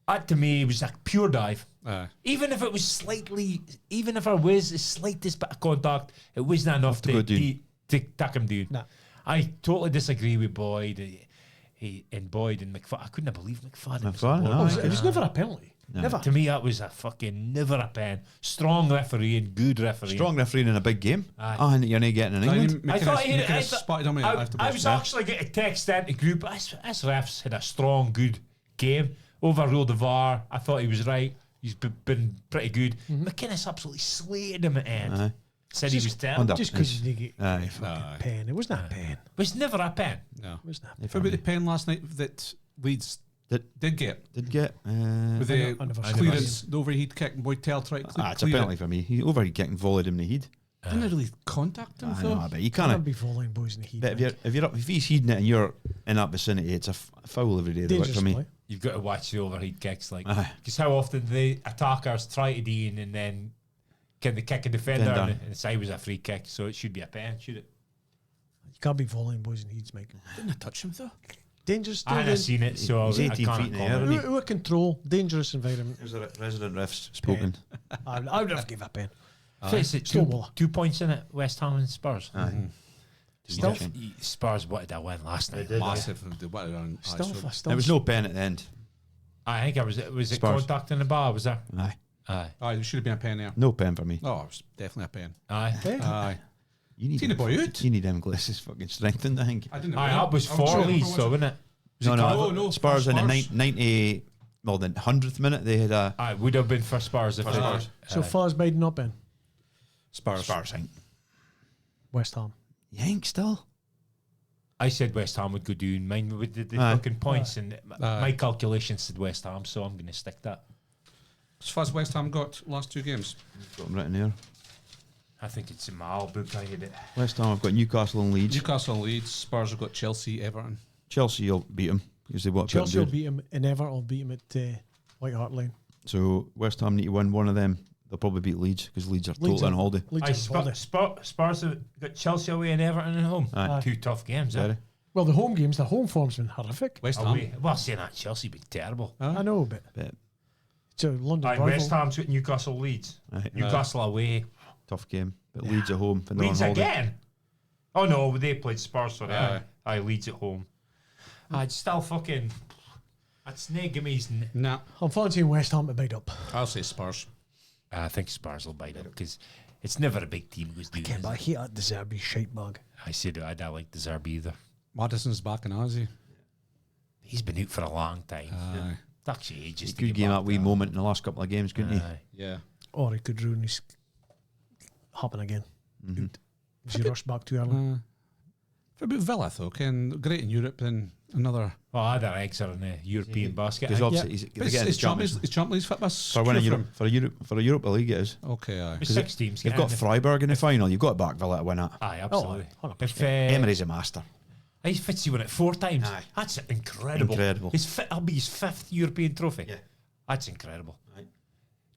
That to me was a pure dive. Aye. Even if it was slightly, even if there was the slightest bit of contact, it wasn't enough To go down. to tuck him down. Nah. I totally disagree with Boyd. Boyd and McFadden. I couldn't believe McFadden. was McFadden, on aye. board. It was never a penalty. Never. To me, that was a fucking never a pen. Strong refereeing, good refereeing. Strong refereeing in a big game. Aye. And you're not getting in England. I thought he I spotted him out after I was actually getting a text into group. This ref's had a strong, good game. Overruled the VAR. I thought he was right. He's been pretty good. McInnes absolutely slated him at the end. Aye. Said he was terrible. Under- Just because you didn't get Aye. a fucking pen. It wasn't a pen. It was never a pen. No. It wasn't a What about the pen last night that Leeds did get? Did get. With the I never saw clearance, the overhead kick, and Boyd-Tell tried to It's a clear penalty it. for me. He overhead kicked and volleyed him in the head. Didn't really contact him, I though. know, but you Can't can't. be volleying boys in the heat. But if he's heading it and you're in that vicinity, it's a foul every day. Dangerous For me. play. You've got to watch the overhead kicks, like Aye. because how often the attackers try to D in and then can they kick a defender Defender. and it's always a free kick, so it should be a pen, should it? You can't be volleying boys in heats, Mike. Didn't I touch him, though? Dangerous. I haven't seen it, so He's I 18 can't feet in the comment. air. Who control? Dangerous environment. There's a resident refs spoken. I would have give a pen. Face it, Stonewall. 2 points in it, West Ham and Spurs. Aye. Still, Spurs wanted a win last night. Massive. They went around. still, There was no pen at the end. I think was it Spurs. contact in the bar, was there? Aye. Aye. Aye, there should have been a pen there. No pen for me. Oh, it was definitely a pen. Aye. Aye. You need Seen the boy out. You need them glasses fucking strengthened, I think. I didn't know. Aye, that was I'm 4 sure Leeds, it so was- wasn't it? No, Spurs in the Spurs. 90, well, the 100th minute, they had a Aye, would have been for Spurs if For it Spurs. so far's Biden not been. Spurs. Spurs, I think. West Ham. You think still? I said West Ham would go down. Mine with the Aye. fucking points, and Aye. my calculations said West Ham, so I'm going to stick that. As far as West Ham got last 2 games. Got them written here. I think it's in my old book. I had it. West Ham have got Newcastle and Leeds. Newcastle and Leeds. Spurs have got Chelsea, Everton. Chelsea will beat them because they want Chelsea will good. beat him, and Everton will beat him at White Hart Lane. So West Ham need to win one of them. They'll probably beat Leeds because Leeds are Leeds totally on are- holiday. Leeds Aye, are holiday. Spurs have got Chelsea away and Everton at home. Aye. 2 tough games. Eh? Very. Well, the home games, the home form's been horrific. West Away. Ham. Well, saying that Chelsea been terrible. I know, but But it's a London Aye, rival. West Ham's got Newcastle Leeds. aye, Newcastle away. tough game. But Leeds at home. When they're Leeds on holiday. again. Oh no, they played Spurs. Sorry, Aye. aye, Leeds at home. I'd still fucking. That's no amazing. Nah, I'm fancying West Ham to bite up. I'll say Spurs. I think Spurs will bite it because it's never a big team who goes down. Again, is but I it? hate that De Zerbi shite bag. I said I don't like the Zerbi either. Madison's back in Aussie. He's been out for a long time. Aye. It's actually ages. He could game that wee moment in the last couple of games, couldn't he? Aye. Yeah. Or he could ruin his happen again. Mm-hmm. If you rush back too early. For about Villa, though, Ken, great in Europe, then another. Oh, other eggs are in the European basket. Because obviously Yeah. he's But getting it's the Champions Champions League fit us for winning Europe for a Europa League. It is. Okay, aye. With 6 teams. You've got Freiburg in the final. You've got to back Villa to win it. Aye, absolutely. Oh, 100%. If Emery's a master. Fitzy won it 4 times. Aye. That's incredible. Incredible. That'll be his 5th European trophy. Yeah. That's incredible. Aye.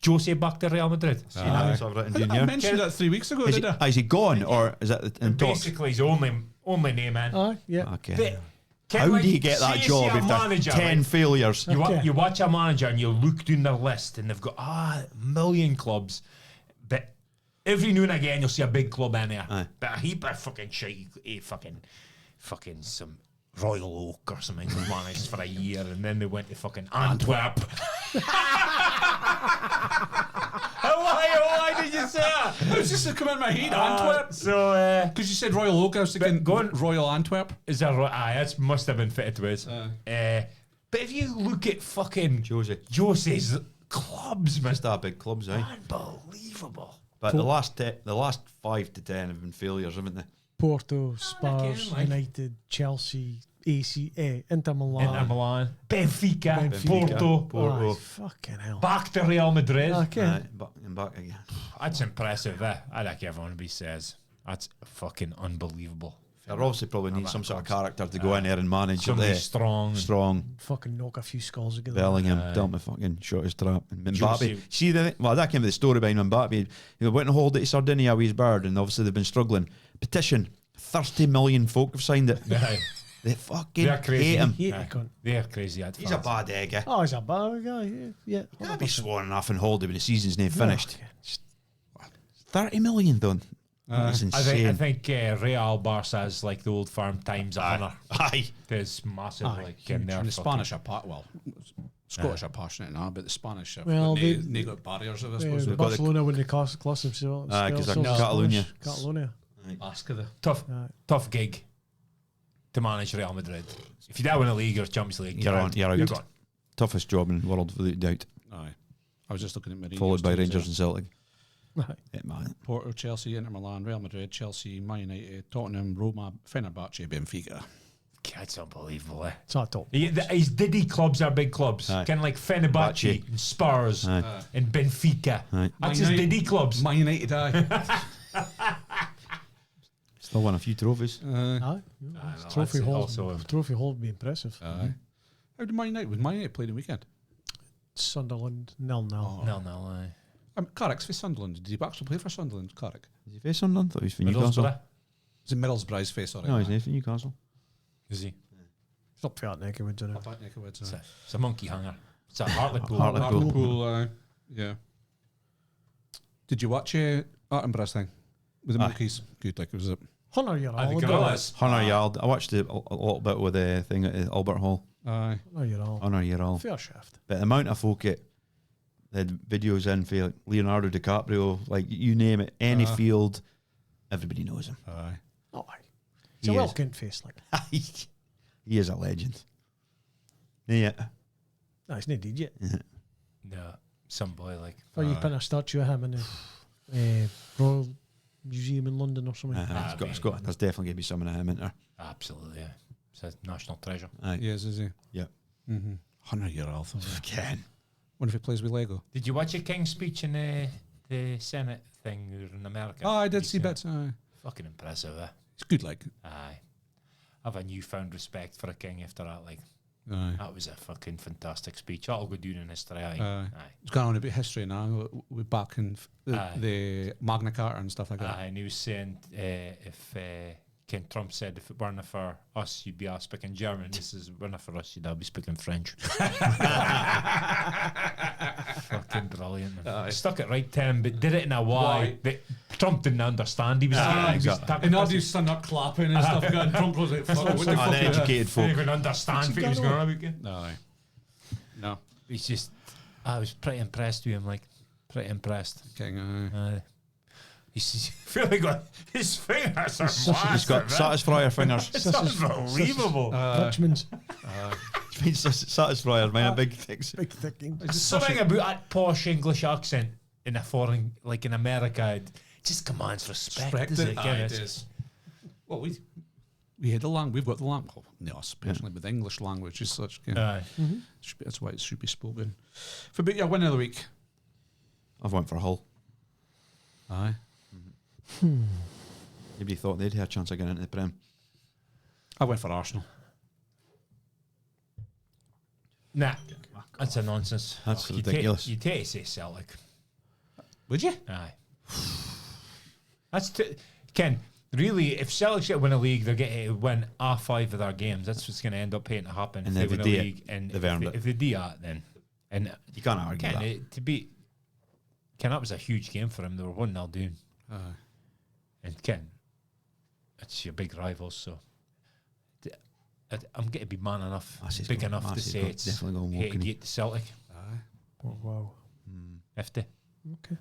Jose back to Real Madrid. I've written down I here. mentioned that 3 weeks ago, did I? Is he gone or is that in talks? Basically, his only name in. Aye, yeah. Okay. But How do you get that job if after 10 failures? Okay. You watch a manager and you look down their list and they've got a million clubs, but every now and again you'll see a big club in there. Aye. But a heap of fucking shit, fucking some Royal Oak or something who managed for a year and then they went to fucking Antwerp. Why did you say that? It was just to come in my head, Antwerp. So, Because you said Royal Oak, I was thinking go on. Royal Antwerp. is that right? Aye, that must have been fitted to us. But if you look at fucking Jose's clubs, man, Just a big clubs, eh? unbelievable. But the last 5 to 10 have been failures, haven't they? Porto, Spurs, like- United, Chelsea, Inter Milan. Inter Milan, Benfica, Benfica. Porto, Aye, fucking hell. back to Real Madrid. Okay. And back again. That's impressive, eh? I think everybody says that's fucking unbelievable. They obviously probably need some sort of character to go in there and manage Somebody it. strong. Fucking knock a few skulls together. Bellingham dealt me fucking shot his trap. And Mbappe. Jose- See, that came with the story behind Mbappe. He went on holiday to Sardinia with his bird, and obviously they've been struggling. Petition. 30 million folk have signed it. Aye. They fucking They're crazy. hate him. Hate Aye. the cunt. They're crazy. He's a bad egg, eh? Oh, he's a bad guy. Yeah. Can't be sworn off on holiday when the season's not finished. Okay. Just 30 million done. That's insane. I think Real Barca is like the old firm times 100. Aye. There's massive Aye, like in there. And the Spanish are Scottish are passionate now, but the Spanish have Well, they got barriers, I suppose. got the- Barcelona wouldn't class themselves. Aye, 'cause they're themselves Catalonia. Spanish. Catalonia. Alaska, the tough gig to manage Real Madrid. If you don't win a league or Champions League, You're out. You're gone. Toughest job in the world, without doubt. Aye. I was just looking at my Followed by Rangers and Celtic. Aye. Yeah, man. Porto, Chelsea, Inter Milan, Real Madrid, Chelsea, Man United, Tottenham, Roma, Fenerbahce, Benfica. That's unbelievable, eh? It's not top. His Diddy clubs are big clubs. Aye. Kind of like Fenerbahce Bache. and Spurs Aye. and Benfica. Aye. That's his Diddy clubs. Man United, aye. Still won a few trophies. Aye. well, Trophy that's hall. also- Trophy hall would be impressive. Aye. How did Man United? Was Man United played the weekend? Sunderland 0-0. No, aye. Carrick's for Sunderland. Did he actually play for Sunderland? Carrick. Is he face Sunderland? I thought he was for Newcastle. Middlesbrough. Is it Middlesbrough's face? Sorry. No, he's not for Newcastle. Is he? It's up for that neck of woods, isn't it? Up that neck of woods, It's aye. a monkey hanger. It's a Hartlepool. Hartlepool. Hartlepool, yeah. Did you watch Attenborough's thing with the Aye. monkeys? Good, like it was a Hunter, you're Aye, the all. gorillas. Hunter Yard. I watched a little bit with the thing at Albert Hall. aye. Hunter, you're all. Hunter Yard. Fair shaft. But the amount of folk that had videos in for like Leonardo DiCaprio, like you name it, any field, everybody knows him. Aye. Oh, aye. It's a He well is. kent face, like. He is a legend. Yeah. No, he's not dead yet. No, some boy like. Or you put a statue of him in the Royal Museum in London or something. There's definitely going to be something of him in there. Absolutely, yeah. It's a national treasure. Aye. Yes, is he? Yeah. 100-year-old. Again. Wonder if he plays with Lego. Did you watch a King's speech in the Senate thing in America? Oh, I did He see said- bits. Aye. Fucking impressive, eh? It's good, like. Aye. I've a newfound respect for a king after that. Like, Aye. that was a fucking fantastic speech. That'll go down in history. Aye. Aye. Aye. It's gone on a bit of history now. We're back in Aye. the Magna Carta and stuff like that. Aye, and he was saying if King Trump said if it weren't for us, you'd be all speaking German. This is weren't for us, you'd all be speaking French. Fucking brilliant, man. Stuck it right to him, but did it in a way that Trump didn't understand. He was, And all these stand up clapping and stuff. And Trump was like, fuck, what the fuck is that? Uneducated folk. didn't even understand what he was going on. No. No. He's just, I was pretty impressed with him, like, pretty impressed. King, He's really got his fingers are He's massive, got man. Satisfyer fingers. It's unbelievable. Richmond's Satisfyer, man, a big thick. big thicking. Something about that posh English accent in a foreign, like in America, just commands respect, Respect doesn't it. it? Aye, Kenneth? it is. Well, we had we've got the language. Well, no, especially with the English language as such. Aye. That's why it should be spoken. For about your win of the week. I've went for Hull. Aye. Nobody thought they'd have a chance of getting into the Prem. I went for Arsenal. Nah, that's a nonsense. That's You ridiculous. You take to say Celtic. Would you? Aye. That's Ken. Really, if Celtic should win a league, they're going to win all 5 of their games. That's what's going to end up paying to happen. And if if they they win a do it, league, and they've earned it. if they do that, then You can't argue Ken, that. to beat Ken, that was a huge game for him. They were 1-0 down, Aye. and Ken, it's your big rivals, so. I'm going to be man enough, Massey's big got- enough to Massey's say got it's definitely gonna hate walk to in. get to Celtic. Aye. Oh, wow. 50. Okay.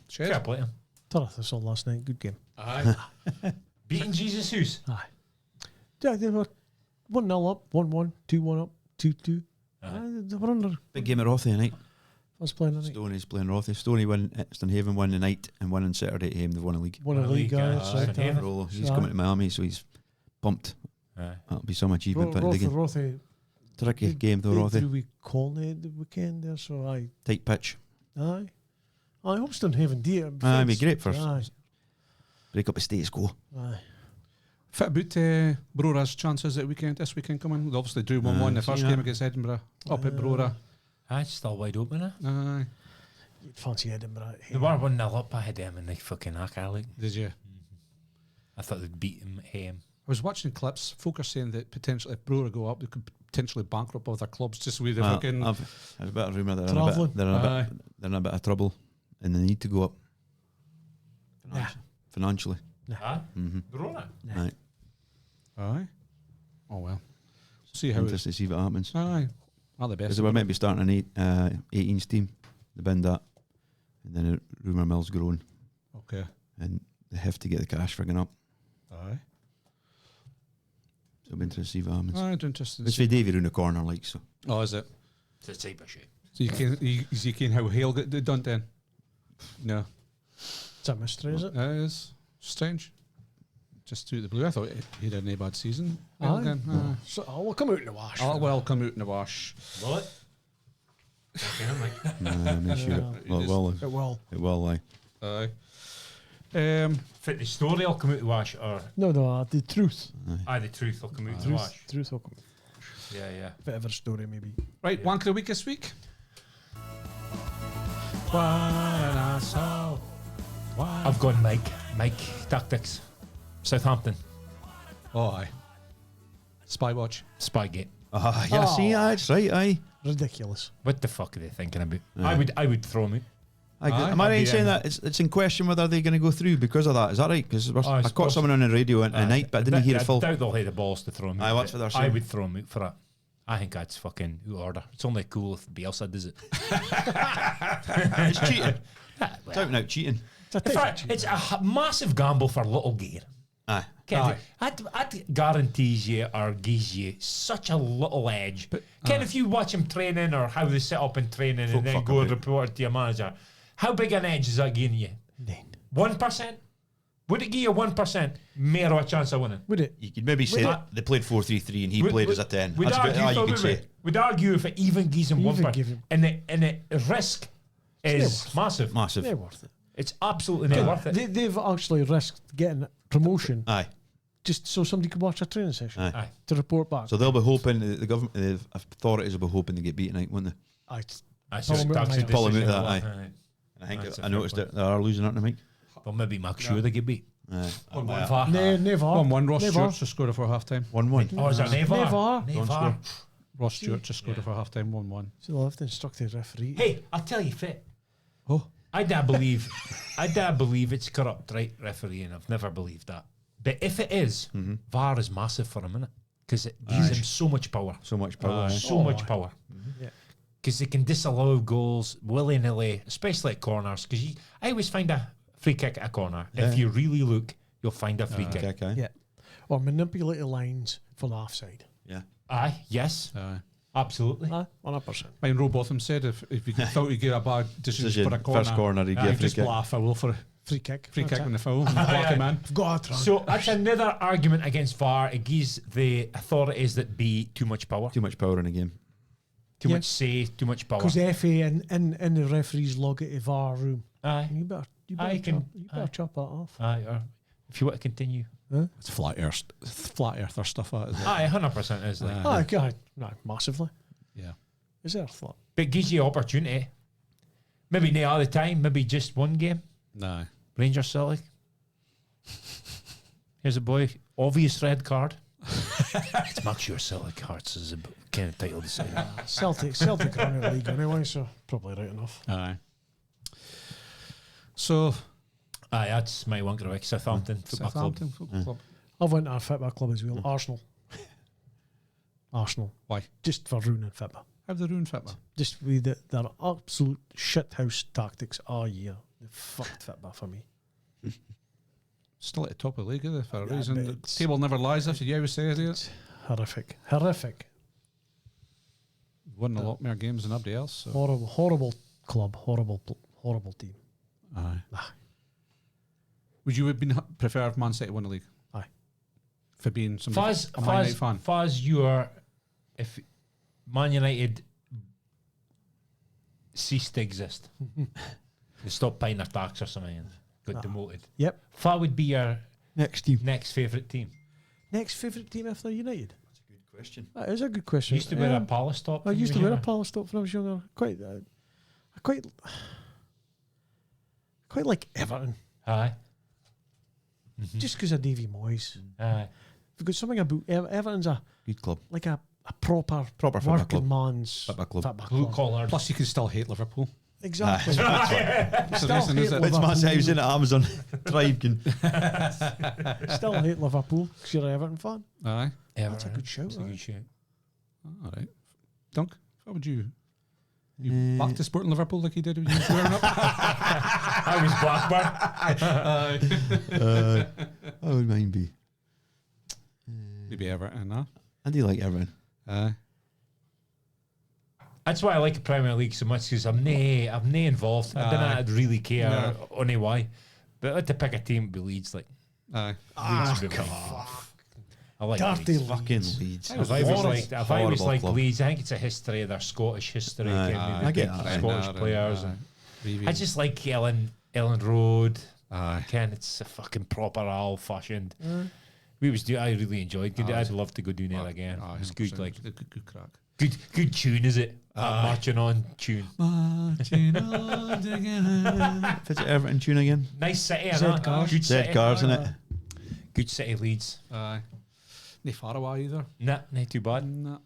Fair play to him. Thought I saw last night. Good game. Aye. Beating Jesus House. Aye. Yeah, they were 1-0 up, 1-1, 2-1 up, 2-2. They were under. Big game at Rothy tonight. I was playing tonight. Stoney's playing Rothy. Stoney win at Stonehaven won the night and won on Saturday at him. They've won a league. One of the league guys. Right, Right, Stonehaven. Rollo. He's Aye. coming to Miami, so he's pumped. Aye. That'll be some achievement. But Rothy, again, Rothy. tricky game though, They Rothy. drew with Colney the weekend there, so Tight pitch. aye. I hope Stonehaven do it. Aye, it'd be great for Aye. break up a status quo. Aye. Fit about Brora's chances at this weekend coming. They obviously drew 1-1 the see first that. game against Edinburgh. Up at Brora. It's still wide open, eh? Aye. You'd fancy Edinburgh. They were 1-0 up. I had them in the fucking Arcalic. Did you? I thought they'd beat him at him. I was watching clips. Folk are saying that potentially if Brora go up, they could potentially bankrupt other clubs just with the Well, fucking. there's a bit of rumour that Travelling. they're in a bit of trouble and they need to go up Nah. financially. Huh? Mm-hmm. Brona. Right. Aye. Oh well. See how. Interested to see what happens. Aye. All the best. Because they were meant to be starting an 18s team. They binned that. And then the rumour mill's grown. Okay. And they have to get the cash frigging up. Aye. So it'll be interesting to see what happens. Aye, interesting. It's for Davey around the corner, like, so. Oh, is it? It's a type of shit. So you can how Hale got done then? No. It's a mystery, is it? It is strange. Just through the blue. I thought he'd had a bad season. Aye. Again. Aye. So I'll come out in the wash. Oh, well, come out in the wash. Will it? Okay, I'm like, Nah, make sure. Well, It well, It will. it will, like. Aye. fit the story, I'll come out to wash, or No, the truth. the truth, I'll come out to Truth. wash. Truth will come. Yeah, yeah. Bit of a story, maybe. Right, wank of the week this week. I've gone Mike Tactics, Southampton, Oh, aye. Spywatch. Spygate. Yeah, see, that's right, aye. Ridiculous. What the fuck are they thinking about? Aye. I would throw me. Aye. Am I right in I'd be saying in. that it's in question whether they're going to go through because of that? Is that right? Because I it's caught someone on the radio at night, but I didn't hear I the full. doubt they'll have the balls to throw me. Aye, that's but what they're I saying. would throw me for it. I think that's fucking out of order. It's only cool if Bielsa does it. It's cheating. It's out and out cheating. It's a In type fact, of it's a massive gamble for little gear. Aye. Ken, that guarantees you or gives you such a little edge. Ken, if you watch him training or how they set up in training Folk and then fuck go and about. report it to your manager, how big an edge is that giving you? Nine. 1%? Would it give you 1% more of a chance of winning? Would it? You could maybe say Would- they played 4-3-3 and he played as a 10. We'd That's about argue, all you wait, could wait, say. wait. We'd argue if it even gives him Even 1%. give him- And the risk is massive. Massive. They're worth it. It's absolutely not worth it. They've actually risked getting promotion Aye. just so somebody could watch a training session Aye. Aye. to report back. So they'll be hoping, the government, the authorities will be hoping to get beat tonight, won't they? Aye. That's Pull just him out, taxi mate. Pull him out decision. of that, aye. I think That's a I noticed fair it. They are losing out, Mike. Well, maybe make sure they get beat. Aye. 1-1. Never. 1-1. Ross Never. Stewart just scored it for half time. 1-1. Oh, is there Nevar? Nevar. Don't score. Ross Stewart just scored it for half time. 1-1. So they'll have to instruct the referee. Hey, I'll tell you, fit. Oh. I da believe it's corrupt, right? Refereeing. I've never believed that. But if it is, VAR is massive for a minute because it gives him so much power. So much power. aye. So much power. Yeah. Because they can disallow goals willy-nilly, especially at corners. Because I always find a free kick at a corner. If you really look, you'll find a free kick. Okay, aye. Yeah. Or manipulate the lines for the offside. Yeah. Aye, yes. Aye. Absolutely. 100%. Ryan Robotham said if you thought you get a bad decision for a corner, First corner, he'd get a free just kick. blow a foul for a Free kick. free That's kick it. when the foul. Block him in. I've got a try. So that's another argument against VAR. It gives the authorities that be too much power, Too much power in the game. too Yeah. much say, too much power. Because the FA and the referees log it to VAR room. Aye. You better I can- chop that off. Aye, or if you want to continue. It's flat earther stuff. That is it? Aye, 100% is like. No, massively. Yeah. Is there a thought? But it gives you opportunity. Maybe not all the time, maybe just one game. No. Rangers Celtic. Here's a boy. Obvious red card. It's make sure Celtic Hearts is a kind of title decider. Celtic are in the league anyway, so probably right enough. Aye. So Aye, that's my one graphic. Southampton Football Southampton Football Club. I've went to a football club as well. Arsenal. Why? Just for ruining football. Have they ruined football? Just with their absolute shithouse tactics all year. They fucked football for me. Still at the top of the league, is it? For a Yeah, reason. but The it's- table never lies after you always say it. It's horrific. Won a lot more games than everybody else. So. Horrible club. Horrible team. Aye. Aye. Would you have been preferred Man City win the league? Aye. For being somebody Faz, a Man United fan. if Man United ceased to exist, they stopped paying their tax or something and got demoted. Yep. What would be your Next team. next favourite team? Next favourite team after United? That's a good question. That is a good question. You used to wear a Palace top. I when used you to were wear a younger. Palace top when I was younger. I quite like Everton. Aye. Just because of Davy Moyes. Aye. Because something about Everton's a Good club. proper football working club. man's Football club. football Blue club. collar. Plus, you can still hate Liverpool. Exactly. That's the Still reason, hate is it? It's massive. I was in at Amazon. Tribe can. Still hate Liverpool because you're an Everton fan. Aye. That's a good shout. That's a good shout. All right. Dunk, what would you? You back to supporting Liverpool like you did when you were growing up? I was Blackburn. What would mine be? Maybe Everton, huh? I do like everyone. Aye. That's why I like the Premier League so much because I'm nae involved. I don't really care only why. But I had to pick a team, it'd be Leeds. Like Aye. Leeds would be mine. I like Dirty Leeds. Fucking Leeds. I've always liked club. Leeds. I think it's a history of their Scottish history. Aye. getting Aye. the I get big that. Scottish players. And Maybe. I just like Ellen Road. Aye. Ken, it's a fucking proper old-fashioned. I really enjoyed. I'd love to go down there again. Aye, It's good, 100%. like good crack. good tune, is it? Marching on tune. Marching on together. If it's Everton tune again. Nice city, Zed innit? Cars. Good Zed city. Cars, innit? Good city, Leeds. Aye. No far away either. Nah, not too bad. Nah.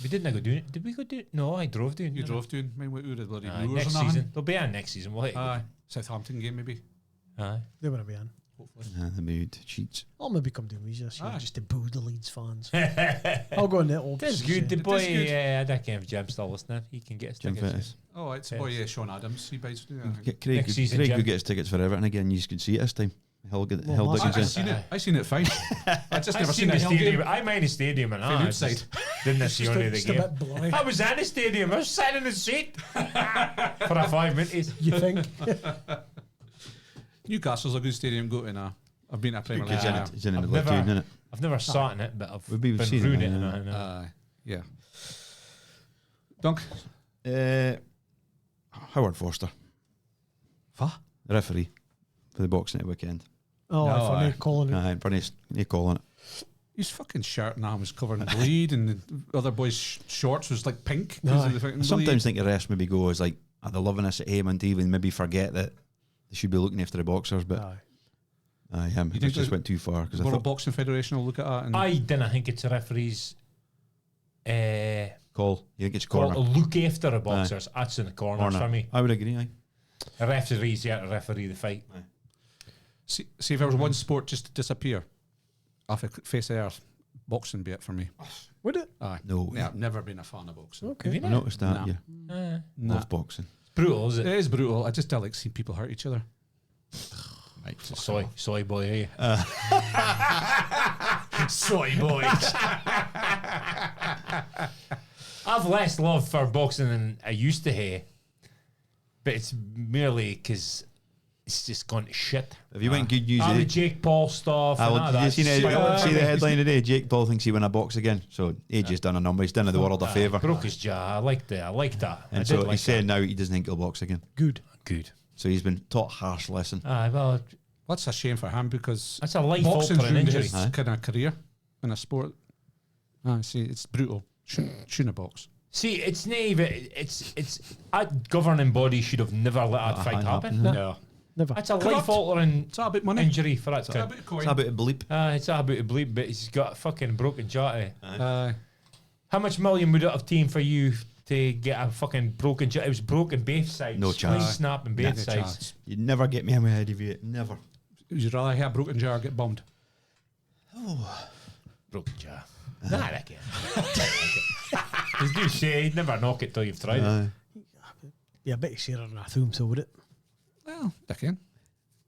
We didn't go down it. Did we go down? No, I drove down. You drove to mine went to the bloody Aye, Brewers next and season. They'll be on next season. We'll hit. Aye. Southampton game maybe. Aye. They want to be in. The mood cheats. I'll maybe come down with you this year Aye. just to boo the Leeds fans. I'll go in the old. That's good. The boy, good. I don't care if Jim's still listening. He can get his Jim tickets. Fittis. Oh, it's a boy Sean Adams. He buys. Get Craig, Next season, Craig Jim. who gets tickets for Everton again. You could see it this time. Hill Well, Dickens I in. seen it. I seen it fine. I just I never seen seen the the Hill stadium. game. I mind the stadium and From I outside. didn't see only the Just a game. bit blurry. I was in the stadium. I was sitting in the seat for a 5 minutes. You think? Newcastle's a good stadium to go to now. I've been to Premier League. It's in now. it. It's in the I've middle of never- June, isn't it? I've never sat in it, but I've We've been been seeing through it, it. yeah. And I- Yeah. Dunk. Howard Foster, What? the referee for the boxing at weekend. Oh, No, if I aye. make calling it. Aye, Bernie's calling it. His fucking shirt now was covered in bleed, and the other boy's shorts was like pink. 'cause Aye. of the fucking I sometimes bleed. think the rest maybe go as like, they're loving this at home and even maybe forget that they should be looking after the boxers, but Aye. him, You it think just the went too far because I World thought Boxing Federation will look at that. And I didn't think it's a referee's call. You think it's call corner? to look after a boxers. That's in the corners for me. I would agree. Aye. A referee's here to referee the fight. see if there was one sport just to disappear off the face of the earth, boxing be it for me. Would it? Aye. No. Yeah, I've never been a fan of boxing. Have Okay. you I not? noticed that. Nah. Yeah, Nah. love boxing. It's brutal, is It it? is brutal. I just don't like seeing people hurt each other. Soy boy, eh? Soy boys. I've less love for boxing than I used to have, but it's merely because it's just gone to shit. Have you went good news? The Jake Paul stuff. Did you see see the headline today? Jake Paul thinks he win a box again. So AJ's done a number. He's done the world a favour. Broke his jaw. I like that. And so he's saying now he doesn't think he'll box again. Good. So he's been taught a harsh lesson. Well, That's a shame for him because that's a life boxing's altering ruined injury. his kind of career in a sport. See, it's brutal. Shouldn't have box. See, it's naive. It's a governing body should have never let that fight happen. No. Never. That's a Corrupt. life altering It's all about money. injury for that kid. It's a bit of bleep. It's all about a bleep, but he's got a fucking broken jaw. Aye. How much million would it have taken for you to get a fucking broken jaw? It was broken both sides. No chance. Spleen snap in both No sides. chance. You'd never get me in my head if you never. Would you rather have a broken jaw or get bombed? Broken jaw. Nah, that can't. He's do say he'd never knock it till you've tried it. Yeah, I bet you share on a thumb, so would it? Well, they can.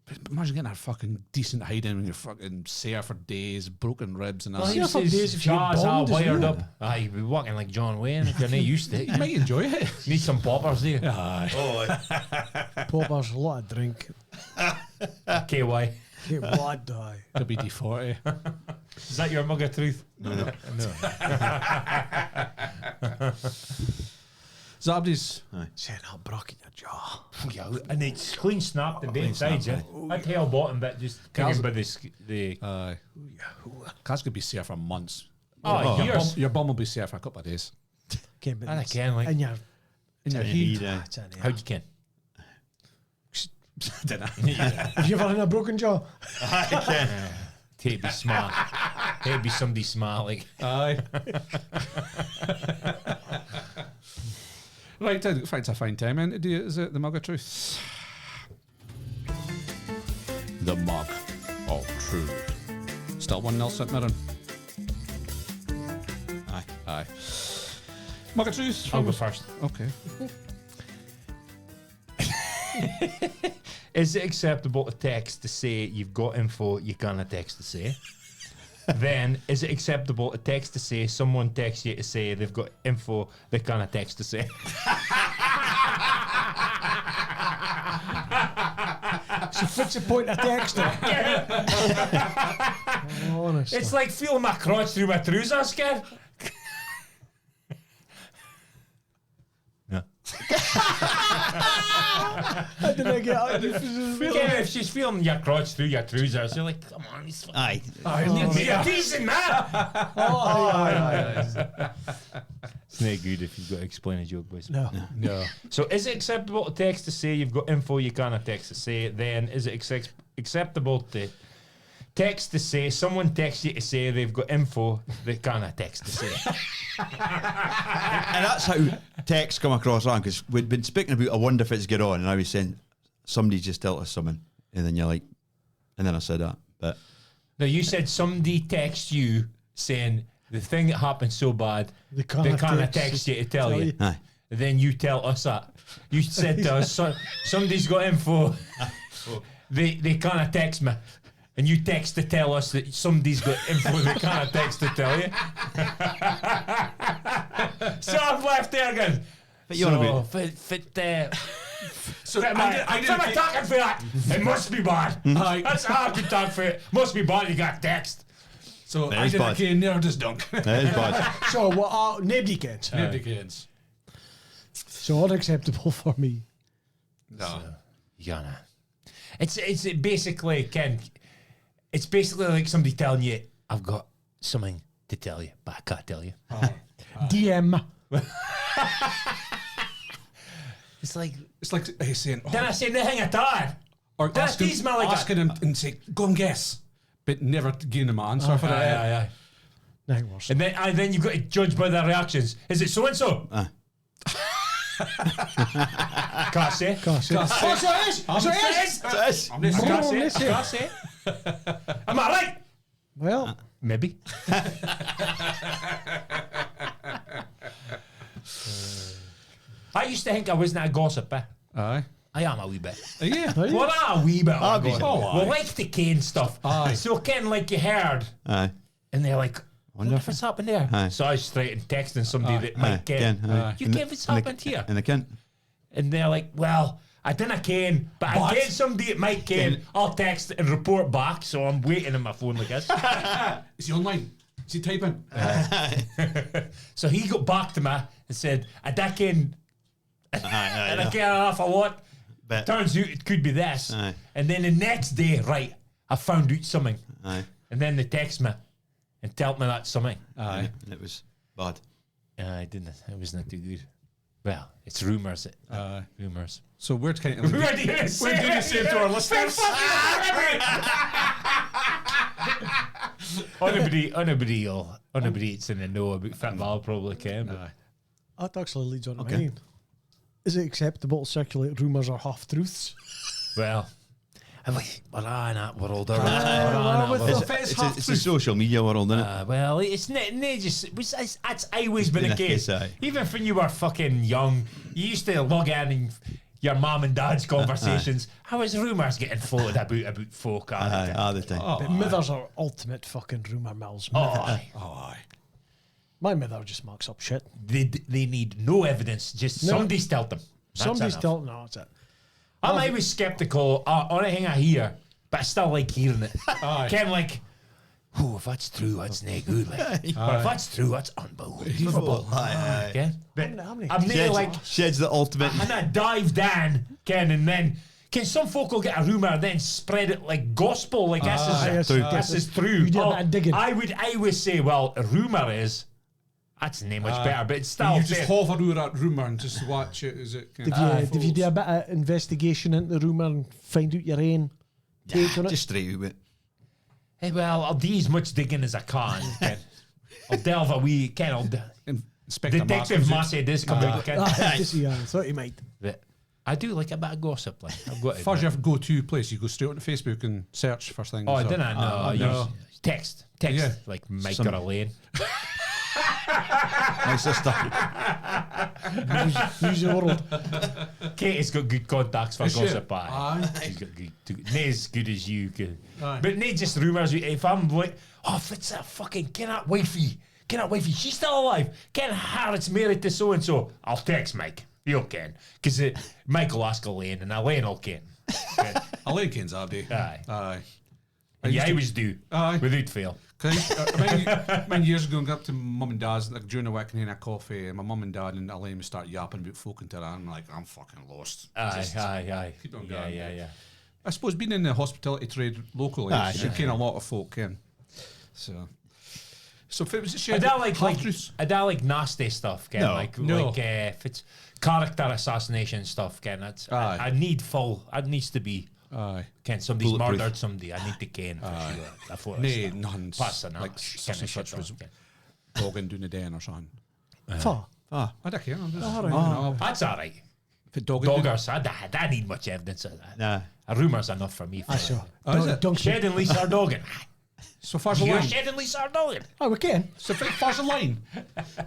But imagine getting a fucking decent hiding when you're fucking sore for days, broken ribs and all. Well, See, he for days says if you get jaws all bombed as wired well. up. You'd be walking like John Wayne if you're not used to it. You might enjoy it. Need some poppers there. Aye. Poppers, a lot of drink. KY. Get blood die. WD-40. Is that your mug of truth? No. Zabdi's. Said I'm broken your jaw. Yeah, and it's clean snapped in both sides, yeah. That tail bottom bit just kicking by the Aye. Cats could be sore for months. Oh, Your years. bum, your bum will be sore for a couple of days. Can't be And I can, like, in your heat. it's in how there. you can. Have you ever had a broken jaw? Take be smart. Take be somebody smart, like. Aye. Right, I think it's a fine time, and is it the mug of truth? The mug of truth. Still 1-0 St Mirren. Aye. Mug of truth. I'll go first. Okay. Is it acceptable to text to say you've got info you can't text to say? Then, is it acceptable to text to say someone texts you to say they've got info they can't text to say? So what's the point of texting? Honestly. It's like feeling my crotch through my trousers, kid. No. How did I get out? If she's feeling your crotch through your trousers, you're like, come on, he's Aye. you're teasing, man. It's not good if you've got to explain a joke, boys. No. So, is it acceptable to text to say you've got info you can't text to say? Then, is it acceptable to text to say someone texts you to say they've got info they can't text to say? And that's how texts come across on, because we'd been speaking about I wonder if it's get on, and I was saying somebody just tell us something, and then you're like, and then I said that, but No, you said somebody texts you saying the thing that happened so bad They they can't can't text text you to tell you. aye. And then you tell us that. You said to us, somebody's got info. They can't text me. And you text to tell us that somebody's got info they can't text to tell you. So I've left there again. But you wanna be- So I'm talking for that. It must be bad. That's hard to talk for it. Must be bad. You got text. So That I is didn't bad. care near this dunk. That is bad. So what? Nobody gets. Nobody cares. So unacceptable for me. No. Yana. It's basically, Ken, it's basically like somebody telling you, I've got something to tell you, but I can't tell you. DM. It's like, He's saying, then I say nothing at all. or That's these man like asking him and say, go and guess, but never giving him an answer for it. Aye. Nothing worse. And then you've got to judge by their reactions. Is it so and so? Can't say. Can't say. Oh, so it is. So it is. Yes. Can't say. Can't say. Am I right? Well, Maybe. I used to think I wasn't a gossip, eh? Aye. I am a wee bit. Yeah. Well, not a wee bit. Obviously. We like to cane stuff. Aye. So, Ken, like you heard, Aye. and they're like, Wonder if it's happened there. Aye. So I was straight and texting somebody that might ken. You ken what's happened here? And they can't. And they're like, well, I didn't ken, but I ken somebody that might ken. I'll text and report back. So I'm waiting on my phone like this. Is he online? Is he typing? So he got back to me and said, I did ken. And I ken an awful lot. But Turns out it could be this. Aye. And then the next day, right, I found out something. aye, And then they text me and tell me that's something. Aye. and it was bad. I didn't. It was not too good. Well, it's rumours. Rumours. So we're kind of. Where do you say it to our listeners? Anybody it's in the know about football probably can. But That actually leads on to Okay. mine. Is it acceptable to circulate rumours or half-truths? well, we're in that world. It's a social media world, isn't it? Well, it's not just. It's always been the case. Aye. Even when you were fucking young, you used to log in and your mum and dad's conversations. How was rumours getting floated about folk? All the time. But mothers are ultimate fucking rumour mills. Aye. My mother just marks up shit. They need no evidence. Just No. somebody's told them. That's Somebody's enough. telling. No, that's it. I'm always sceptical on anything I hear, but I still like hearing it. Kind of like, oh, if that's true, that's no good. Like, but if that's true, that's unbelievable. Aye. Okay? But How many I'm nearly like, Shed's the ultimate. and I dive down, Ken, and then some folk will get a rumour and then spread it like gospel, like this is true. You do a bit of digging. I would say, well, a rumour is. That's no much better, but it's still. You just hover over that rumour and just watch it. Is it? Did you do a bit of investigation into the rumour and find out your own take on it? Just straight with it. Hey, well, I'll do as much digging as I can. Ken. I'll delve a wee. Ken, I'll. Inspector Detective Massey does come out. Ken. I thought you might. But I do like a bit of gossip. Like I've got. First, you have to go to place. You go straight onto Facebook and search for things. Oh, I or- didn't. No, I no. use text. Yeah. Like Mike Some- or Elaine. My sister. Use the world. Katie's got good contacts for Is she? gossip. Aye. She's got good. Not as good as you. Aye. But not just rumours. If I'm like, oh, if it's a fucking Kenneth wifey, she's still alive. Ken Harrod's married to so and so. I'll text Mike. He'll ken. Because Mike will ask Elaine and Elaine will ken. Elaine Kane's Abdi. Aye. Aye. And you used to- always do. Aye. Without fail. Many years ago, going up to mum and dad's like during the week and having a coffee, and my mum and dad and Elaine would start yapping about folk into that. I'm like, I'm fucking lost. Aye. Keep on Yeah, going. yeah. I suppose being in the hospitality trade locally, Aye. you ken a lot of folk, ken. So if it was a I shed, don't like half-truths. I don't like nasty stuff, Ken. No. Like if it's character assassination stuff, Ken. That's Aye. I need full. It needs to be. Aye. Ken, somebody's Bulletproof. murdered somebody. I need to ken for sure. Before I Nay, start. none. Passing Like out, such kinda and shit such was on, Ken. dogging down the den or something. Fuck. Ah, I don't care. I'm just, All right. no, That's all right. if it dogging down- Doggers, I don't need much evidence of that. nah. A rumour's enough for me. I saw. Oh, is it? Shed and Lisa are dogging. So far's the You're line. Shed and Lisa are dogging. Oh, we can. So far's the line.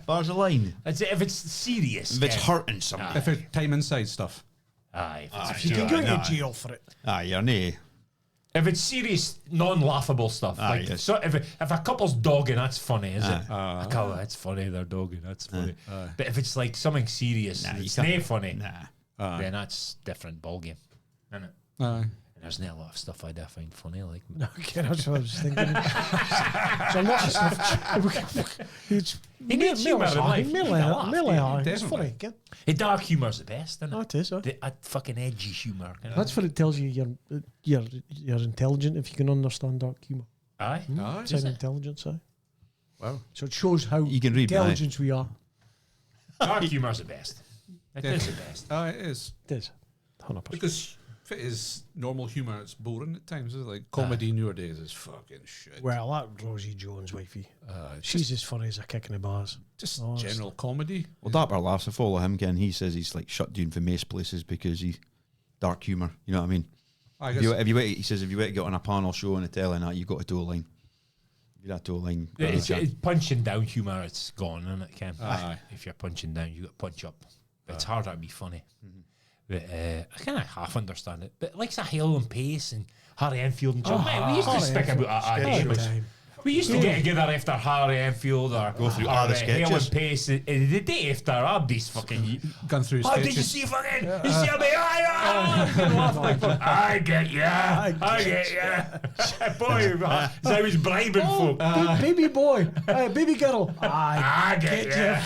There's a line. If it's serious, If it's Ken. hurting somebody. If it's time inside stuff. Aye. If it's, You can go no. to jail for it. You're nay. if it's serious, non-laughable stuff, like yes. so if a couple's dogging, that's funny, is it? Aye. A couple, that's funny. They're dogging, that's funny. But if it's like something serious, you it's can't- not funny. Nah. Then that's different ballgame, isn't it? Aye. There's not a lot of stuff I do find funny, like Okay, that's what I was thinking. So a lot of stuff. It's He needs humour in life. You can laugh, yeah, It's definitely. funny. Kid. dark humour's the best, isn't Oh, it? it is. Fucking edgy humour. That's what it tells you. You're intelligent if you can understand dark humour. Aye. Aye. It's an intelligence, aye. Wow. So it shows how You can read, intelligent we are. Dark humour's the best. It is the best. Aye, it is. It is. 100%. Because if it is normal humour, it's boring at times. Is it? Like comedy nowadays is fucking shit. Well, that Rosie Jones wifey. It's She's as funny as a kick in the bars. just honestly. general comedy. Well, Dapper laughs. I follow him, Ken. He says he's like shut down for most places because he's dark humour. You know what I mean? I If guess. you wait, he says if you wait to get on a panel show on the telly and that, you've got to toe a line. If you don't toe a line, It's punching down humour, it's gone, isn't it, Ken? Aye. If you're punching down, you got to punch up. But it's harder to be funny. But I kind of half understand it. But like Hale and Pace and Harry Enfield and John, man, we used to Harry speak Enfield. about that. Every It was time. We used to get together after Harry Enfield or Go through or, all the Hale sketches. and Pace. The day after Abdi's fucking. Gone through Oh, did you sketches. see fucking? You see me? I get ya. I get ya. Boy, so I was bribing folk. Baby boy, baby girl. I get ya.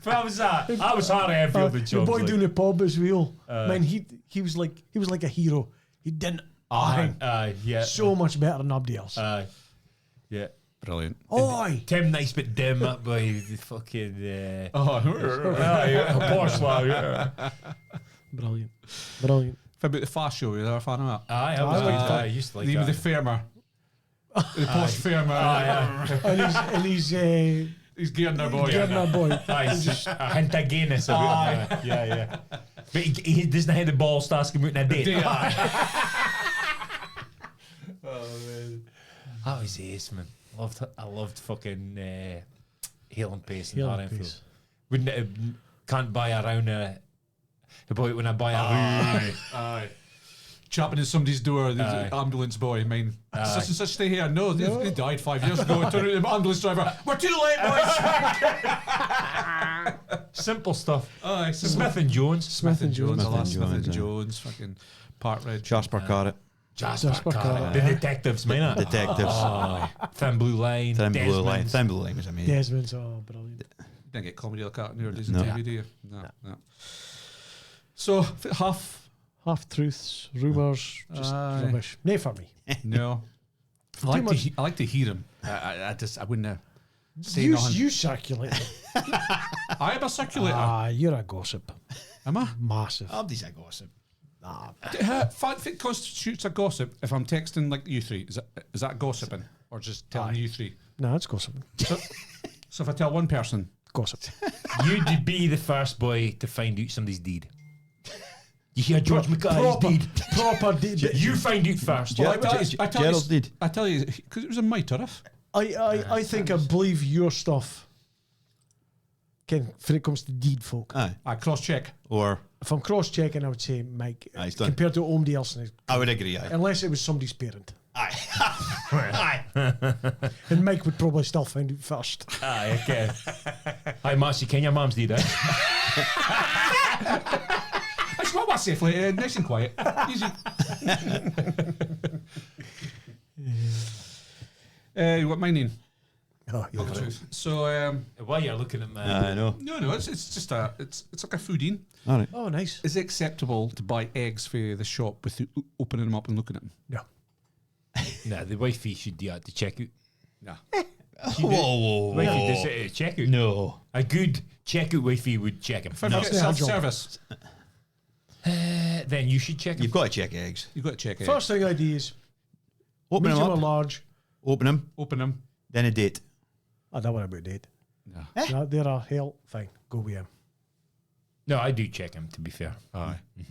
What was that? That was Harry Enfield and The John. boy doing the pub as well. Man, he was like a hero. He didn't. Yeah. So much better than nobody else. Yeah. Brilliant. Oi! Tim Nice but dim up by the fucking Posh lad, yeah. Brilliant. What about the Fast Show? You're a fan of that? I used to like Even that. the farmer. The posh farmer. And he's He's gearing their boy. getting that boy. A hint of gayness about him. Yeah. But he doesn't have the balls to ask him out on a date. That was ace, man. I loved fucking Hale and Pace and Hale Harry and Enfield. Pace. Wouldn't it can't buy around the boy when I buy a Aye. Chapping at somebody's door, the ambulance boy, mine. Such and such stay here. No, they died 5 years ago. Turn to the ambulance driver. We're too late, boys. simple stuff. Aye, Smith and Jones. Smith and Jones. Smith and Smith and Jones, Jones. Fucking Partridge. Jasper Carrot. Jasper Carrot. Carrot. The detectives, man. Detectives. Thin Blue Line. Thin Blue Line. Desmond's. Thin Blue Line was amazing. Desmond's brilliant. Didn't get comedy like that nowadays No. on TV, do you? No. So, Half truths, rumours, just Aye. rubbish. Nay for me. no. I like to hear him. I wouldn't say nothing. You circulate. I am a circulator. You're a gossip. Am I? Massive. Abdi's a gossip. Fact that constitutes a gossip if I'm texting like you three. Is that gossiping? Or just telling you three? No, it's gossip. So if I tell one person, Gossip. You'd be the first boy to find out somebody's deed. You hear George McCarthy's deed. Proper deed. You find out first. Well, I tell Gerald's you, deed. I tell you, because it was in my turf. I think I believe your stuff. Ken, when it comes to deed folk. Aye. I cross check. Or If I'm cross-checking, I would say Mike. Aye, he's done. Compared to somebody else, I would agree. Aye. unless it was somebody's parent. Aye. And Mike would probably still find it first. Aye, okay. Hi, Marcy, can your mum's deed, eh? It's not that safely, nice and quiet. Easy. You want mine in? Oh, you're So, While you're looking at me. I know. no, it's just it's like a foodie. All right. Oh, nice. Is it acceptable to buy eggs for the shop without opening them up and looking at them? No. Nah, the wifey should do that to check out. No. Whoa. Wifey does it to check out. No. A good checkout wifey would check him. If I get self-service, Then you should check him. You've got to check eggs. you've got to check it. First thing I do is Open them medium or up. large. Open them. Open them. Then a date. I don't worry about date. No. No, they're a hell. Fine. Go with him. No, I do check him, to be fair. Aye. Do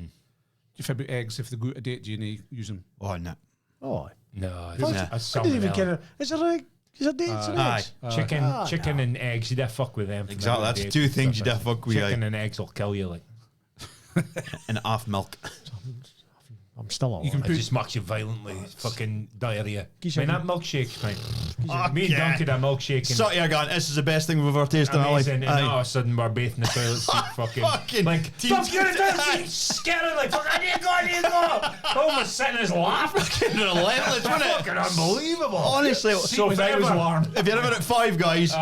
you feel about eggs if they go to date? Do you need to use them? Oh, no. Oh, No, Nah. it's I didn't even salmonella. get it. Is it a dates and Aye. eggs? Chicken and eggs, you don't fuck with them. Exactly. That's two things you don't fuck with. Chicken Aye. and eggs will kill you. Like And half milk. I'm still alive. You can it put just marks you violently. It's fucking diarrhea. Geez, Man, I that milkshake's fine. Oh, Me and yeah. Duncan had a milkshake. And So you're going, this is the best thing we've ever tasted in our life. amazing, and all of a sudden we're both in the toilet seat, fucking like, team- don't get it down, scared like, fuck, I need to go. Almost sitting in his lap. Relentless, wasn't it? Fucking unbelievable. Honestly, so was if, I was warm. if you're ever at Five Guys, did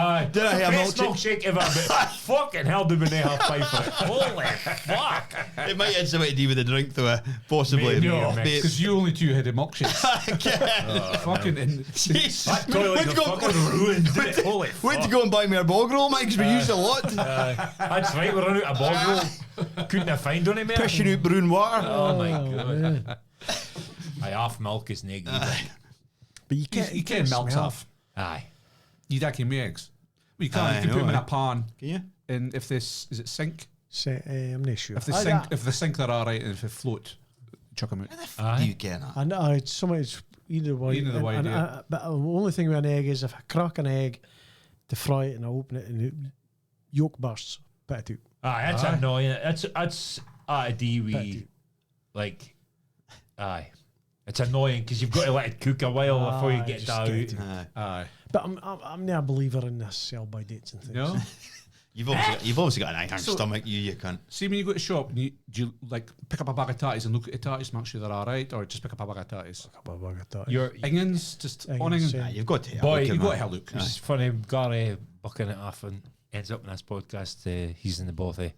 I have Best milkshake? milkshake ever, but fucking hell did we not have five for it. Holy fuck. It might have something to do with the drink, though. Possibly. Maybe, yeah, Mate. because you only two had a milkshakes. Fucking Jesus. That toilet We'd got go- fucking ruined. didn't it? Holy Went to fuck. go and buy me a bog roll, Mike, because we used a lot. That's right, we're running out of bog roll. Couldn't have found any more. Pissing out brown water. Oh my god. Aye, half milk is negative. But you can't. You can't melt smell. off. Aye. You don't give me eggs. Well, you can't. Aye, You can I put them in know, a pan. Can you? And if this is it sink? I'm not sure. If the sink they're all right, and if they float, chuck them out. Aye. Do you get that? I know it's something. It's either way. Either way, yeah. But the only thing with an egg is if I crack an egg to fry it and I open it and the yolk bursts, put it out. Aye, that's annoying. That's a D Petty. we like. Aye. It's annoying because you've got to let it cook a while before you get it out. Aye. But I'm not a believer in this sell-by dates and things. No? You've obviously got an iron stomach, you cunt. See, when you go to shop, do you like pick up a bag of tatties and look at the tatties, make sure they're all right, or just pick up a bag of tatties? Your Ingans, just on Ingans, Ingans. yeah. You've got to. Boy, You've got to have a look. It's funny, Gary bucking it off and ends up in this podcast. He's in the bothy.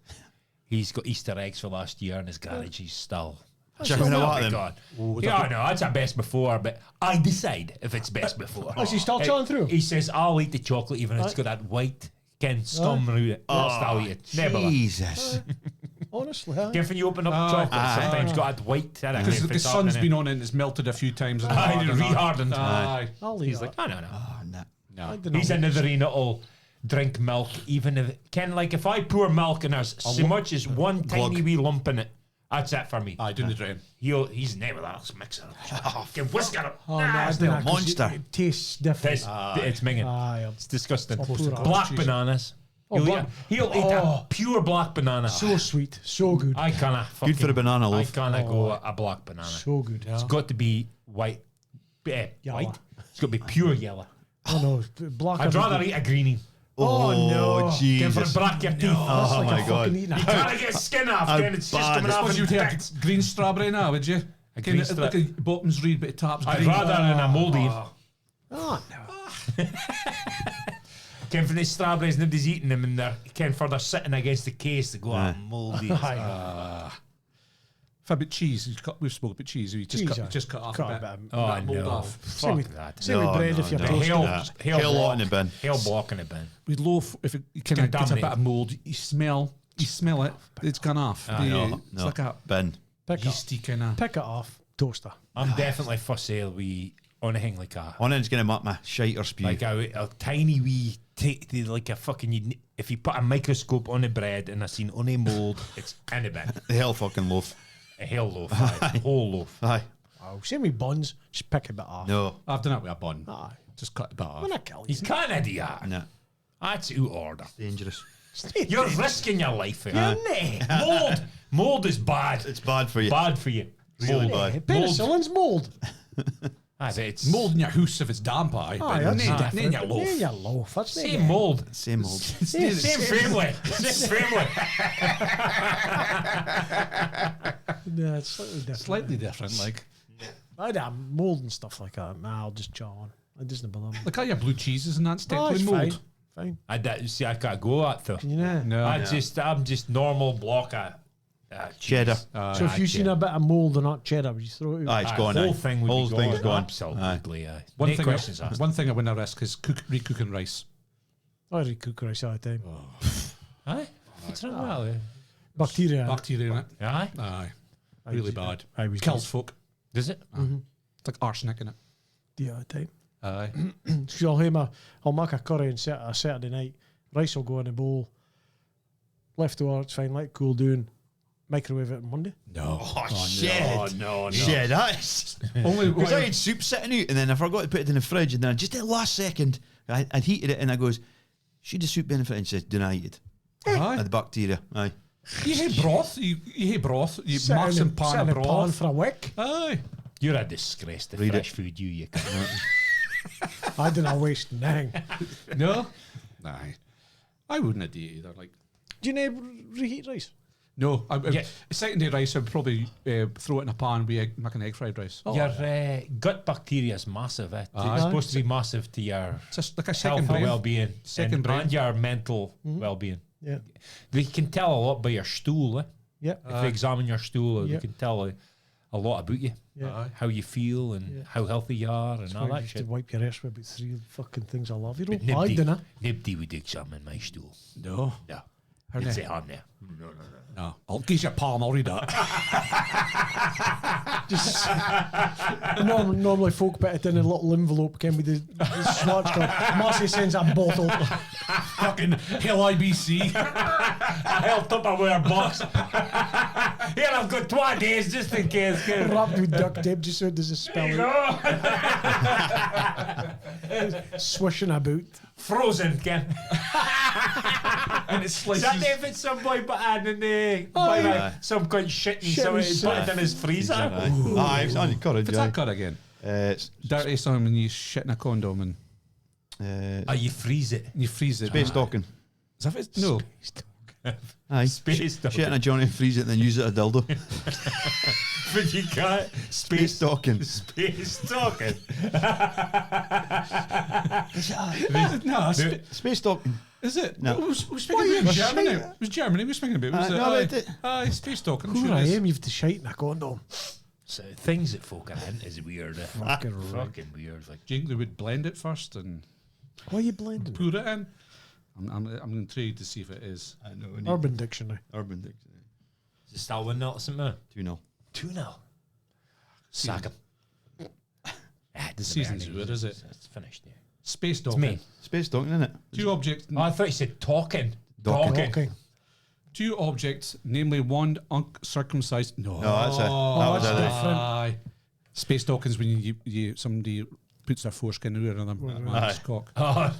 He's got Easter eggs for last year in his garage. He's still. Chucking a lot of them. God. Yeah, I know, that's a best before, but I decide if it's best before. Is he still chilling through? He says, I'll eat the chocolate even if it's got that white scum through it. I'll eat it. Never. Jesus. Honestly, huh? When you open up chocolate, sometimes got that white. Because the sun's been on it and it's melted a few times. And rehardened. I'll eat He's that. like, no. No. He's another that'll drink milk, even if if I pour milk and there's so much as one tiny wee lump in it, that's it for me. Aye, doing the drain. He's never that mix it up. Get whisker up. Oh, no, I don't know, 'cause monster. It tastes different. It's minging. Aye, It's disgusting. pour it Black on. bananas. Oh, He'll eat a pure black banana. so sweet, so good, I can't. Good for a banana I loaf. can't go a black banana. so good. It's got to be white. White. It's got to be pure yellow. Oh no, black. I'd rather eat a greenie. Oh, no. Get for Jesus. black your teeth. That's Oh like my a God. fucking eating a You can't get skin off, then it's just bad. coming off. Suppose in you'd have bits. green strawberry now, would you? green Like a bottom's reed, but the top's I'd green. rather than a mouldy. Oh no. Ken for the strawberries, nobody's eating them, and they're further sitting against the case to go mouldy. About cheese, we've spoken about cheese. You just cut off a bit. Oh mould no! off. Fuck that. Same with bread if you're toasting. Hell lot in the bin. Hell block in the bin. With loaf, if it kind of gets a bit of mould, you smell it, it's gone off. It's like a bin. yeasty kind of. Pick it off, toaster. I'm definitely for sale with anything like a On it's going to make my shite or spew. like a tiny wee like a fucking. If you put a microscope on the bread and I seen only mould, it's in the bin. The hell fucking loaf. A hell loaf, aye. Whole loaf. Aye. Oh, same with buns. Just pick a bit off. No. I've done it with a bun. Aye. Just cut the bit off. I'm not killing He's you. kind of idiot. No. That's out of order. Dangerous. You're risking your life here. Mold is bad. It's bad for you. Bad for you. Really Mold. bad. Penicillin's mold. Aye, but it's Mould in your house if it's damp, Aye, that's but different. in your loaf. In your loaf. That's same mold. Same old. Same family. Same family. Yeah, it's slightly different. Slightly different, like. I had mold and stuff like that. Nah, I'll just chaw on. I just bother me. Look at your blue cheeses and that's Oh, technically it's mould. fine. See, I can't go at though. Yeah. No. I'm just normal block of Cheddar. So if you've seen a bit of mold or not cheddar, would you throw it out? Aye, it's gone. whole Aye. thing would Whole be thing's gone. gone. Absolutely. Aye. One No thing, questions asked. one thing I wouldn't risk is recooking rice. I recook rice all the time. Aye. What's wrong with that? Bacteria. Bacteria in it. Aye. Aye. Really bad. I was Kills folk. Does it? It's like arsenic in it. Yeah, all the time. Aye. So I'll make a curry on a Saturday night. Rice will go in a bowl. Leftover, it's fine. Let it cool down. Microwave it on Monday. No. Oh, shit. No. Shit, that's... Only Because I had soup sitting out and then I forgot to put it in the fridge and then just at the last second I'd heated it and I goes, should the soup be in the fridge? And she says, do not eat it. Aye. The bacteria. Aye. You hate broth. You hate broth. You Sit mass in and the- pan sit of in the pan broth. for a week. Aye. You're a disgrace to Read fresh it. food, you cunt. I didn't waste nothing. No. Aye. I wouldn't have done either. Like. Do you never reheat rice? No. Yeah. Second-day rice, I'd probably throw it in a pan with make an egg fried rice. Your gut bacteria is massive. It's supposed to be massive to your Just like a health second and brain. well-being, Second brain. and your mental well-being. Yeah. We can tell a lot by your stool. Yeah. If we examine your stool, we Yeah. can tell a lot about you, Yeah. how you feel, and how healthy you are, and all You that have to shit. wipe your ass with about 3 fucking things I love. You But don't hide, dinner. nobody would examine my stool. No. No. Her It's name. on there. No. I'll give you a palm. I'll read that. Just normally folk put it in a little envelope, can be the swatch card. Marcy sends a bottle. Fucking hell, IBC. I held Tupperware box. Here, I've got 2 days just in case. Ken. Wrapped with duct tape just so it doesn't spell There you out. go. Swishing about. Frozen, Ken. And it Is slices. that if it's some boy but adding some cunt shitting Shitting something and stuff. put it in his freezer? Aye, it's on courage. What's that called again? It's Dirty some when you shit in a condom and You freeze it. you freeze it. space docking. Is that it? No. Aye, Space docking. shit in a Johnny, freeze it, and then use it as a dildo. But you can't. Space docking. Space docking. No, Space docking. is it? No. We're speaking about Germany. It was Germany we're speaking about. Was it? no, Aye. but Aye, space talking. Who I am, you've to shite in a condom. So things that folk are into is weird. Fucking right. Fucking weird. Like, Jingle would blend it first and Why are you blending? put it in. I'm intrigued to see if it is. I know. Urban Dictionary. Urban Dictionary. is it still 1-0 St. Mirren? 2-0. 2-0. Sack him. The season's over, is it? It's finished. Yeah. Space It's docking. me. Space docking, innit? Two objects. Oh, I thought you said talking. Docking. Okay. Two objects, namely one uncircumcised. No, No, that's it. That was that's it. different. Aye. Space docking's when you somebody puts their foreskin around them. Man's cock. Oh.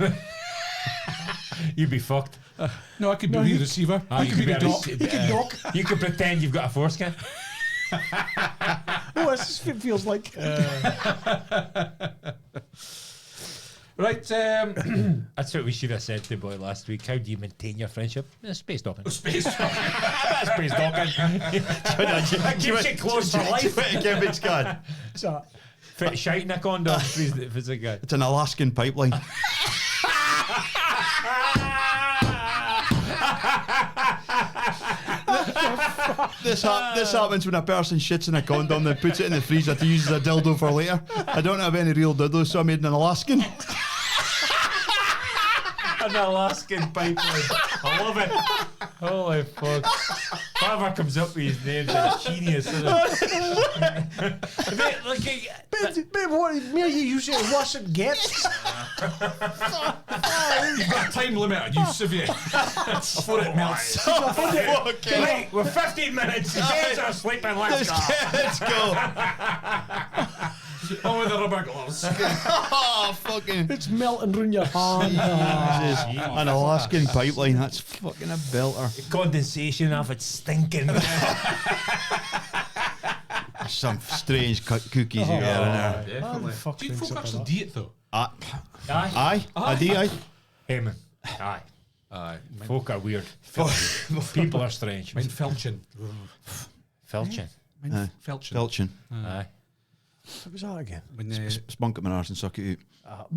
You'd be fucked. No, I could be the receiver. I you could be the a dock. rece- You can dock. You could pretend you've got a foreskin. Oh, this is, it feels like. Right. That's what we should have said to the boy last week. How do you maintain your friendship? Space docking. Space Space docking. That keeps you close for life. Kevin's gone. So, Fit shite in a condom. If it's a guy. It's an Alaskan pipeline. This happens when a person shits in a condom, then puts it in the freezer to use as a dildo for later. I don't have any real dildos, so I made an Alaskan. An Alaskan pipeline. I love it. Holy fuck. Whoever comes up with his name's a genius, isn't it? babe, what? Me, you use it worse it gets. You've got a time limit on you, Sivia. Before it melts. Right, we're 15 minutes. The kids are sleeping. Let's go. Let's go. Oh, with the rubber gloves. Oh, fucking. It's melting around your hand. Jesus. An Alaskan pipeline, that's fucking a belter. Condensation of it stinking. Some strange cookies you get in there. Definitely. fuck Do you things folk up actually like do it though? Aye. I do. Hey, man. Aye. Aye. Folk are weird. People are strange. Mine felching. Felching. Mine felching. Felching. Aye. What was that again? When Spunk at my arse and suck it out.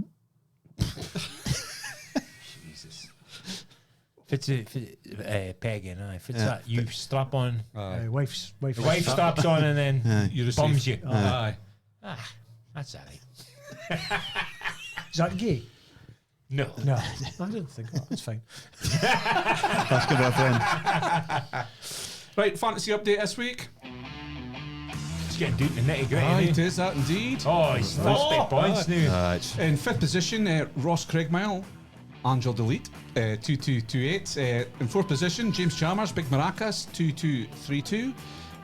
Jesus. If it's pegging, aye. If it's that, you strap on. Wife. The wife straps on and then you receive. bums you. Aye. That's alright. Is that gay? No. No, I didn't think that. That's fine. That's good, my friend. Right, fantasy update this week. It's getting down to nitty Aye, gritty. it is that indeed. Oh, he's 30 points now. It's In fifth position, Ross Craigmile, Angel Delete, 2228. In fourth position, James Chalmers, Big Maracas, 2232.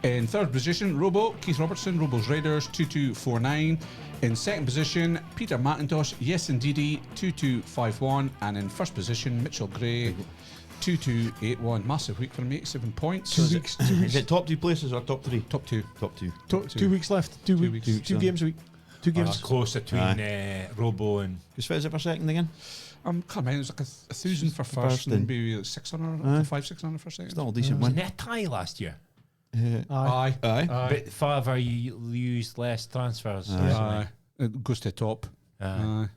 In third position, Robo, Keith Robertson, Robo's Raiders, 2249. In second position, Peter McIntosh, Yes Indeedy, 2251. And in first position, Mitchell Gray, 2281. Massive week for him, 87 points. So Two is it weeks. 2 Is weeks. it top 2 places or top 3? top two. Top 2. 2 weeks left. 2 weeks. weeks. 2 games a week. 2 games. Close between Robo and. Who's fit is it for second again? Can't remember, it was like 1,000 for first First and and- maybe 600, 500-600 for second. Still a decent Wasn't win. it a tie last year? Aye. Aye. But Favre used less transfers. Aye. It goes to the top. Aye. Aye.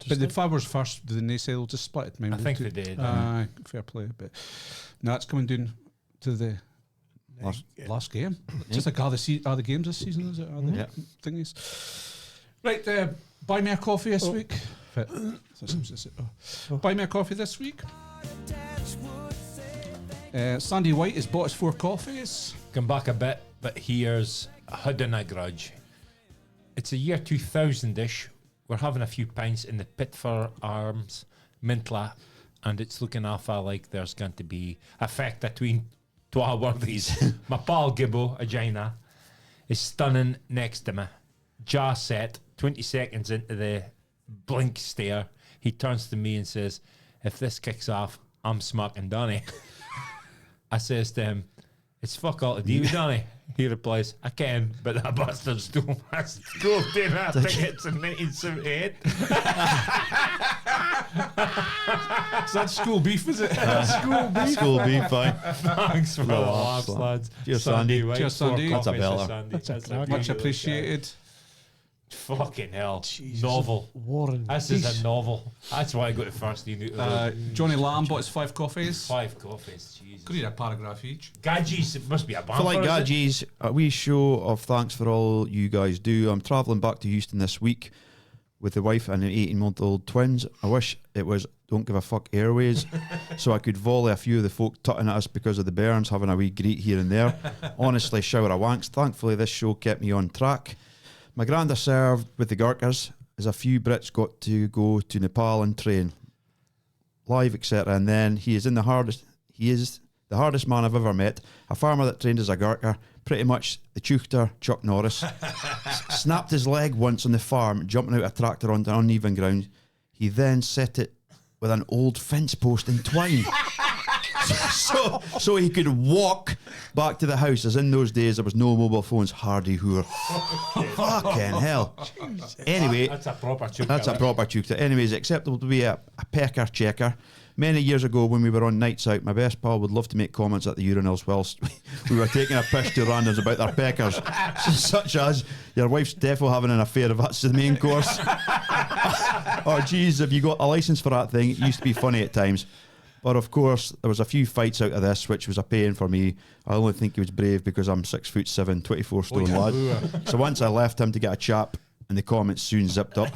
But the Fab was first, did they say they'll just split it? Maybe I think two. they did. Aye, fair play. But no, it's coming down to the last game. Just like are the games this season, is it? Are the Yeah. thingies? Right, buy me a coffee this week. Buy me a coffee this week. Sandy White has bought us 4 coffees. Come back a bit, but here's a hood and a grudge. It's a year 2000-ish. We're having a few pints in the Pitford Arms, Mintla, and it's looking awful like there's going to be a fecht between twa worthies. My pal Gibbo, a Gina, is stunning next to me. Jaw set, 20 seconds into the blink stare, he turns to me and says, if this kicks off, I'm smacking Donny. I says to him, it's fuck all to do with Donny. He replies, I can, but that bastard stole my school dinner tickets in 1978. Is that school beef, is it? School beef, fine. Thanks for the laughs, lads. Cheers, Sandy. Right, Cheers, 4 Sandy. That's a coffees for beller. Sandy. That's a crack. Much really appreciated. Fucking hell. Jesus. Novel. Warren. This is a novel. That's why I got it first. You knew Johnny Lamb bought us 5 coffees. 5 coffees. Jesus. Could read a paragraph each. Gadgies, it must be a For bumper. like is it? Gadgies, a wee show of thanks for all you guys do. I'm travelling back to Houston this week with the wife and an 18-month-old twins. I wish it was Don't Give a Fuck Airways so I could volley a few of the folk tutting at us because of the Burns, having a wee greet here and there. Honestly, shower of wanks. Thankfully, this show kept me on track. My granda served with the Gurkhas as a few Brits got to go to Nepal and train live, etc. And then he is the hardest man I've ever met. A farmer that trained as a Gurkha, pretty much the Chuchter Chuck Norris. Snapped his leg once on the farm, jumping out a tractor onto uneven ground. He then set it with an old fence post in twine. so he could walk back to the house, as in those days there was no mobile phones. Hardy hoor. Fucking hell. Anyway, That's a proper chuka. that's a proper chuka. Anyways, acceptable to be a pecker checker. Many years ago, when we were on nights out, my best pal would love to make comments at the urinals whilst we were taking a piss to randoms about their peckers, such as, your wife's defo having an affair if that's the main course. Or, geez, have you got a licence for that thing? It used to be funny at times. But of course, there was a few fights out of this, which was a pain for me. I only think he was brave because I'm 6'7", 24 stone lad. So once I left him to get a chap, and the comments soon zipped up.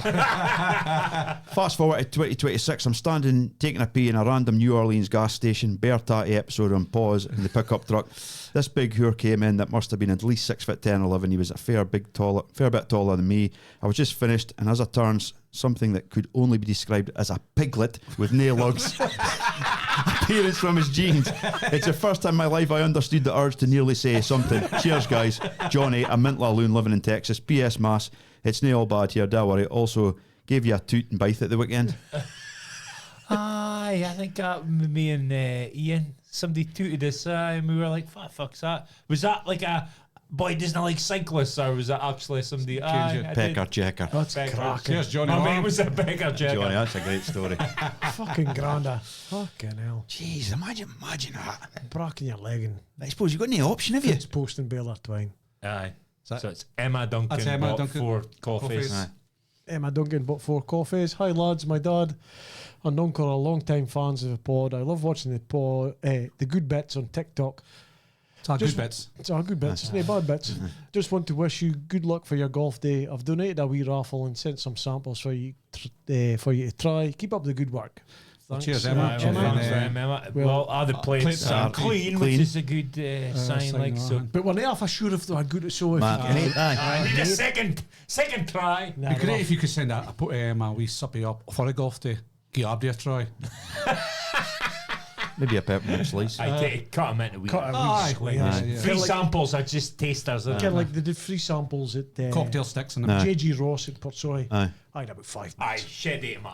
Fast forward to 2026, I'm standing taking a pee in a random New Orleans gas station, bare tatty episode on pause in the pickup truck. This big whore came in that must have been at least 6'10", 11. He was a fair bit taller than me. I was just finished, and as I turns, something that could only be described as a piglet with nail lugs appearance from his jeans. It's the first time in my life I understood the urge to nearly say something. Cheers, guys. Johnny, a mental loon living in Texas. P.S. Mass. It's no all bad here, don't worry. Also, gave you a toot and bite at the weekend. Aye, I think me and Ian, somebody tooted us, and we were like, what the fuck's that? Was that like a boy doesn't like cyclists, or was that actually somebody? Pecker checker. That's Pecker. cracking. Cheers, Johnny My mate Lamb. was a beggar checker. Johnny, that's a great story. Fucking granda. Fucking hell. Jeez, imagine that. Bracking your leg and I suppose you've got no option, have you? it's posting baler twine. Aye. that- So it's Emma Duncan. That's Emma bought Duncan. 4 coffees. Coffees. Emma Duncan bought 4 coffees. Hi lads, my dad and uncle are long-time fans of the pod. I love watching the good bits on TikTok. It's our Just- good bits. It's all good bits, it's no bad bits. Just want to wish you good luck for your golf day. I've donated a wee raffle and sent some samples for you to try. Keep up the good work. Thanks. Cheers, Aye, Emma. well, Cheers, thanks, Emma. Emma. Well, Well, other plates plates are are clean, clean. which is a good sign. sign Like of so. that. But we're not half sure if they're good. So if Man, you can, aye. I need a second try. Nah, It'd be they're great if you could send a wee suppy up for a golf day. Give Abdi a try. Maybe a peppermint slice. I take cut them into wee. Cut a wee Aye. square. Aye. Kinda Yeah. Free like- samples are just tasters. Kind of like they did free samples at Cocktail sticks in them. Nah. JG Ross at Portsoy. Aye. I had about 5 Aye, minutes. shed it, ma.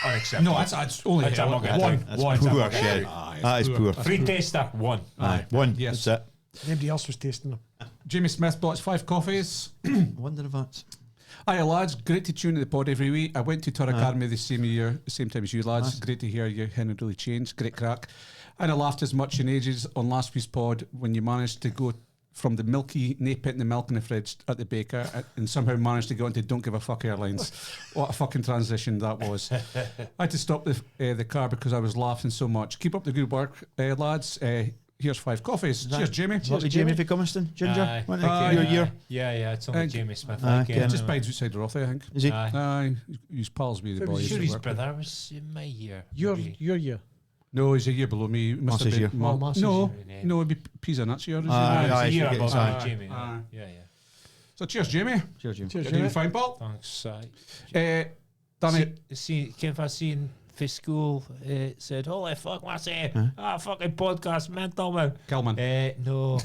Unacceptable. No, that's only That's hell. I'm not gonna One. do. That's One. poor shed. Aye, That is poor. Free taster, 1. Aye. One. Yes. That's Nobody else was tasting them. Jamie Smith bought us 5 coffees. it. Wonder if that's... Hiya lads, great to tune to the pod every week. I went to Tour Academy the same time as you lads. Nice. Great to hear you hadn't really changed. Great crack. And I laughed as much in ages on last week's pod when you managed to go from the milky nape in the milk in the fridge at the baker and somehow managed to go into Don't Give a Fuck Airlines. What a fucking transition that was. I had to stop the car because I was laughing so much. Keep up the good work, lads. Here's 5 coffees. Cheers, Jamie. Lovely Jamie for Cummingston. Ginger. Aye. Wasn't Aye. it? Your year. Yeah, it's only Aye. Jamie Smith. Aye, like, Ken. Just bides outside the Rothy, I think. Is he? Aye. Aye, he's pals with the But boys. Sure, at his work. brother was in my year. Your maybe. year. No, he's a year below me. Must have Master's been- year. Oh, master's no, year. no, it'd be Pisa next year. Isn't Aye, it? It's aye, a year okay, above aye. Jamie. Aye. Yeah. So cheers, Jamie. Cheers, Jim. Cheers, You're doing Jamie. fine, Paul. Thanks. Danny, Can I see for school said, "Holy fuck, what's it? Fucking podcast mental, man." Kelman. No,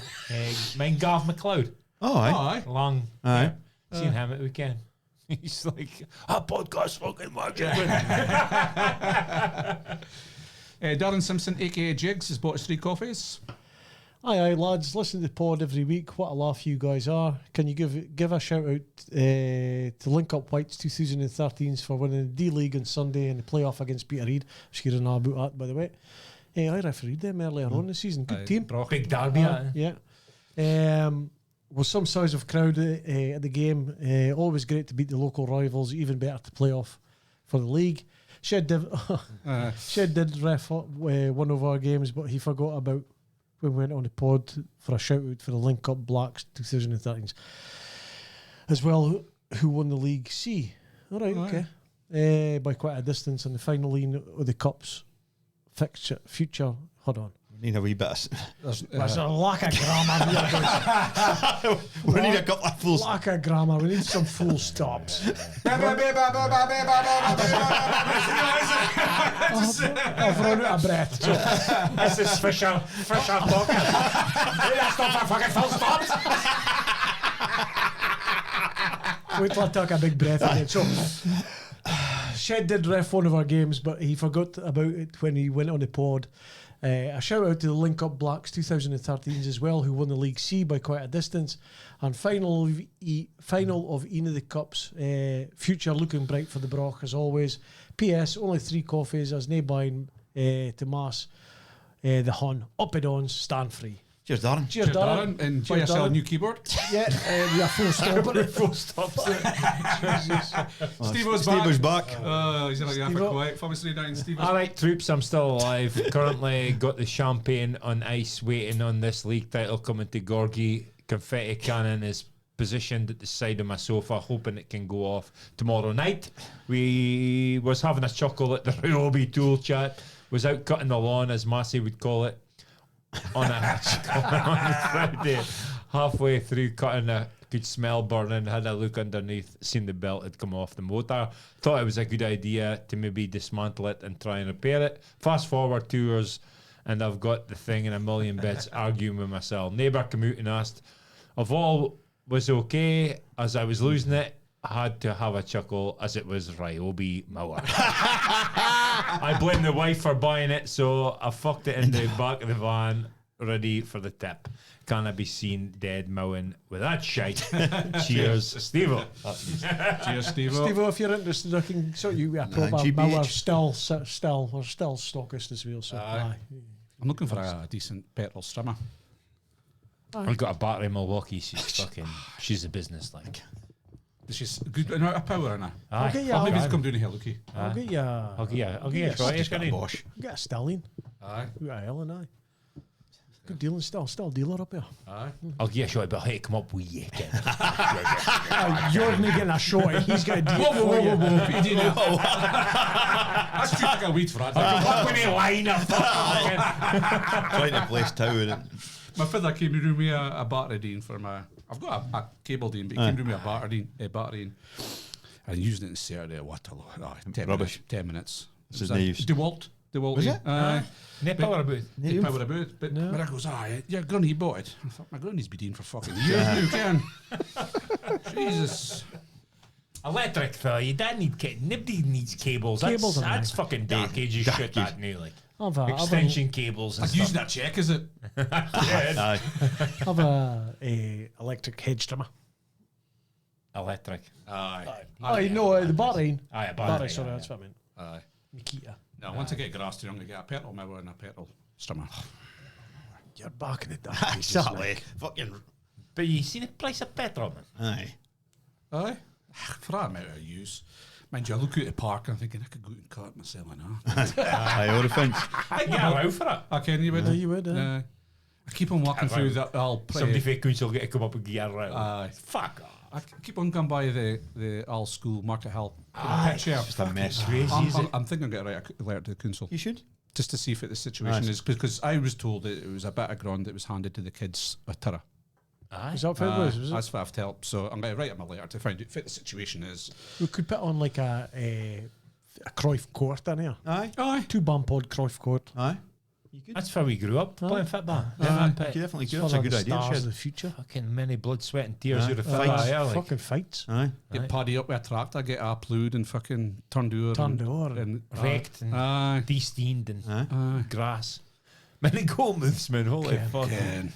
mine Gav McLeod. Oh, aye. Aye. Long. Aye. Seen him at the weekend. He's like, podcast fucking magic. Darren Simpson, aka Jigs, has bought us 3 coffees. Aye, lads, listen to the pod every week. What a laugh you guys are. Can you give a shout out to Link Up Whites 2013s for winning the D-League on Sunday in the playoff against Peterhead? Sure know about that, by the way. I refereed them earlier on this season. Good team. Big derby. Yeah. Was some size of crowd at the game. Always great to beat the local rivals. Even better to play off for the league. Shed did ref one of our games, but he forgot about when we went on the pod for a shout out for the Link Up Blacks 2013s as well, who won the League C. All right, okay. By quite a distance in the final lean of the Cup's future. Hold on. We need a wee bit of... There's a lack of grammar here. We need a couple of full... Lack of grammar. We need some full stops. I've run out of breath. So. This is Fisher talking. That's not for fucking full stops. Wait till I take a big breath again. So, Shed did ref one of our games, but he forgot about it when he went on the pod. A shout out to the Link Up Blacks 2013s as well, who won the League C by quite a distance. And final of Ian of the Cups. Future looking bright for the Broch as always. P.S. Only 3 coffees as nae buying to mass. The Hun up and on stand free. Cheers, Darren. Cheers, Darren. And buy yourself a new keyboard. Yeah, we are full stop. Full stops. Steve-O's back. He's in a for quiet. Famously down Steve-O's. All right, troops, I'm still alive. Currently got the champagne on ice, waiting on this league title coming to Gorgie. Confetti cannon is positioned at the side of my sofa, hoping it can go off tomorrow night. We was having a chuckle at the Ryobi Tool chat. Was out cutting the lawn, as Massey would call it, on a Friday. Halfway through cutting, I could smell burning, had a look underneath, seen the belt had come off the motor. Thought it was a good idea to maybe dismantle it and try and repair it. Fast forward 2 years, and I've got the thing in a million bits, arguing with myself. Neighbour came out and asked if all was okay. As I was losing it, I had to have a chuckle as it was Ryobi Mower. I blame the wife for buying it, so I fucked it in the back of the van, ready for the tip. Can I be seen dead mowing with that shite? Cheers, Steve-O. Cheers, Steve-O. Steve-O, if you're interested, I can sort you a proper GBH. mower still stockist as well. So, aye. I'm looking for a decent petrol strimmer. I've got a battery in Milwaukee. She's a business like. She's good amount of power in her. I'll get you. I'll maybe I'll come down here, Lucky. get you. I'll get you. Yes, Scottish, Got a Bosch. Get a stallion. Aye. We got a Ellen, aye. Good dealing still dealer up here. Aye. I'll get you a shot, but I hate to come up with you again. You're not getting a shot. He's got a deal for you. That's too big a weed for that. What with a line of Trying to place tower in it. My father came to me a battery dean for my... I've got a cable dean, but he came to me a battery dean. And using it in Saturday, what a lot. 10 Rubbish. 10 minutes. This is names. DeWalt. Was it? power booth. Power about. But my dad goes, your granny bought it. I thought, my granny's been dean for fucking years. You can. Jesus. Electric fella, you don't need nobody needs cables. That's fucking dark ages shit. That new like extension cables and like stuff. using that check, is it? Aye. Have a electric hedge trimmer. Electric. Aye. No, the battery. Aye, a Battery, battery. sorry, that's what I meant. Aye. Nikita. No, once I get grass to, I'm going to get a petrol mower and a petrol strimmer. You're back in the dark. Exactly. Fucking. But you seen the price of petrol, man? Aye. Aye. For that amount of use. Mind you, I look at the park and I'm thinking I could go out and cut it myself now. Aye, all the things. I get out for it. I can, you would. You would, I keep on walking through that. Somebody for council get to come up and get around. Aye. Fuck off. I keep on going by the All School Market Hill. Picture. Just a mess. I'm thinking I'm going to write a letter to the council. You should. Just to see if the situation is, because I was told that it was a bit of ground that was handed to the kids at Tara. Aye. Is that what it was? Was it? That's what I've told. So I'm going to write him a letter to find out what the situation is. We could put on like a a Cruyff Court in here. Aye. 2Bampod Cruyff Court. Aye. You could. That's where we grew up playing football. You definitely could. That's a good idea. Stars Shit. of the future. Fucking many blood, sweat, and tears out of Fights. football. Yeah, like, Fucking fights. Aye. Get paddy up with a tractor, get applewed and fucking turned over. Turned over. And wrecked and aye. de-steamed and Aye. grass. Many goal moves, man. Holy fuck. Again.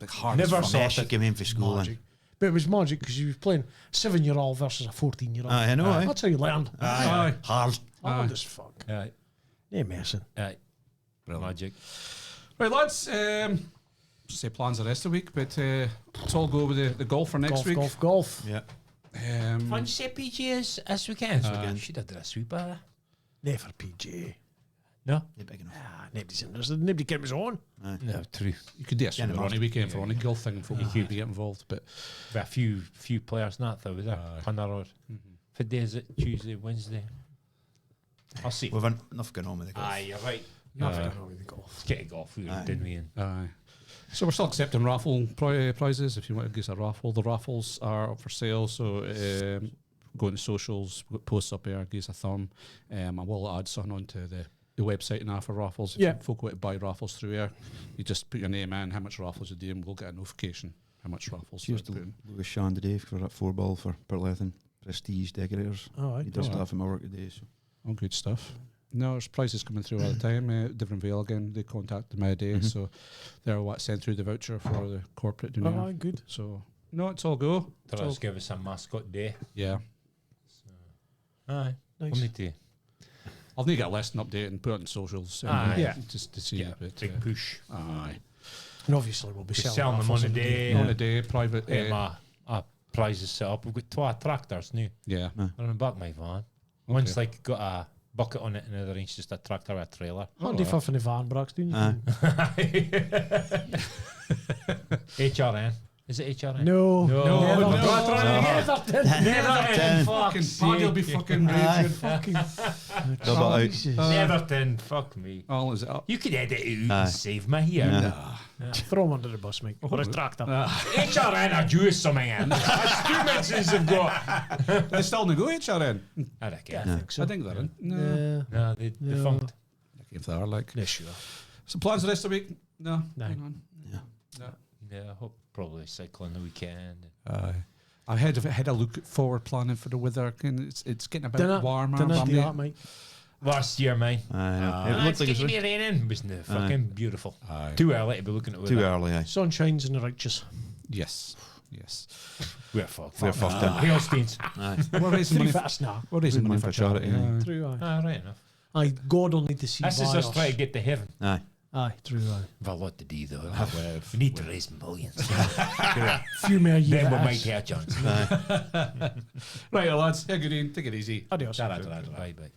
Like hard Never as saw fuck. Messi it. came in for school. Magic. But it was magic because you was playing 7-year-old versus a 14-year-old. Aye, I know. Aye. That's how you learned. Aye. Hard. Hard as fuck. Aye. Yeah, messing. Aye. Magic. Right, lads. Say plans the rest of the week, but let's all go with the golf for next week. Golf. Yeah. Fun set PGAs this weekend. Should have done a sweeper. Never PGA. No? They're big enough. Nobody's interested. Nobody cares on. No, true. You could do a super on a weekend for any golf thing, folk could be involved, but But a few players not though, is there? On the road. For day is it Tuesday, Wednesday? I'll see. We've enough going on with the golf. Aye, you're right. Nothing wrong with the golf. Let's get a golf, didn't we? And aye. So we're still accepting raffle prizes. If you want to give us a raffle, the raffles are up for sale. So go into socials, we've got posts up there, give us a thumb. I will add something onto the website now for raffles. If folk want to buy raffles through there, you just put your name in, how much raffles you do, and we'll get a notification how much raffles. Cheers to Lewis Sean today for that 4-ball for Perlethen Prestige Decorators. All right. He does stuff in my work today. So. Oh, good stuff. No, there's prizes coming through all the time. Different Vale again, they contacted me today, so they're sent through the voucher for the corporate dinner. Oh, good. So no, it's all go. It's all, let's give us a mascot day. yeah, Aye. Nice. We'll need to I'll need to get a listing update and put it on socials. Aye. Yeah. just to see get a it. big push. Aye, And obviously we'll be We're selling selling them raffles on the day. on the day, private. Our prizes set up. We've got 2 tractors now. Yeah, They're in the back of my van. One's like got a bucket on it, and the other one's just a tractor with a trailer. Handy for the van, Brooks, didn't you? HRN. Is it HRN? No. No. Neverton. Fucking Paddy will be fucking raging. Fucking Jesus. Neverton. Fuck me. Oh, is it up? You could edit it out and save me here. Throw him under the bus, mate. Or his tractor. HRN are due something in. That's 2 mentions they've got. They still no go HRN. I reckon. I think so. I think they're in. No, No, they defunct. if they are like. Yeah, sure. So plans the rest of the week? No. No. Hang on. Yeah. Yeah, I hope probably cycling the weekend. I had a look forward planning for the weather. And it's getting a bit Didn't warmer. do Bambi. that, mate. Last year, mate. I know. It looked like it's it going to was be raining. It wasn't fucking beautiful. Aye. Too early to be looking at weather. too early. Aye. Sun shines in the righteous. Yes. We're fucked. We're fucked in. Hailstones. Aye. We're raising money. Fast now. We're raising money for charity. Aye. True, aye. Ah, right enough. Aye, God will need to see This is by us us. trying to get to heaven. Aye. Aye, true, aye. We've a lot to do, though. We need to raise millions. Few more years. Then we might have a chance. Right, lads. Have a good evening. Take it easy. Adios. Bye, bye.